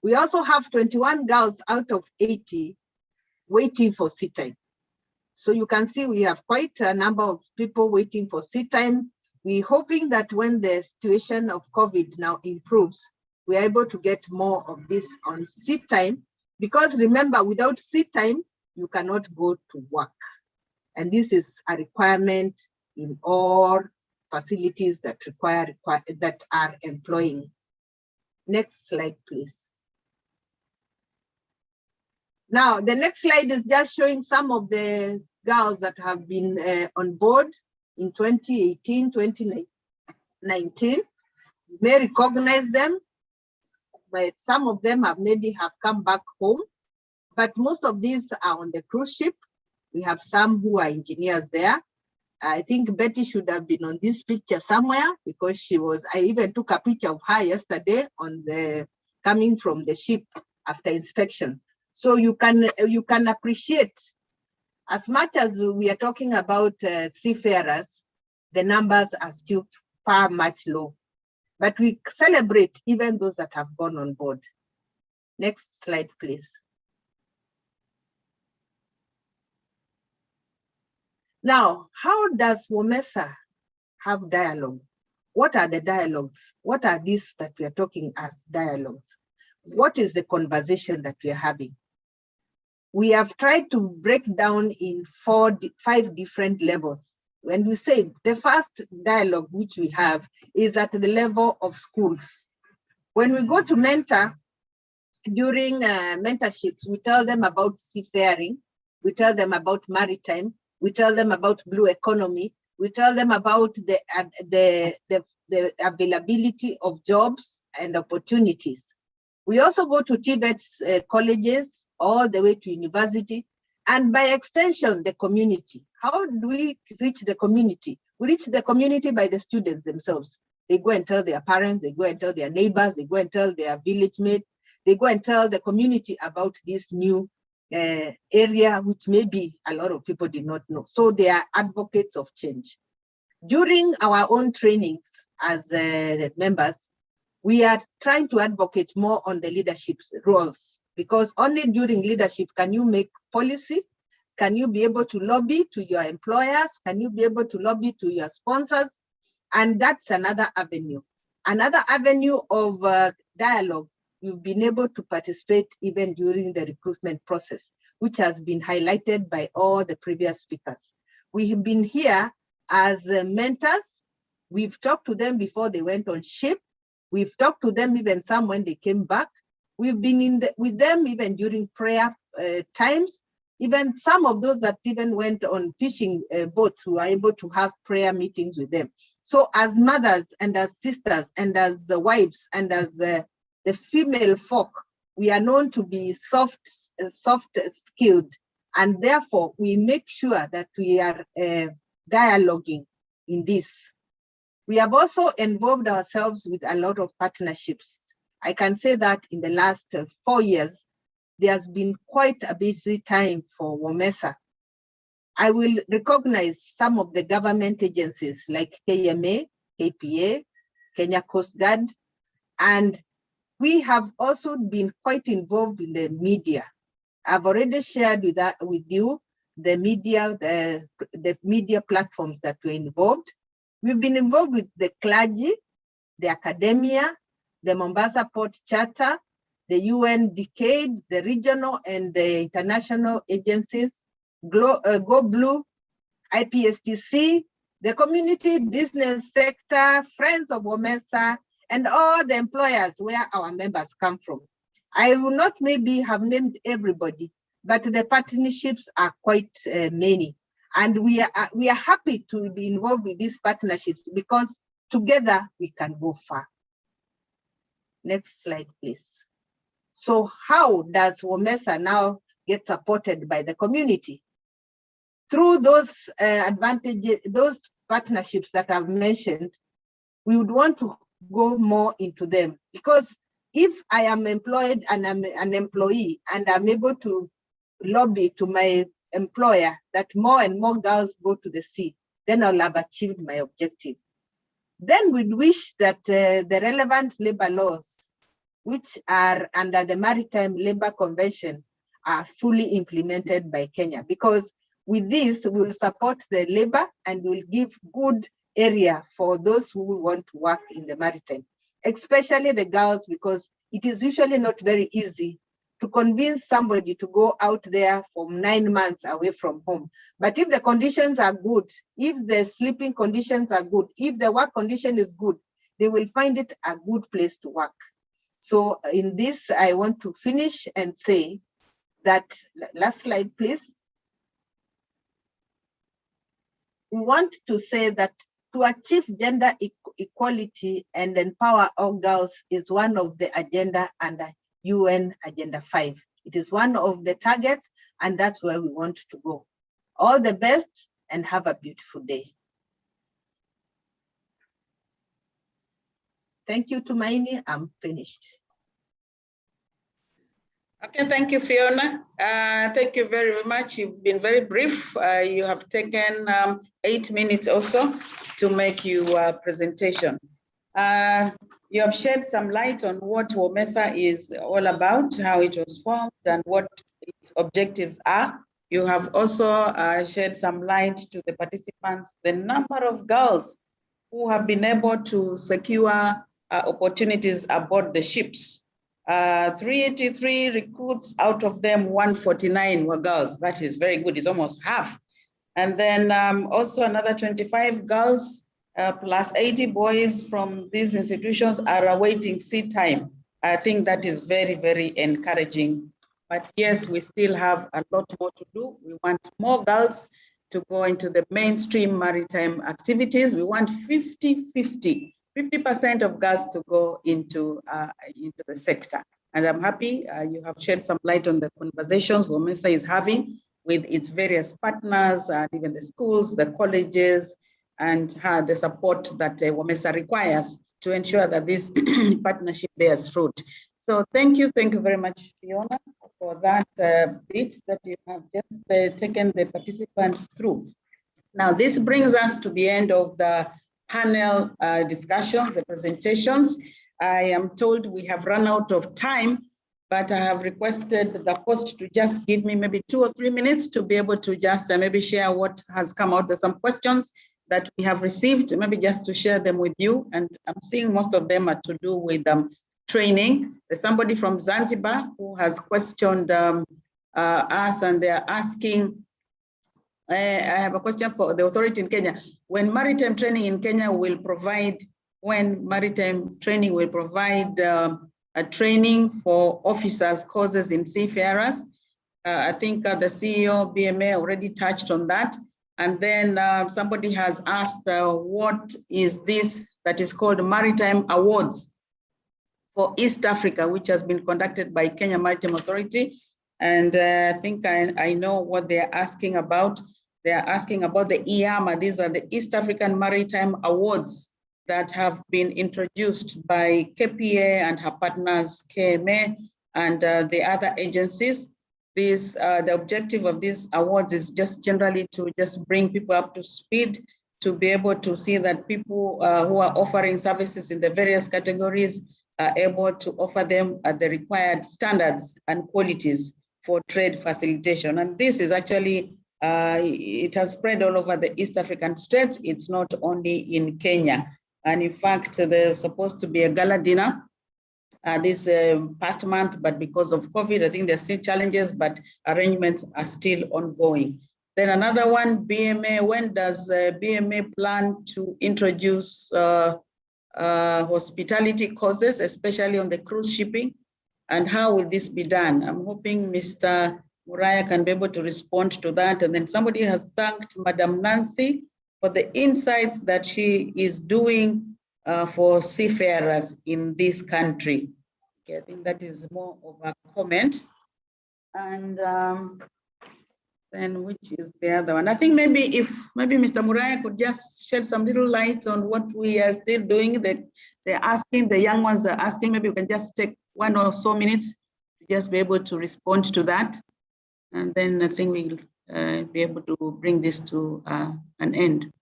We also have 21 girls out of 80 waiting for seat time. So you can see we have quite a number of people waiting for seat time. We're hoping that when the situation of COVID now improves, we are able to get more of this on seat time, because remember, without seat time, you cannot go to work. And this is a requirement in all facilities that that are employing. Next slide, please. Now, the next slide is just showing some of the girls that have been on board in 2018, 2019. You may recognize them, but some of them have maybe come back home. But most of these are on the cruise ship. We have some who are engineers there. I think Betty should have been on this picture somewhere because I even took a picture of her yesterday on coming from the ship after inspection. So you can appreciate, as much as we are talking about seafarers, the numbers are still far much low. But we celebrate even those that have gone on board. Next slide, please. Now, how does WOMESA have dialogue? What are the dialogues? What are these that we are talking as dialogues? What is the conversation that we are having? We have tried to break down in 5 different levels. When we say the first dialogue which we have is at the level of schools. When we go to mentor, during mentorships, we tell them about seafaring, we tell them about maritime, we tell them about blue economy, we tell them about the availability of jobs and opportunities. We also go to Tibet's colleges all the way to university, and by extension, the community. How do we reach the community? We reach the community by the students themselves. They go and tell their parents, they go and tell their neighbors, they go and tell their village mates, they go and tell the community about this new area, which maybe a lot of people did not know. So they are advocates of change. During our own trainings as members, we are trying to advocate more on the leadership roles, because only during leadership can you make policy, can you be able to lobby to your employers, can you be able to lobby to your sponsors, and that's another avenue. Another avenue of dialogue, you've been able to participate even during the recruitment process, which has been highlighted by all the previous speakers. We have been here as mentors. We've talked to them before they went on ship. We've talked to them even some when they came back. We've been with them even during prayer times. Even some of those that even went on fishing boats, we were able to have prayer meetings with them. So as mothers and as sisters and as wives and as the female folk, we are known to be soft-skilled, and therefore we make sure that we are dialoguing in this. We have also involved ourselves with a lot of partnerships. I can say that in the last 4 years, there has been quite a busy time for WOMESA. I will recognize some of the government agencies like KMA, KPA, Kenya Coast Guard, and we have also been quite involved in the media. I've already shared with you the media platforms that were involved. We've been involved with the clergy, the academia, the Mombasa Port Charter, the UN Decade, the regional and the international agencies, Go Blue, IPSTC, the community business sector, Friends of WOMESA, and all the employers where our members come from. I will not maybe have named everybody, but the partnerships are quite many. And we are happy to be involved with these partnerships because together we can go far. Next slide, please. So how does WOMESA now get supported by the community? Through those advantages, those partnerships that I've mentioned, we would want to go more into them, because if I am employed and I'm an employee and I'm able to lobby to my employer that more and more girls go to the sea, then I'll have achieved my objective. Then we'd wish that the relevant labor laws, which are under the Maritime Labor Convention, are fully implemented by Kenya, because with this, we will support the labor and will give good area for those who want to work in the maritime, especially the girls, because it is usually not very easy to convince somebody to go out there from 9 months away from home. But if the conditions are good, if the sleeping conditions are good, if the work condition is good, they will find it a good place to work. So in this, I want to finish and say that, last slide, please. We want to say that to achieve gender equality and empower all girls is one of the agenda under UN Agenda 5. It is one of the targets, and that's where we want to go. All the best and have a beautiful day. Thank you, Tumaini. I'm finished. Okay, thank you, Fiona. Thank you very much. You've been very brief. You have taken 8 minutes also to make your presentation. You have shed some light on what WOMESA is all about, how it was formed, and what its objectives are. You have also shed some light to the participants, the number of girls who have been able to secure opportunities aboard the ships. 383 recruits, out of them 149 were girls. That is very good, it's almost half. And then also another 25 girls plus 80 boys from these institutions are awaiting sea time. I think that is very, very encouraging. But yes, we still have a lot more to do. We want more girls to go into the mainstream maritime activities. We want 50-50. 50% of girls to go into the sector. And I'm happy you have shed some light on the conversations WOMESA is having with its various partners and even the schools, the colleges, and the support that WOMESA requires to ensure that this partnership bears fruit. So thank you very much, Fiona, for that bit that you have just taken the participants through. Now, this brings us to the end of the panel discussions, the presentations. I am told we have run out of time, but I have requested the host to just give me maybe 2 or 3 minutes to be able to just maybe share what has come out. There's some questions that we have received, maybe just to share them with you. And I'm seeing most of them are to do with training. There's somebody from Zanzibar who has questioned us, and they're asking, I have a question for the authority in Kenya. When maritime training in Kenya will provide, a training for officers' courses in seafarers. I think the CEO, BMA, already touched on that. And then somebody has asked, what is this that is called Maritime Awards for East Africa, which has been conducted by Kenya Maritime Authority. And I think I know what they're asking about. They're asking about the EAMA. These are the East African Maritime Awards that have been introduced by KPA and her partners, KMA, and the other agencies. The objective of these awards is just generally to just bring people up to speed, to be able to see that people who are offering services in the various categories are able to offer them at the required standards and qualities for trade facilitation. And this is actually, it has spread all over the East African states. It's not only in Kenya. And in fact, there's supposed to be a gala dinner this past month, but because of COVID, I think there's still challenges, but arrangements are still ongoing. Then another one, BMA, when does BMA plan to introduce hospitality courses, especially on the cruise shipping? And how will this be done? I'm hoping Mr. Muraya can be able to respond to that. And then somebody has thanked Madam Nancy for the insights that she is doing for seafarers in this country. Okay, I think that is more of a comment. And then which is the other one? I think maybe Mr. Muraya could just shed some little light on what we are still doing. That they're asking, the young ones are asking, maybe we can just take 1 or so minutes to just be able to respond to that. And then I think we'll be able to bring this to an end.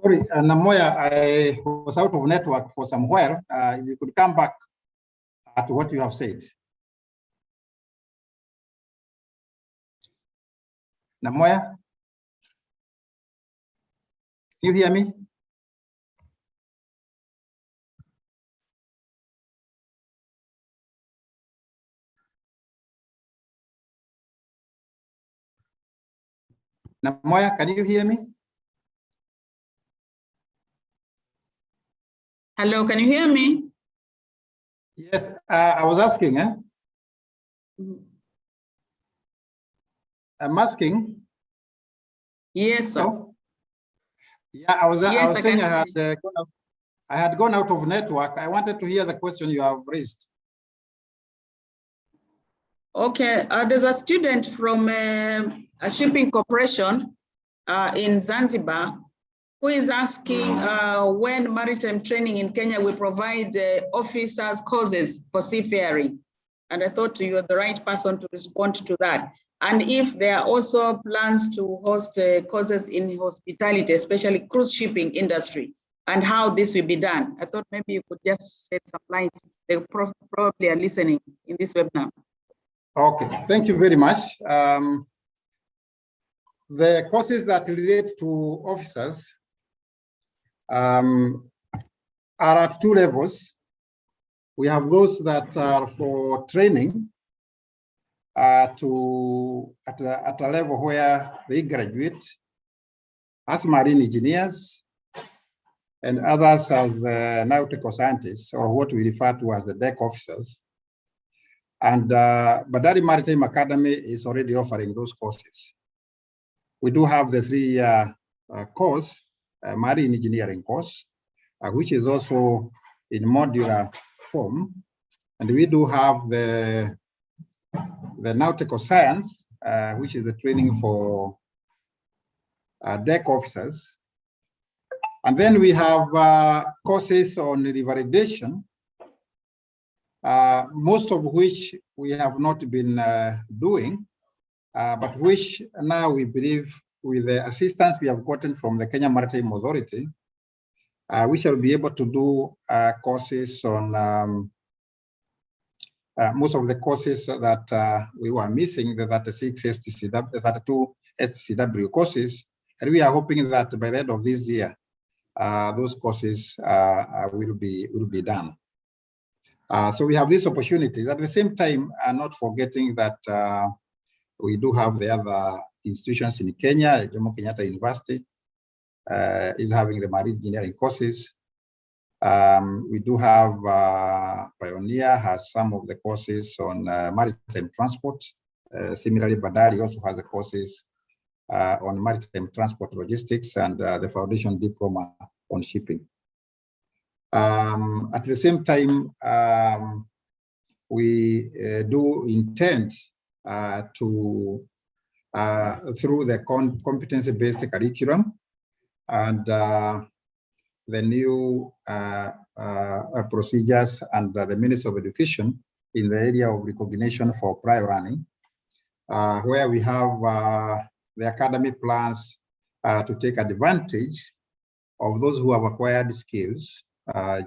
Sorry, Namoya, I was out of network for some while. If you could come back to what you have said. Namoya, can you hear me? Namoya, can you hear me? Hello, can you hear me? Yes, I was asking. I'm asking. Yes, sir. Oh. Yeah, I was saying I had gone out of network. I wanted to hear the question you have raised. Okay, there's a student from a shipping corporation in Zanzibar who is asking when maritime training in Kenya will provide officers courses for seafaring. And I thought you were the right person to respond to that. And if there are also plans to host courses in hospitality, especially cruise shipping industry, and how this will be done. I thought maybe you could just shed some light. They probably are listening in this webinar. Okay, thank you very much. The courses that relate to officers are at 2 levels. We have those that are for training at a level where they graduate as marine engineers and others as nautical scientists, or what we refer to as the deck officers. And Badari Maritime Academy is already offering those courses. We do have the 3-year course, marine engineering course, which is also in modular form. And we do have the nautical science, which is the training for deck officers. And then we have courses on revalidation, most of which we have not been doing, but which now we believe with the assistance we have gotten from the Kenya Maritime Authority, we shall be able to do courses on most of the courses that we were missing, the 36 STCW, the 32 STCW courses, and we are hoping that by the end of this year, those courses will be done. So we have these opportunities. At the same time, not forgetting that we do have the other institutions in Kenya. Jomo Kenyatta University is having the marine engineering courses. We do have Pioneer has some of the courses on maritime transport. Similarly, Badari also has the courses on maritime transport logistics and the foundation diploma on shipping. At the same time, we do intend to, through the competency-based curriculum and the new procedures and the Ministry of Education in the area of recognition for prior running, where we have the academy plans to take advantage of those who have acquired skills,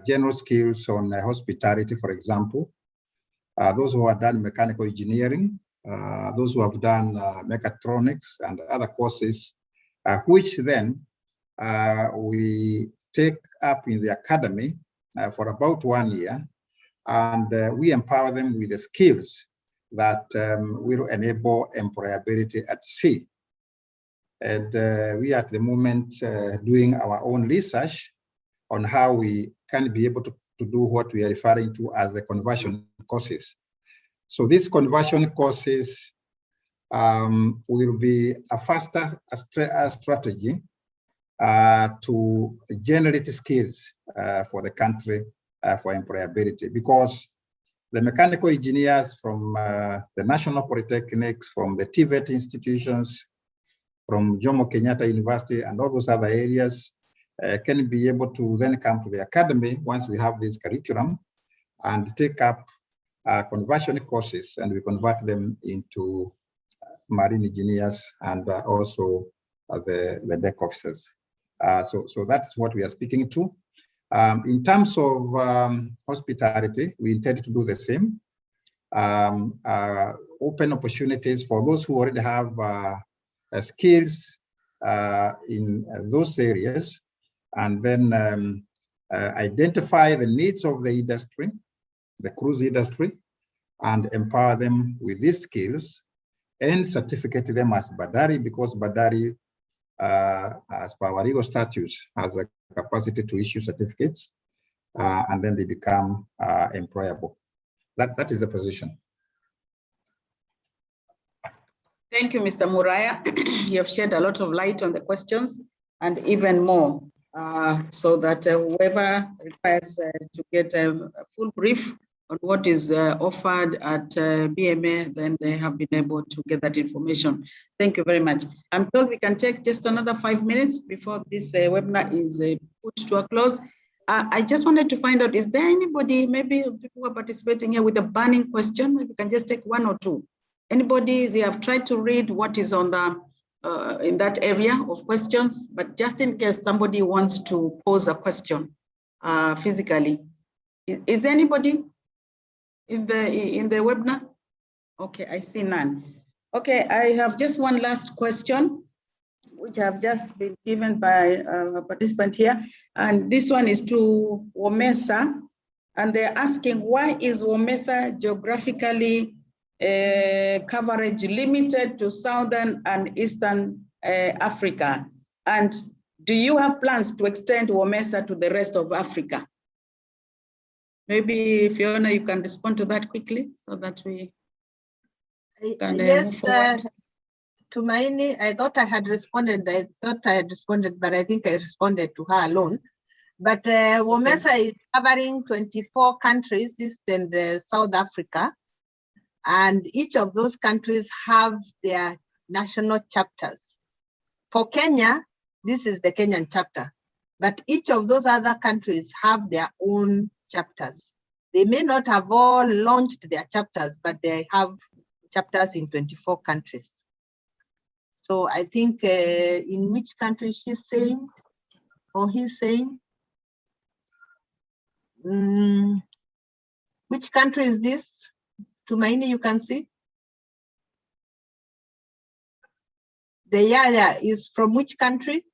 general skills on hospitality, for example, those who have done mechanical engineering, those who have done mechatronics and other courses, which then we take up in the academy for about 1 year, and we empower them with the skills that will enable employability at sea. And we are at the moment doing our own research on how we can be able to do what we are referring to as the conversion courses. So these conversion courses will be a faster strategy to generate skills for the country for employability, because the mechanical engineers from the national polytechnics, from the TVET institutions, from Jomo Kenyatta University and all those other areas can be able to then come to the academy once we have this curriculum and take up conversion courses, and we convert them into marine engineers and also the deck officers. So that's what we are speaking to. In terms of hospitality, we intend to do the same. Open opportunities for those who already have skills in those areas, and then identify the needs of the industry, the cruise industry, and empower them with these skills and certificate them as Badari, because Badari, as per our legal statutes, has a capacity to issue certificates, and then they become employable. That is the position. Thank you, Mr. Muraya. You have shed a lot of light on the questions and even more, so that whoever requires to get a full brief on what is offered at BMA, then they have been able to get that information. Thank you very much. I'm told we can take just another 5 minutes before this webinar is put to a close. I just wanted to find out, is there anybody, maybe people who are participating here with a burning question? Maybe we can just take one or two. Anybody, they have tried to read what is on the in that area of questions, but just in case somebody wants to pose a question physically. Is there anybody in the webinar? Okay, I see none. Okay, I have just one last question, which have just been given by a participant here. And this one is to WOMESA. And they're asking, why is WOMESA geographically coverage limited to Southern and Eastern Africa? And do you have plans to extend WOMESA to the rest of Africa? Maybe Fiona, you can respond to that quickly so that we can move forward. Tumaini, I thought I had responded. But I think I responded to her alone. But WOMESA is covering 24 countries, East and South Africa. And each of those countries have their national chapters. For Kenya, this is the Kenyan chapter. But each of those other countries have their own chapters. They may not have all launched their chapters, but they have chapters in 24 countries. So I think in which country she's saying, or he's saying? Which country is this? Tumaini, you can see? The yaya is from which country?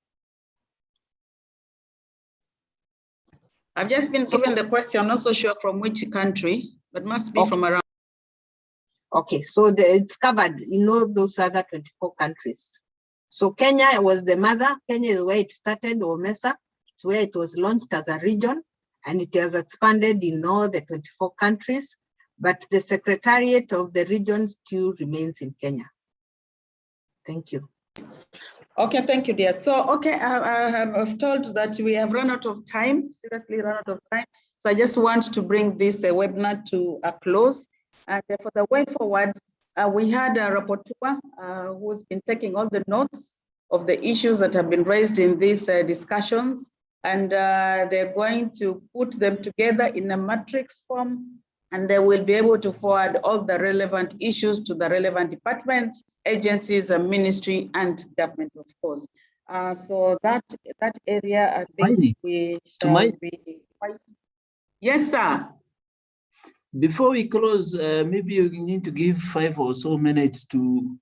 I've just been given the question, not so sure from which country, but must be from around. Okay, so it's covered in all those other 24 countries. So Kenya was the mother. Kenya is where it started, or MESA. It's where it was launched as a region, and it has expanded in all the 24 countries, but the secretariat of the region still remains in Kenya. Thank you. Okay, thank you, dear. So, okay, I've told that we have run out of time, seriously run out of time. So I just want to bring this webinar to a close. And for the way forward, we had a rapporteur who's been taking all the notes of the issues that have been raised in these discussions. And they're going to put them together in a matrix form, and they will be able to forward all the relevant issues to the relevant departments, agencies, and ministry, and government, of course. So that area, I think we shall be quite. Yes, sir. Before we close, maybe you need to give 5 or so minutes to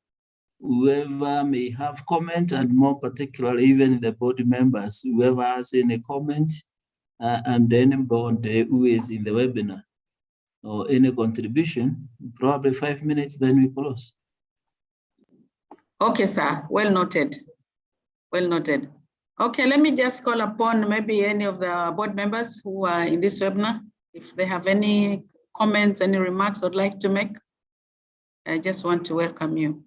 whoever may have comment, and more particularly even the board members, whoever has any comment, and anybody who is in the webinar or any contribution, probably 5 minutes, then we close. Okay, sir. Well noted. Well noted. Okay, let me just call upon maybe any of the board members who are in this webinar, if they have any comments, any remarks I'd like to make. I just want to welcome you.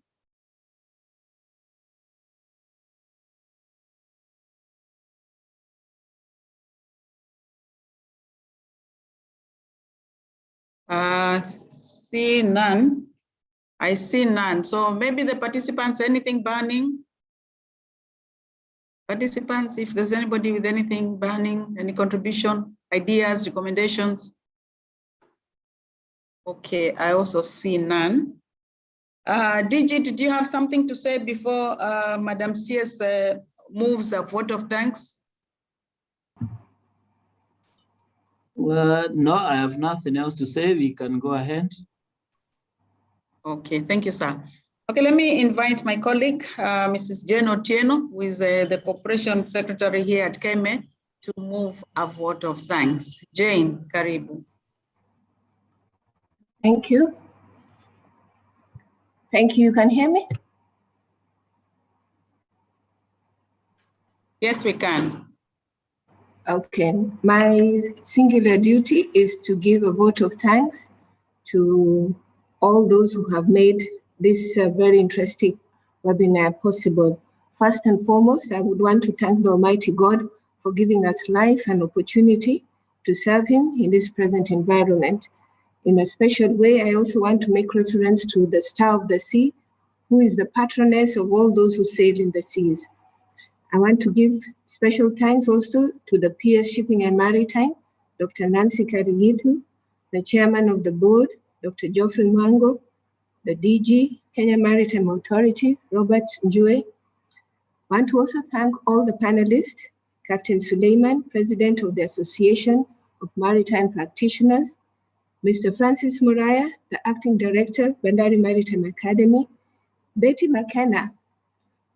See none. I see none. So maybe the participants, anything burning? Participants, if there's anybody with anything burning, any contribution, ideas, recommendations? Okay, I also see none. Digit, do you have something to say before Madam CS moves a vote of thanks? Well, no, I have nothing else to say. We can go ahead. Okay, thank you, sir. Okay, let me invite my colleague, Mrs. Jane Otieno, who is the Corporation Secretary here at KMA, to move a vote of thanks. Jane, karibu. Thank you. Thank you. You can hear me? Yes, we can. Okay. My singular duty is to give a vote of thanks to all those who have made this very interesting webinar possible. First and foremost, I would want to thank the Almighty God for giving us life and opportunity to serve Him in this present environment. In a special way, I also want to make reference to the Star of the Sea, who is the patroness of all those who sail in the seas. I want to give special thanks also to the PS Shipping and Maritime, Dr. Nancy Karigitu, the chairman of the board, Dr. Geoffrey Mwango, the DG, Kenya Maritime Authority, Robert Njue. I want to also thank all the panelists, Captain Suleiman, President of the Association of Maritime Practitioners, Mr. Francis Muraya, the Acting Director, Bandari Maritime Academy, Betty McKenna,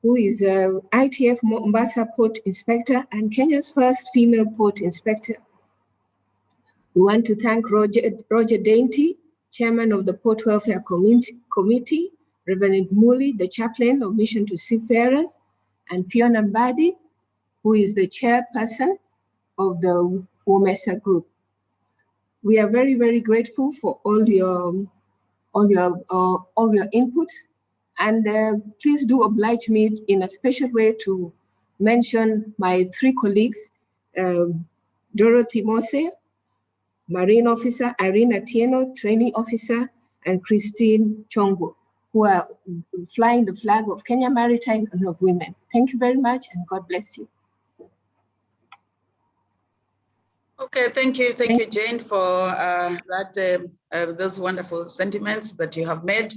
who is ITF Mombasa Port Inspector and Kenya's first female port inspector. We want to thank Roger Dainty, Chairman of the Port Welfare Committee, Reverend Muli, the Chaplain of Mission to Seafarers, and Fiona Mbadi, who is the Chairperson of the WOMESA Group. We are very, very grateful for all your inputs, and please do oblige me in a special way to mention my 3 colleagues, Dorothy Mose, Marine Officer, Irene Atieno, Training Officer, and Christine Chongo, who are flying the flag of Kenya Maritime and of women. Thank you very much, and God bless you. Okay, thank you, Jane, for those wonderful sentiments that you have made.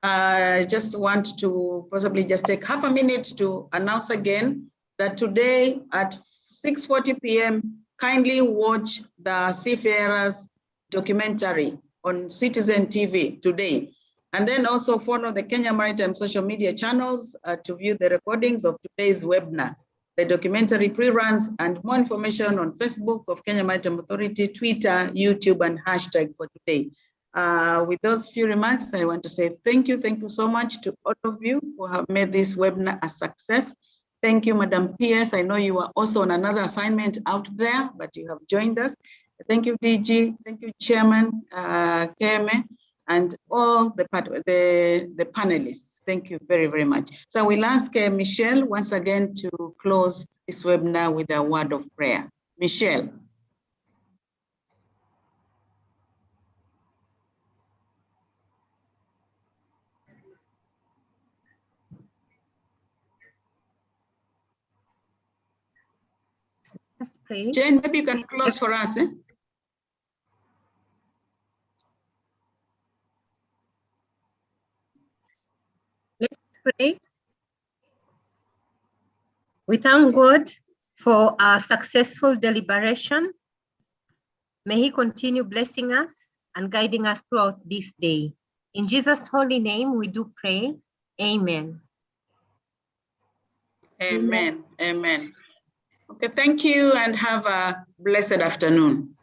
I just want to possibly just take half a minute to announce again that today at 6:40 p.m. kindly watch the Seafarers documentary on Citizen TV today. And then also follow the Kenya Maritime social media channels to view the recordings of today's webinar, the documentary pre-runs, and more information on Facebook of Kenya Maritime Authority, Twitter, YouTube, and hashtag for today. With those few remarks, I want to say thank you so much to all of you who have made this webinar a success. Thank you, Madam PS. I know you are also on another assignment out there, but you have joined us. Thank you, DG. Thank you, Chairman Keme, and all the panelists. Thank you very, very much. So I will ask Michelle once again to close this webinar with a word of prayer. Michelle. Let's pray. Jane, maybe you can close for us. Eh? Let's pray. We thank God for our successful deliberation. May He continue blessing us and guiding us throughout this day. In Jesus' holy name, we do pray. Amen. Amen. Amen. Okay, thank you and have a blessed afternoon.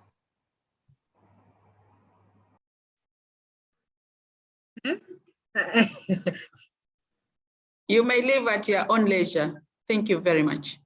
You may leave at your own leisure. Thank you very much.